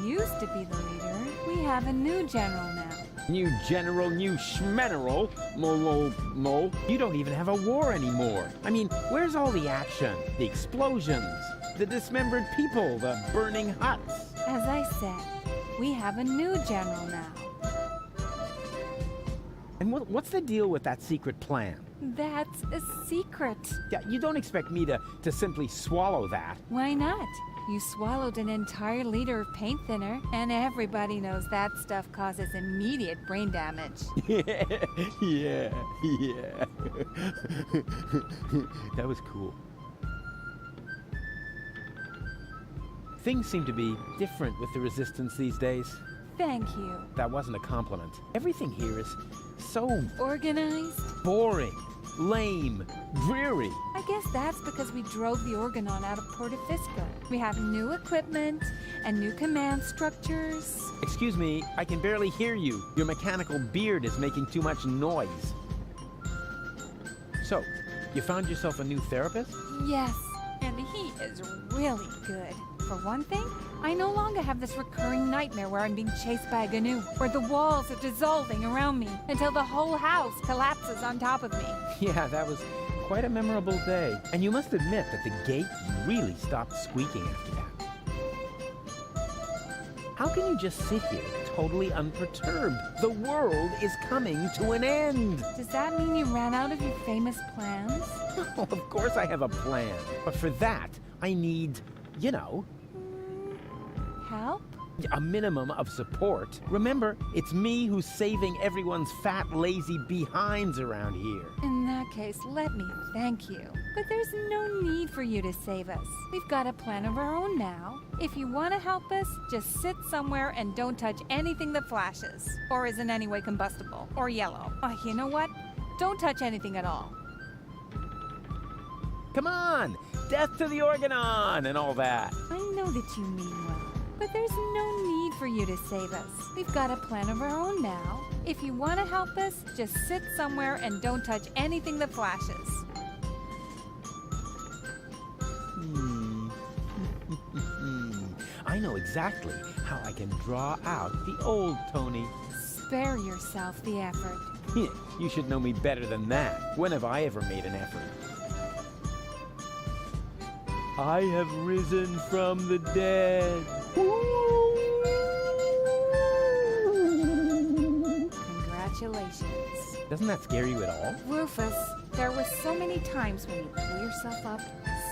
You used to be the leader. We have a new general now. New general, new schmeneral. Mo. You don't even have a war anymore. I mean, where's all the action? The explosions? The dismembered people? The burning huts? As I said, we have a new general now. And what's the deal with that secret plan? That's a secret. Yeah, you don't expect me to simply swallow that. Why not? You swallowed an entire liter of paint thinner, and everybody knows that stuff causes immediate brain damage. Yeah. That was cool. Things seem to be different with the Resistance these days. Thank you. That wasn't a compliment. Everything here is so Organized? boring, lame, dreary. I guess that's because we drove the Organon out of Porta Fisca. We have new equipment and new command structures. Excuse me, I can barely hear you. Your mechanical beard is making too much noise. So, you found yourself a new therapist? Yes, and he is really good. For one thing, I no longer have this recurring nightmare where I'm being chased by a GNU, where the walls are dissolving around me until the whole house collapses on top of me. Yeah, that was quite a memorable day. And you must admit that the gate really stopped squeaking after that. How can you just sit here totally unperturbed? The world is coming to an end. Does that mean you ran out of your famous plans? Oh, of course I have a plan. But for that, I need, you know, help? a minimum of support. Remember, it's me who's saving everyone's fat, lazy behinds around here. In that case, let me thank you. But there's no need for you to save us. We've got a plan of our own now. If you want to help us, just sit somewhere and don't touch anything that flashes, or is in any way combustible, or yellow. Oh, you know what? Don't touch anything at all. Come on! Death to the Organon and all that. I know that you mean well. But there's no need for you to save us. We've got a plan of our own now. If you want to help us, just sit somewhere and don't touch anything that flashes. I know exactly how I can draw out the old Tony. Spare yourself the effort. You should know me better than that. When have I ever made an effort? I have risen from the dead. Congratulations. Doesn't that scare you at all? Rufus, there were so many times when you blew yourself up,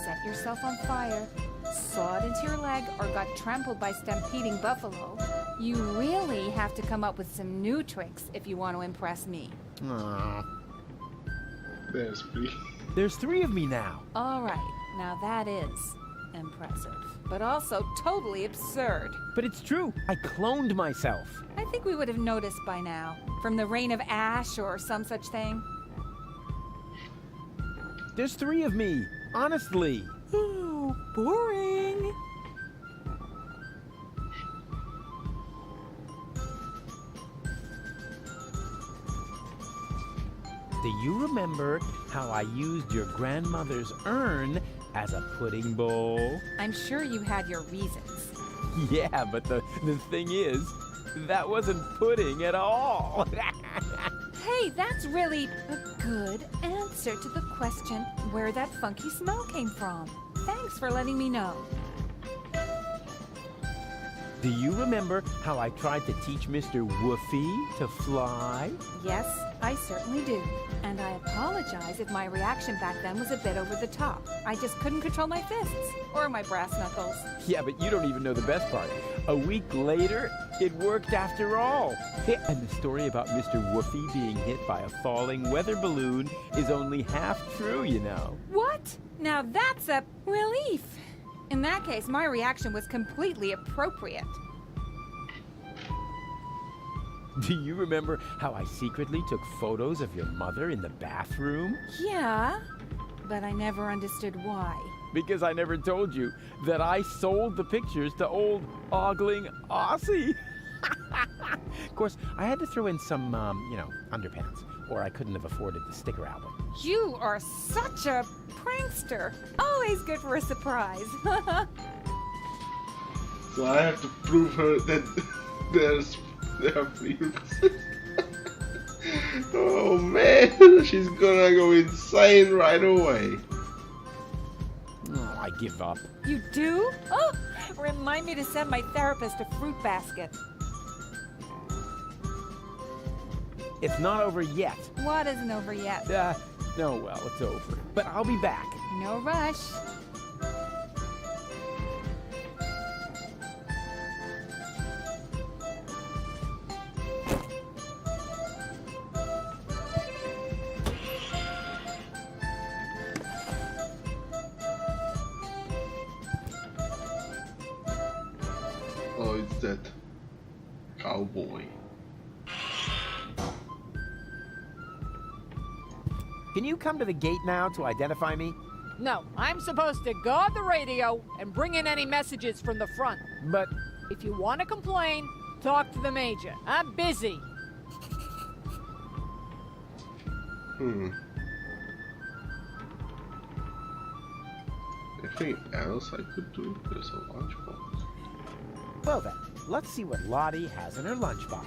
set yourself on fire, sawed into your leg, or got trampled by stampeding buffalo. You really have to come up with some new tricks if you want to impress me. Aww. There's three. There's three of me now. All right, now that is impressive, but also totally absurd. But it's true. I cloned myself. I think we would have noticed by now, from the Reign of Ash or some such thing. There's three of me. Honestly. Oh, boring. Do you remember how I used your grandmother's urn as a pudding bowl? I'm sure you had your reasons. Yeah, but the thing is, that wasn't pudding at all. Hey, that's really a good answer to the question where that funky smell came from. Thanks for letting me know. Do you remember how I tried to teach Mr. Woofy to fly? Yes, I certainly do. And I apologize if my reaction back then was a bit over the top. I just couldn't control my fists or my brass knuckles. Yeah, but you don't even know the best part. A week later, it worked after all. And the story about Mr. Woofy being hit by a falling weather balloon is only half true, you know. What? Now that's a relief. In that case, my reaction was completely appropriate. Do you remember how I secretly took photos of your mother in the bathroom? Yeah, but I never understood why. Because I never told you that I sold the pictures to old ogling Aussie. Of course, I had to throw in some, underpants, or I couldn't have afforded the sticker album. You are such a prankster. Always good for a surprise. So I have to prove her that there are three Rufuses. Oh man, she's gonna go insane right away. Oh, I give up. You do? Oh, remind me to send my therapist a fruit basket. It's not over yet. What isn't over yet? No, well, it's over. But I'll be back. No rush. that cowboy? Can you come to the gate now to identify me? No, I'm supposed to guard the radio and bring in any messages from the front. But if you want to complain, talk to the Major. I'm busy. Anything else I could do? There's a lunchbox. Well then, let's see what Lottie has in her lunchbox.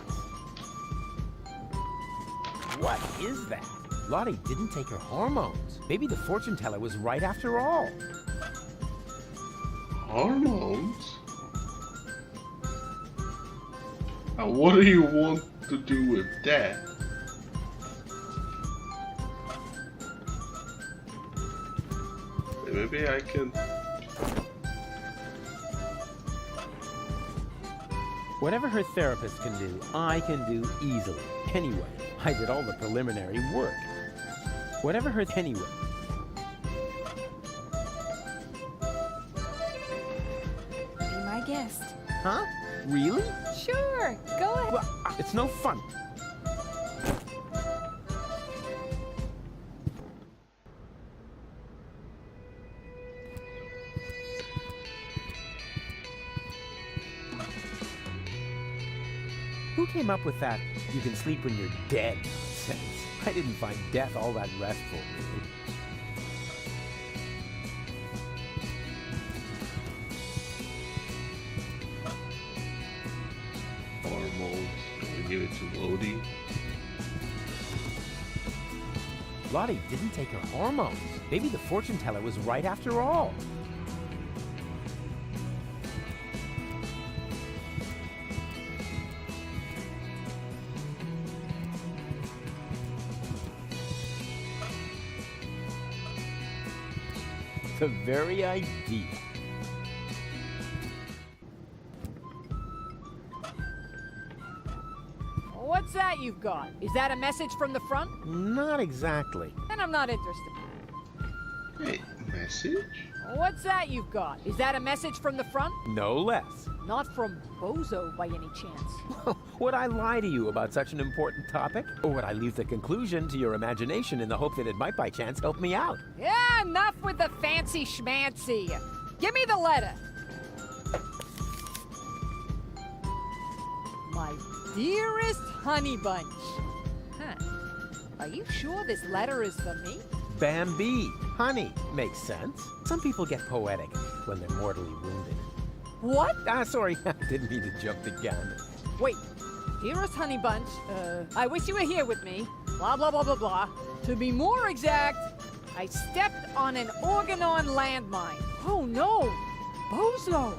What is that? Lottie didn't take her hormones. Maybe the fortune teller was right after all. Hormones? And what do you want to do with that? Maybe I can... Whatever her therapist can do, I can do easily. Anyway, I did all the preliminary work. Whatever her... Anyway. Be my guest. Huh? Really? Sure, go ahead. Well, it's no fun. Who came up with that "you can sleep when you're dead" nonsense? I didn't find death all that restful, really. Hormones. Can we give it to Lottie? Lottie didn't take her hormones. Maybe the fortune teller was right after all. The very idea. What's that you've got? Is that a message from the front? Not exactly. Then I'm not interested. Hey, message? What's that you've got? Is that a message from the front? No less. Not from Bozo by any chance. Would I lie to you about such an important topic? Or would I leave the conclusion to your imagination in the hope that it might by chance help me out? Yeah, enough with the fancy schmancy. Give me the letter. My dearest honey bunch. Huh. Are you sure this letter is for me? Bambi. Honey. Makes sense. Some people get poetic when they're mortally wounded. What? Sorry. I didn't mean to jump the gun. Wait. Dearest honey bunch, I wish you were here with me. Blah, blah, blah, blah, blah. To be more exact, I stepped on an Organon landmine. Oh, no. Bozo.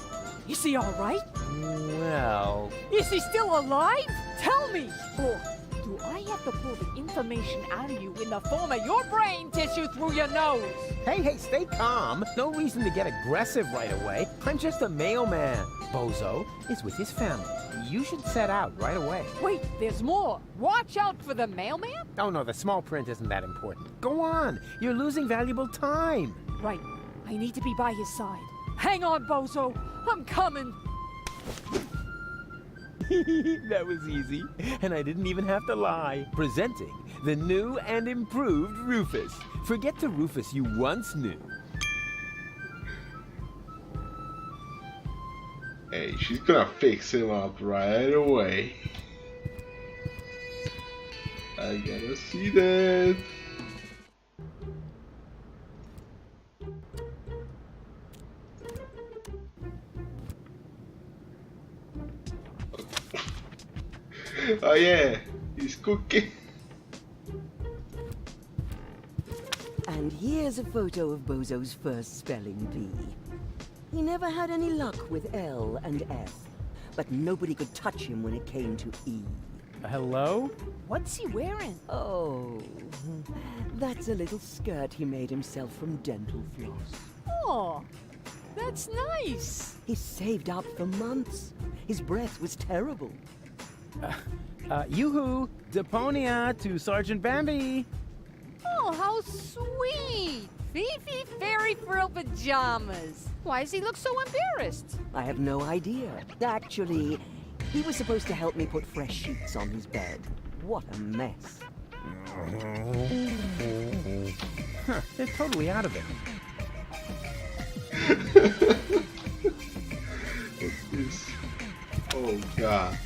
Is he all right? Well... Is he still alive? Tell me! Or do I have to pull the information out of you in the form of your brain tissue through your nose? Hey, stay calm. No reason to get aggressive right away. I'm just a mailman. Bozo is with his family. You should set out right away. Wait, there's more. Watch out for the mailman? Oh, no, the small print isn't that important. Go on. You're losing valuable time. Right. I need to be by his side. Hang on, Bozo. I'm coming. That was easy. And I didn't even have to lie. Presenting the new and improved Rufus. Forget the Rufus you once knew. Hey, she's gonna fix him up right away. I gotta see that. Oh yeah, he's cooking. And here's a photo of Bozo's first spelling bee. He never had any luck with L and F, but nobody could touch him when it came to E. Hello? What's he wearing? Oh, that's a little skirt he made himself from dental floss. Oh, that's nice. He saved up for months. His breath was terrible. Yoo-hoo! Deponia to Sergeant Bambi! Oh, how sweet! Fifi fairy frill pajamas. Why does he look so embarrassed? I have no idea. Actually, he was supposed to help me put fresh sheets on his bed. What a mess. Huh, they're totally out of it. What's this? Oh god.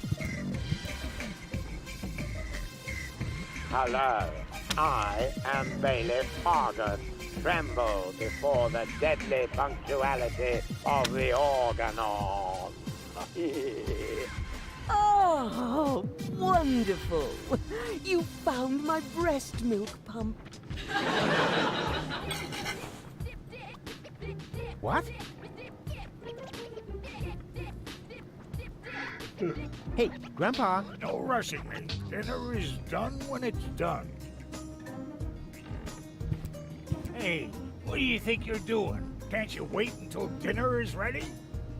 Hello, I am Bailiff Argus. Tremble before the deadly punctuality of the Organon. Oh, wonderful! You found my breast milk pump. What? Hey, Grandpa. No rushing me. Dinner is done when it's done. Hey, what do you think you're doing? Can't you wait until dinner is ready?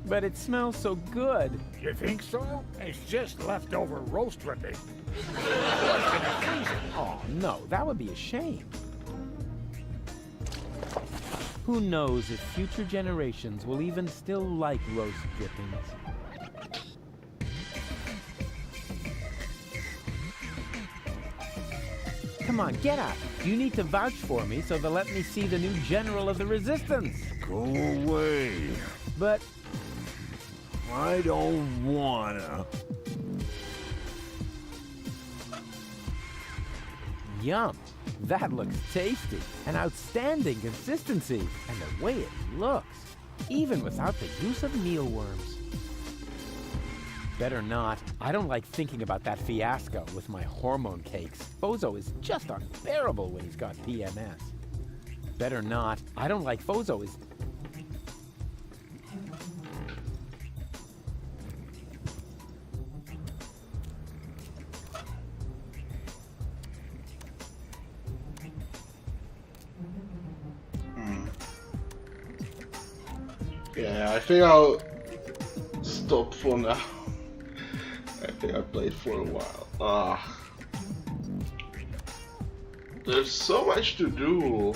But it smells so good. You think so? It's just leftover roast dripping. What's in the freezer? Oh, no, that would be a shame. Who knows if future generations will even still like roast drippings. Come on, get up. You need to vouch for me so they'll let me see the new general of the resistance. Go away. But I don't wanna. yum. That looks tasty. An outstanding consistency. And the way it looks. Even without the use of mealworms. Better not. I don't like thinking about that fiasco with my hormone cakes. Bozo is just unbearable when he's got PMS. Better not. I don't like Bozo is... Yeah, I think I'll stop for now. I think I played for a while. There's so much to do.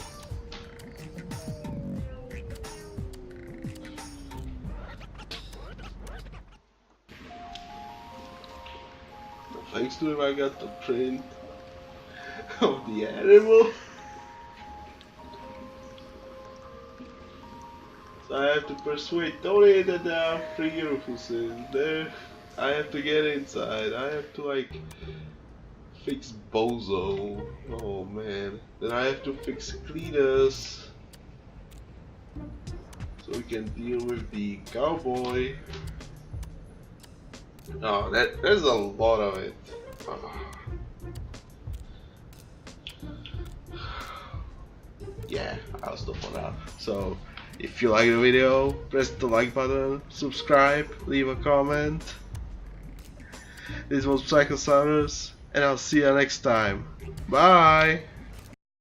Thanks to him I got the print of the animal. So I have to persuade Tony that there are 3 Rufuses there. I have to get inside. I have to like fix Bozo. Oh man. Then I have to fix Cletus. So we can deal with the cowboy. Oh, there's a lot of it. Yeah, I'll stop for now. So if you like the video, press the like button, subscribe, leave a comment. This was Psychosaurus, and I'll see you next time. Bye!